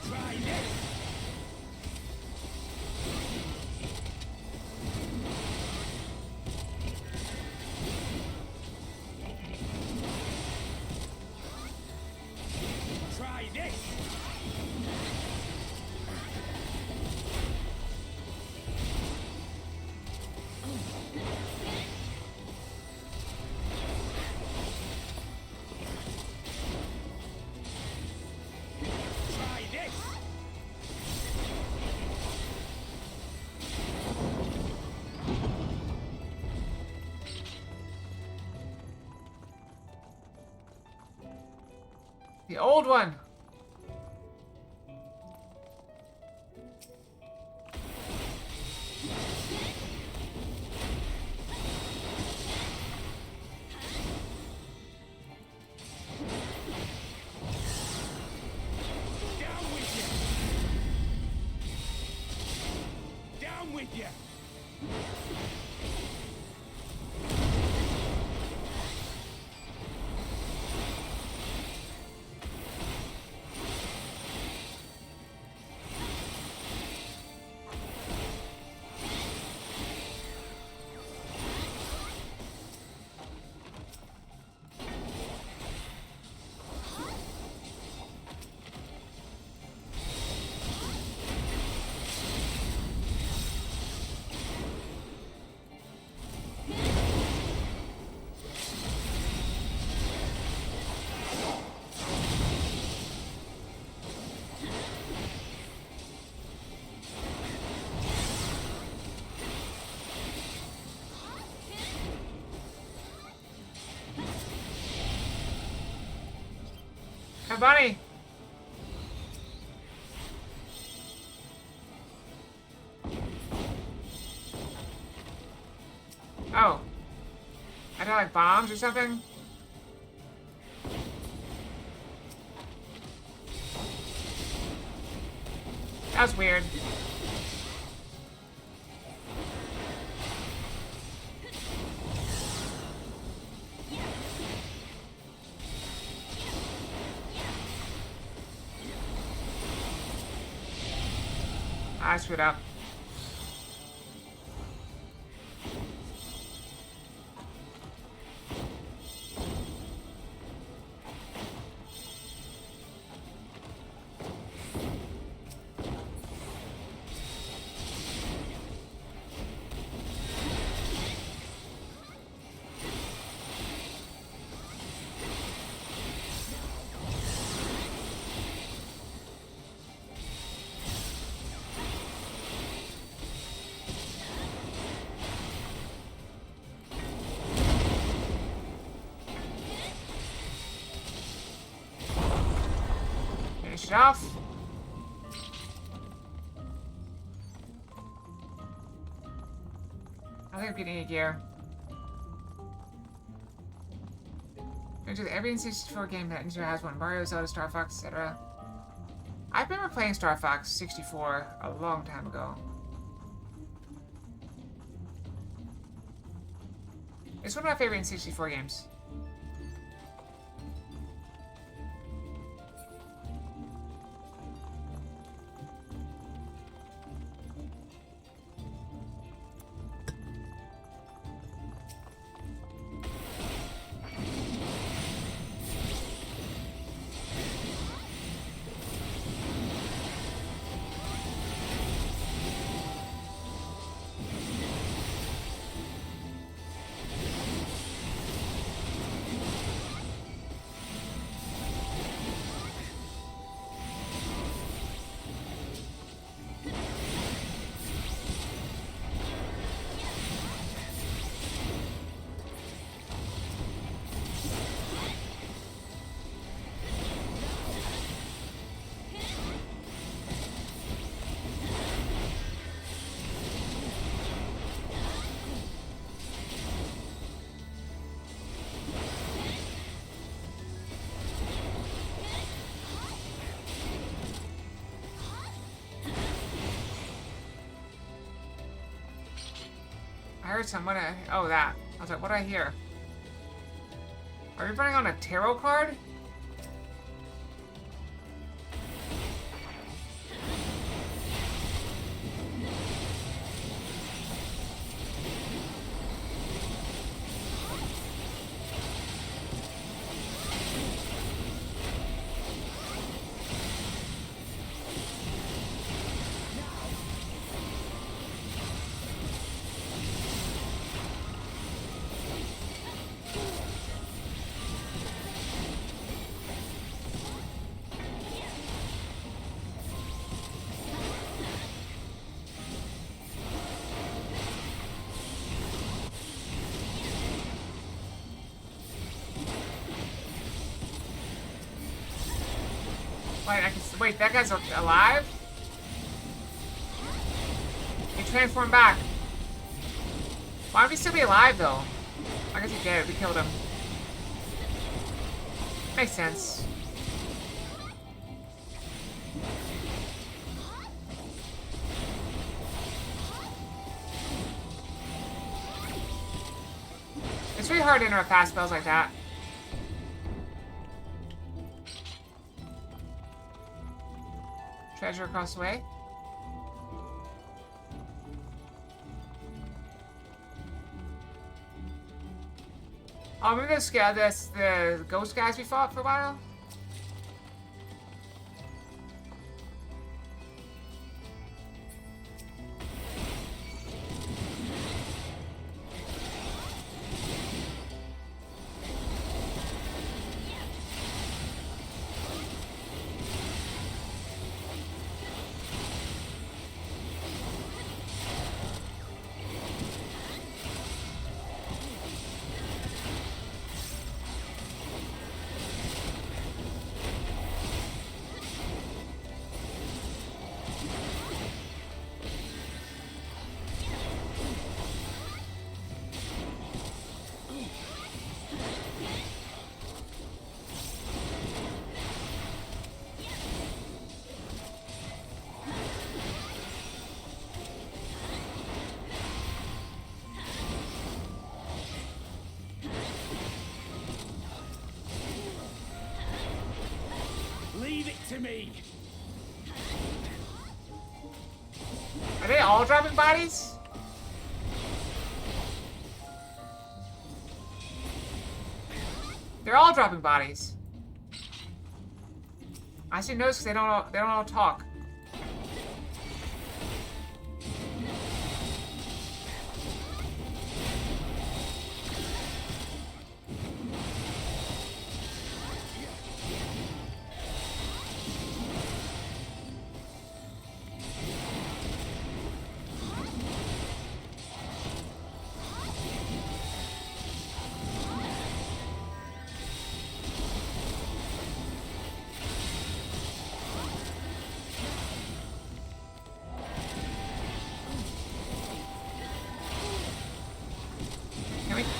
Try this. Try this. Try this. The old one. Down with you. Down with you. Hey, bunny. Oh. I do like bombs or something? That was weird. I screwed up. Finish it off. I think I'm getting any gear. Every N64 game that has one. Mario, Zelda, Star Fox, etc. I remember playing Star Fox 64 a long time ago. It's one of my favorite N64 games. I heard someone. Oh, that. I was like, what do I hear? Are we running on a tarot card? Wait, wait, that guy's alive? He transformed back. Why would he still be alive, though? I guess he did. We killed him. Makes sense. It's really hard to interrupt fast spells like that. Treasure across the way. Oh, remember the ghost guys we fought for a while? Leave it to me. Are they all dropping bodies? They're all dropping bodies. I should notice because they don't all talk.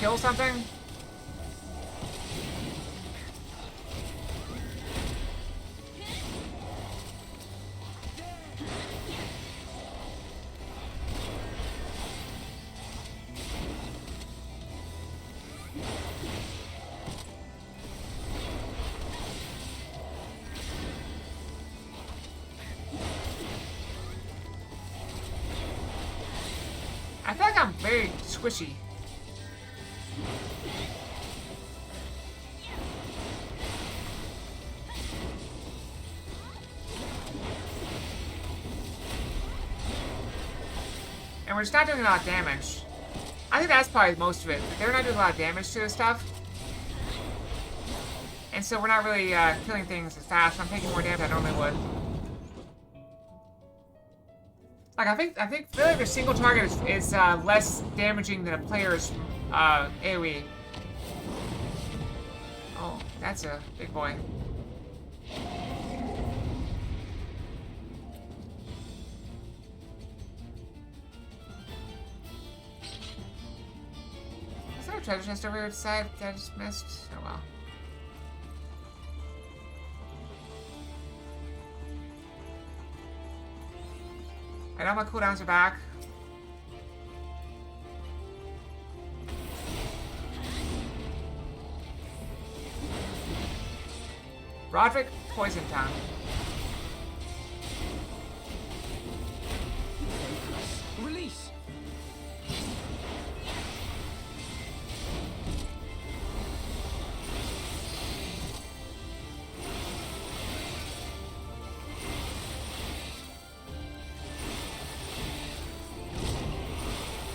kill something? I feel like I'm very squishy. And we're just not doing a lot of damage. I think that's probably most of it. They're not doing a lot of damage to this stuff. And so we're not really killing things as fast. I'm taking more damage than I normally would. Like, I feel like a single target is less damaging than a player's AoE. Oh, that's a big boy. Is there a treasure chest over here to the side that I just missed? Oh well. Alright, all my cooldowns are back. Roderick, Poison Tongue. Release!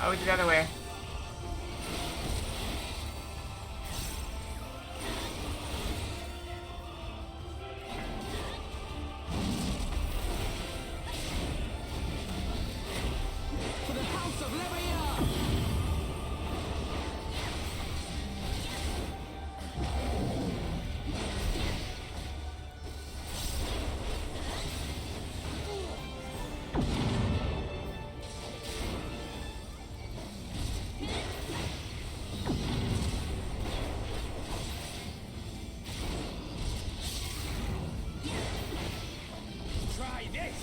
Oh, we did the other way. For the House of Levier! Try this!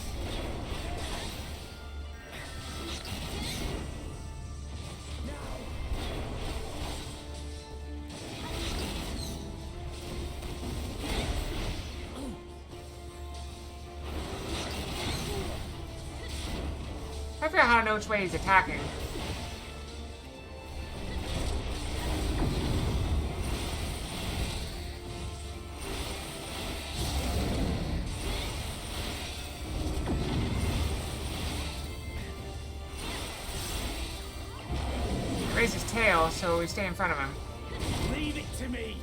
I figure out how to know which way he's attacking. Raise his tail so we stay in front of him. Leave it to me!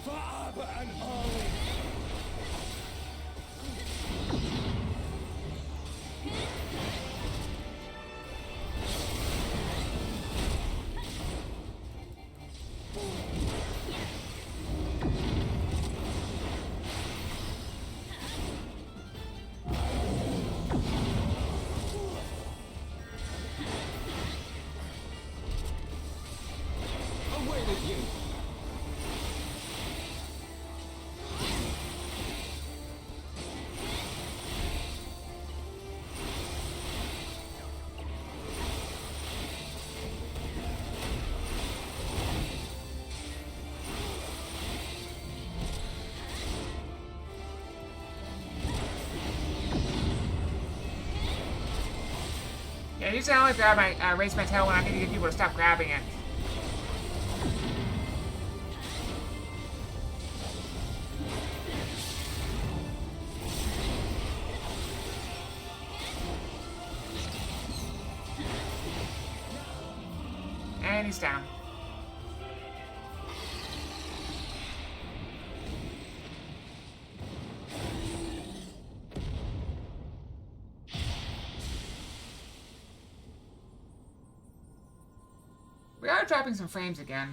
For Arbor and Harley! Away with you! Yeah, usually I only grab my, raise my tail when I need to get people to stop grabbing it. And he's down. We are dropping some frames again.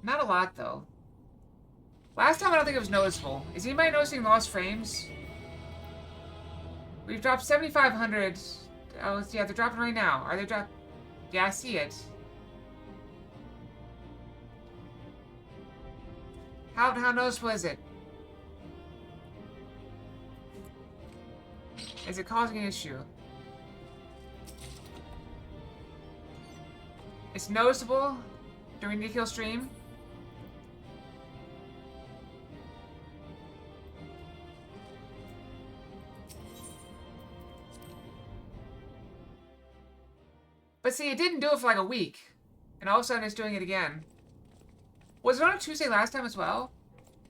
Not a lot, though. Last time I don't think it was noticeable. Is anybody noticing lost frames? We've dropped 7,500. Oh, yeah, they're dropping right now. Are they dropping? Yeah, I see it. How noticeable is it? Is it causing an issue? It's noticeable during the kill stream. But see, it didn't do it for like a week. And all of a sudden it's doing it again. Was it on a Tuesday last time as well?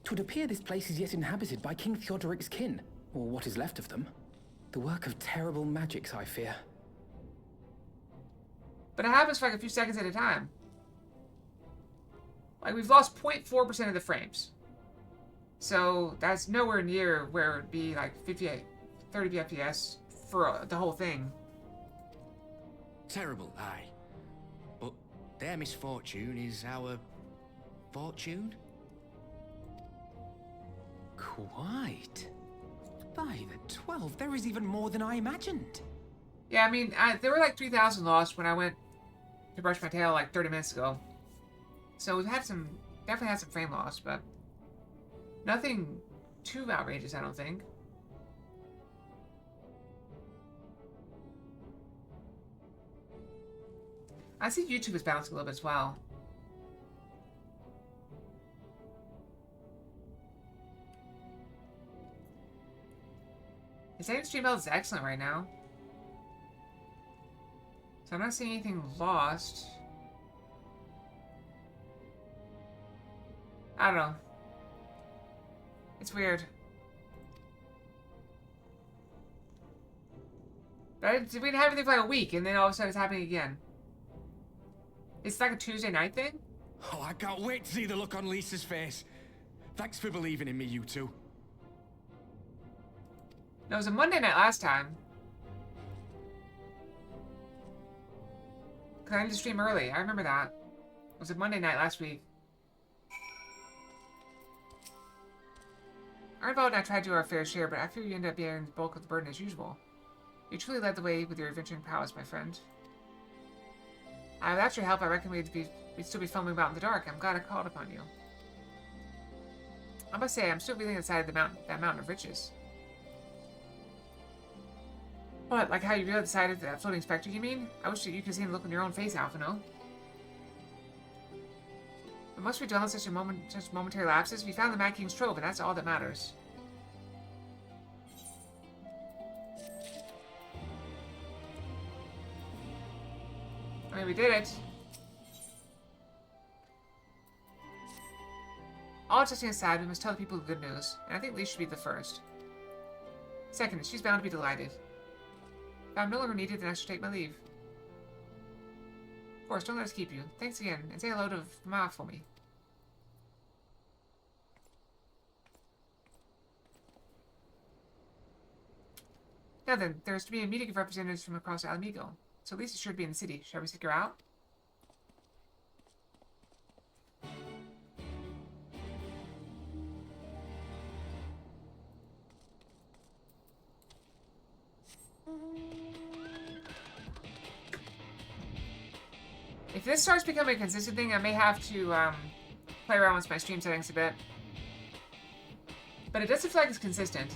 'Twould appear this place is yet inhabited by King Theodoric's kin, or what is left of them. The work of terrible magics, I fear. But it happens for like a few seconds at a time. Like, we've lost 0.4% of the frames. So that's nowhere near where it would be like 58, 30 FPS for the whole thing. Terrible, aye. But their misfortune is our fortune? Quite. By the 12, there is even more than I imagined. Yeah, I mean, there were like 3,000 lost when I went to brush my tail like 30 minutes ago. So we've had some, definitely had some frame loss, but nothing too outrageous, I don't think. I see YouTube is bouncing a little bit as well. His aim stream health is excellent right now. So I'm not seeing anything lost. I don't know. It's weird. But we didn't have anything for like a week, and then all of a sudden it's happening again. It's like a Tuesday night thing? Oh, I can't wait to see the look on Lisa's face. Thanks for believing in me, you two. No, it was a Monday night last time. Because I need to stream early. I remember that. It was a Monday night last week. Arnvald and I tried to do our fair share, but I fear you end up bearing the bulk of the burden as usual. You truly led the way with your adventuring prowess, my friend. Without your help, I reckon we'd still be fumbling about in the dark. I'm glad I called upon you. I must say, I'm still feeling inside that mountain of riches. What, like how you really decided that floating spectre, you mean? I wish that you could see the look on your own face, Alphino. But must we dwell on such momentary lapses? We found the Mad King's trove, and that's all that matters. I mean, we did it. All testing aside, we must tell the people the good news, and I think Lee should be the first. Second, she's bound to be delighted. If I'm no longer needed, then I should take my leave. Of course, don't let us keep you. Thanks again, and say hello to Ma for me. Now then, there is to be a meeting of representatives from across Alamigo, so Lisa should be in the city. Shall we seek her out? If this starts becoming a consistent thing, I may have to play around with my stream settings a bit. But it doesn't feel like it's consistent.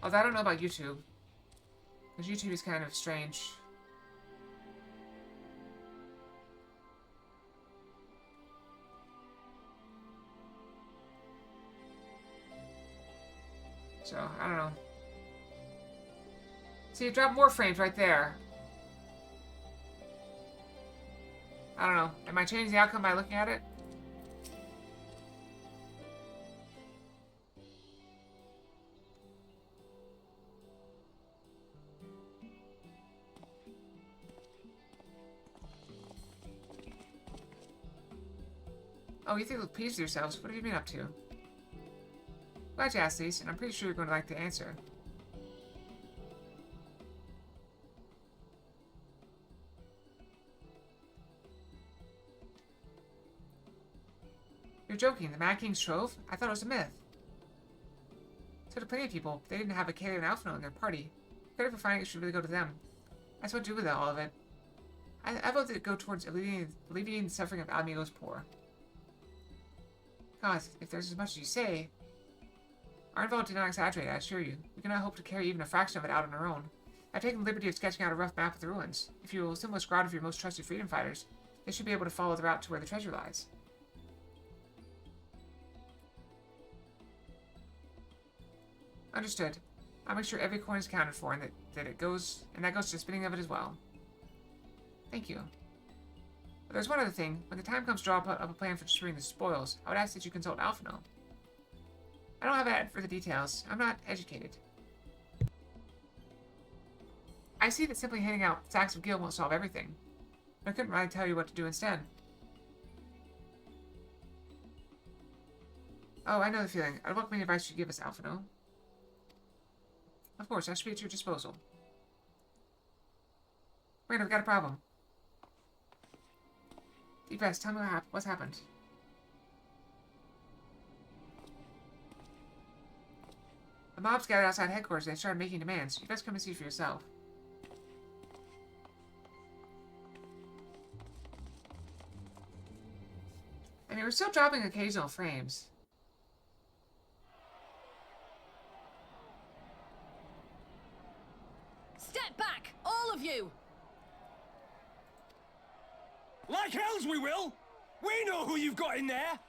Although I don't know about YouTube. Because YouTube is kind of strange. So, I don't know. See, it dropped more frames right there. I don't know. Am I changing the outcome by looking at it? Oh, you think you'll please yourselves? What have you been up to? Glad you asked these, and I'm pretty sure you're going to like the answer. You're joking. The Mad King's trove? I thought it was a myth. So to plenty of people, they didn't have a Kaler and Alphino in their party. Credit for finding it should really go to them. That's what to do with all of it. I vote that it go towards alleviating the suffering of Alamigo's poor. God, if there's as much as you say... Arnvald did not exaggerate, I assure you. We cannot hope to carry even a fraction of it out on our own. I've taken the liberty of sketching out a rough map of the ruins. If you will assemble a squad of your most trusted freedom fighters, they should be able to follow the route to where the treasure lies. Understood. I'll make sure every coin is accounted for and that goes to the spinning of it as well. Thank you. But there's one other thing. When the time comes to draw up a plan for distributing the spoils, I would ask that you consult Alphino. I don't have a head for the details. I'm not educated. I see that simply handing out sacks of gil won't solve everything. But I couldn't really tell you what to do instead. Oh, I know the feeling. I'd welcome any advice you give us, Alphino. Of course, I should be at your disposal. Wait, I've got a problem. Deep rest, tell me what's happened. The mobs gathered outside headquarters and they started making demands. You best come and see for yourself. I mean, we're still dropping occasional frames. Step back, all of you! Like hells we will! We know who you've got in there!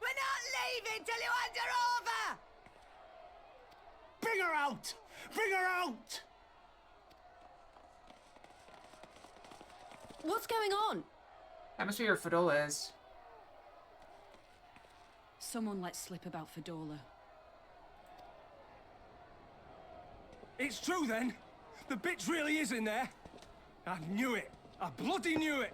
We're not leaving till you hand her over! Bring her out! Bring her out! What's going on? That must be where Fadola is. Someone let slip about Fadola. It's true then! The bitch really is in there! I knew it! I bloody knew it!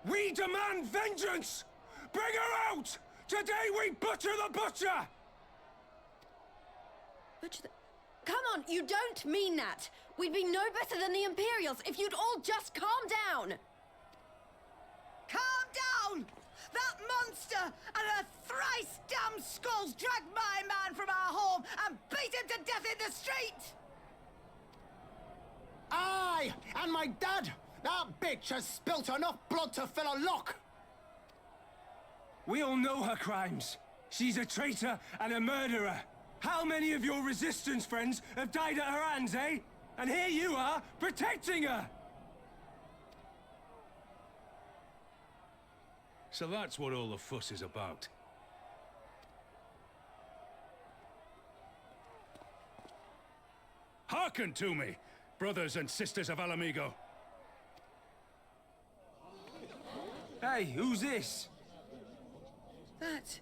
We demand vengeance! Bring her out! Today we butcher the butcher! Butcher the... Come on, you don't mean that! We'd be no better than the Imperials if you'd all just calm down! Calm down! That monster and her thrice damned skulls dragged my man from our home and beat him to death in the street! Aye! And my dad! That bitch has spilt enough blood to fill a lock! We all know her crimes. She's a traitor and a murderer. How many of your resistance friends have died at her hands, eh? And here you are, protecting her! So that's what all the fuss is about. Hearken to me, brothers and sisters of Alamigo. Hey, who's this? That's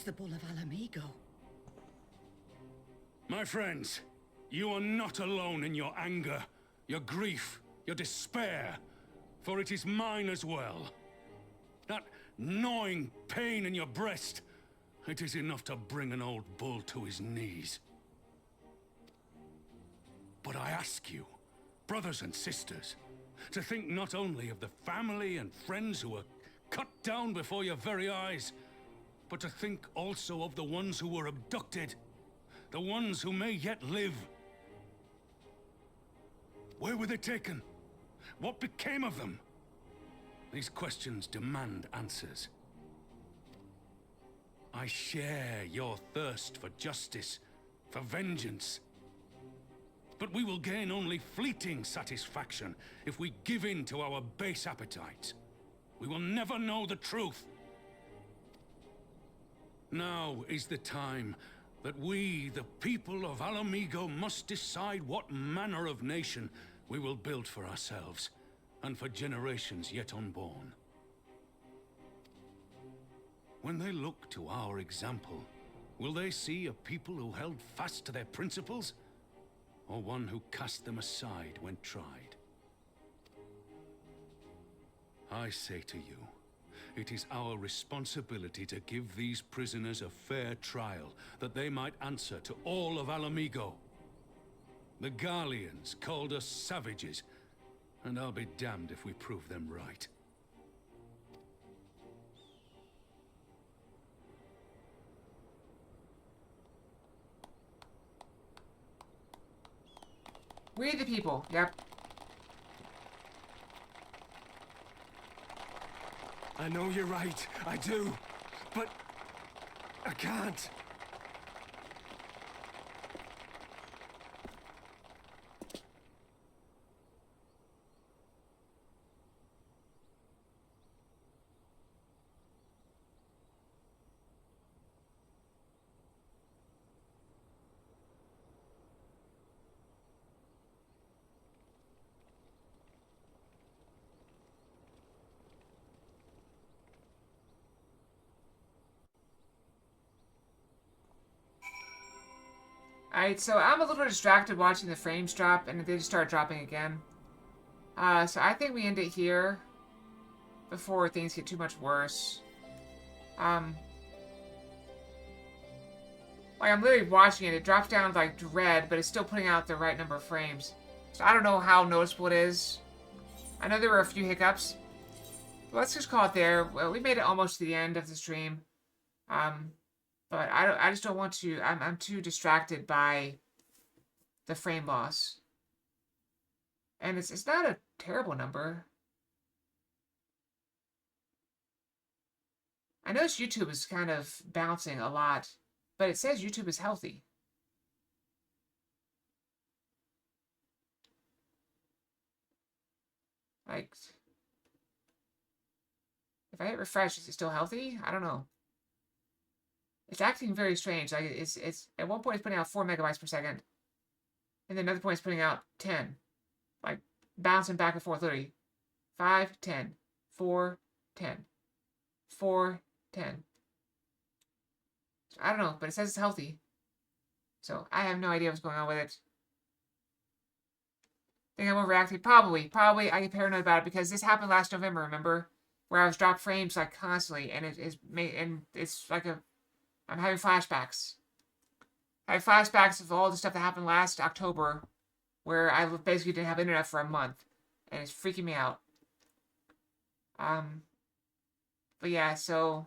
the Bull of Alamigo. My friends, you are not alone in your anger, your grief, your despair, for it is mine as well. That gnawing pain in your breast, it is enough to bring an old bull to his knees. But I ask you, brothers and sisters, to think not only of the family and friends who were cut down before your very eyes, but to think also of the ones who were abducted, the ones who may yet live. Where were they taken? What became of them? These questions demand answers. I share your thirst for justice, for vengeance. But we will gain only fleeting satisfaction if we give in to our base appetites. We will never know the truth. Now is the time that we, the people of Alamigo, must decide what manner of nation we will build for ourselves, and for generations yet unborn. When they look to our example, will they see a people who held fast to their principles, or one who cast them aside when tried? I say to you, it is our responsibility to give these prisoners a fair trial, that they might answer to all of Alamigo. The Garleans called us savages, and I'll be damned if we prove them right. We the people. Yep. I know you're right. I do. But I can't. Alright, so I'm a little distracted watching the frames drop, and they just start dropping again. So I think we end it here before things get too much worse. Like, I'm literally watching it. It drops down like red, but it's still putting out the right number of frames. So I don't know how noticeable it is. I know there were a few hiccups. But let's just call it there. Well, we made it almost to the end of the stream. But I just don't want to. I'm too distracted by the frame loss. And it's not a terrible number. I noticed YouTube is kind of bouncing a lot, but it says YouTube is healthy. Like, if I hit refresh, is it still healthy? I don't know. It's acting very strange. Like it's at one point it's putting out 4 megabytes per second, and then another point it's putting out 10, like bouncing back and forth literally. 5, 10, 4, 10, 4, 10. So, I don't know, but it says it's healthy. So I have no idea what's going on with it. Think I'm overreacting? Probably. I get paranoid about it because this happened last November. Remember, where I was dropped frames like constantly, and it's like a I'm having flashbacks. I have flashbacks of all the stuff that happened last October, where I basically didn't have internet for a month, and it's freaking me out. But yeah, so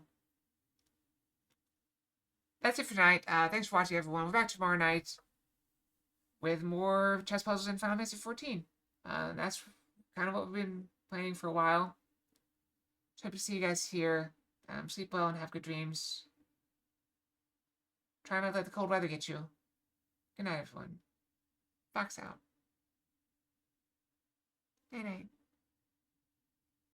that's it for tonight. Thanks for watching, everyone. We're back tomorrow night with more chess puzzles in Final Fantasy XIV. That's kind of what we've been planning for a while. So hope to see you guys here. Sleep well and have good dreams. Try not to let the cold weather get you. Good night, everyone. Fox out. Night night.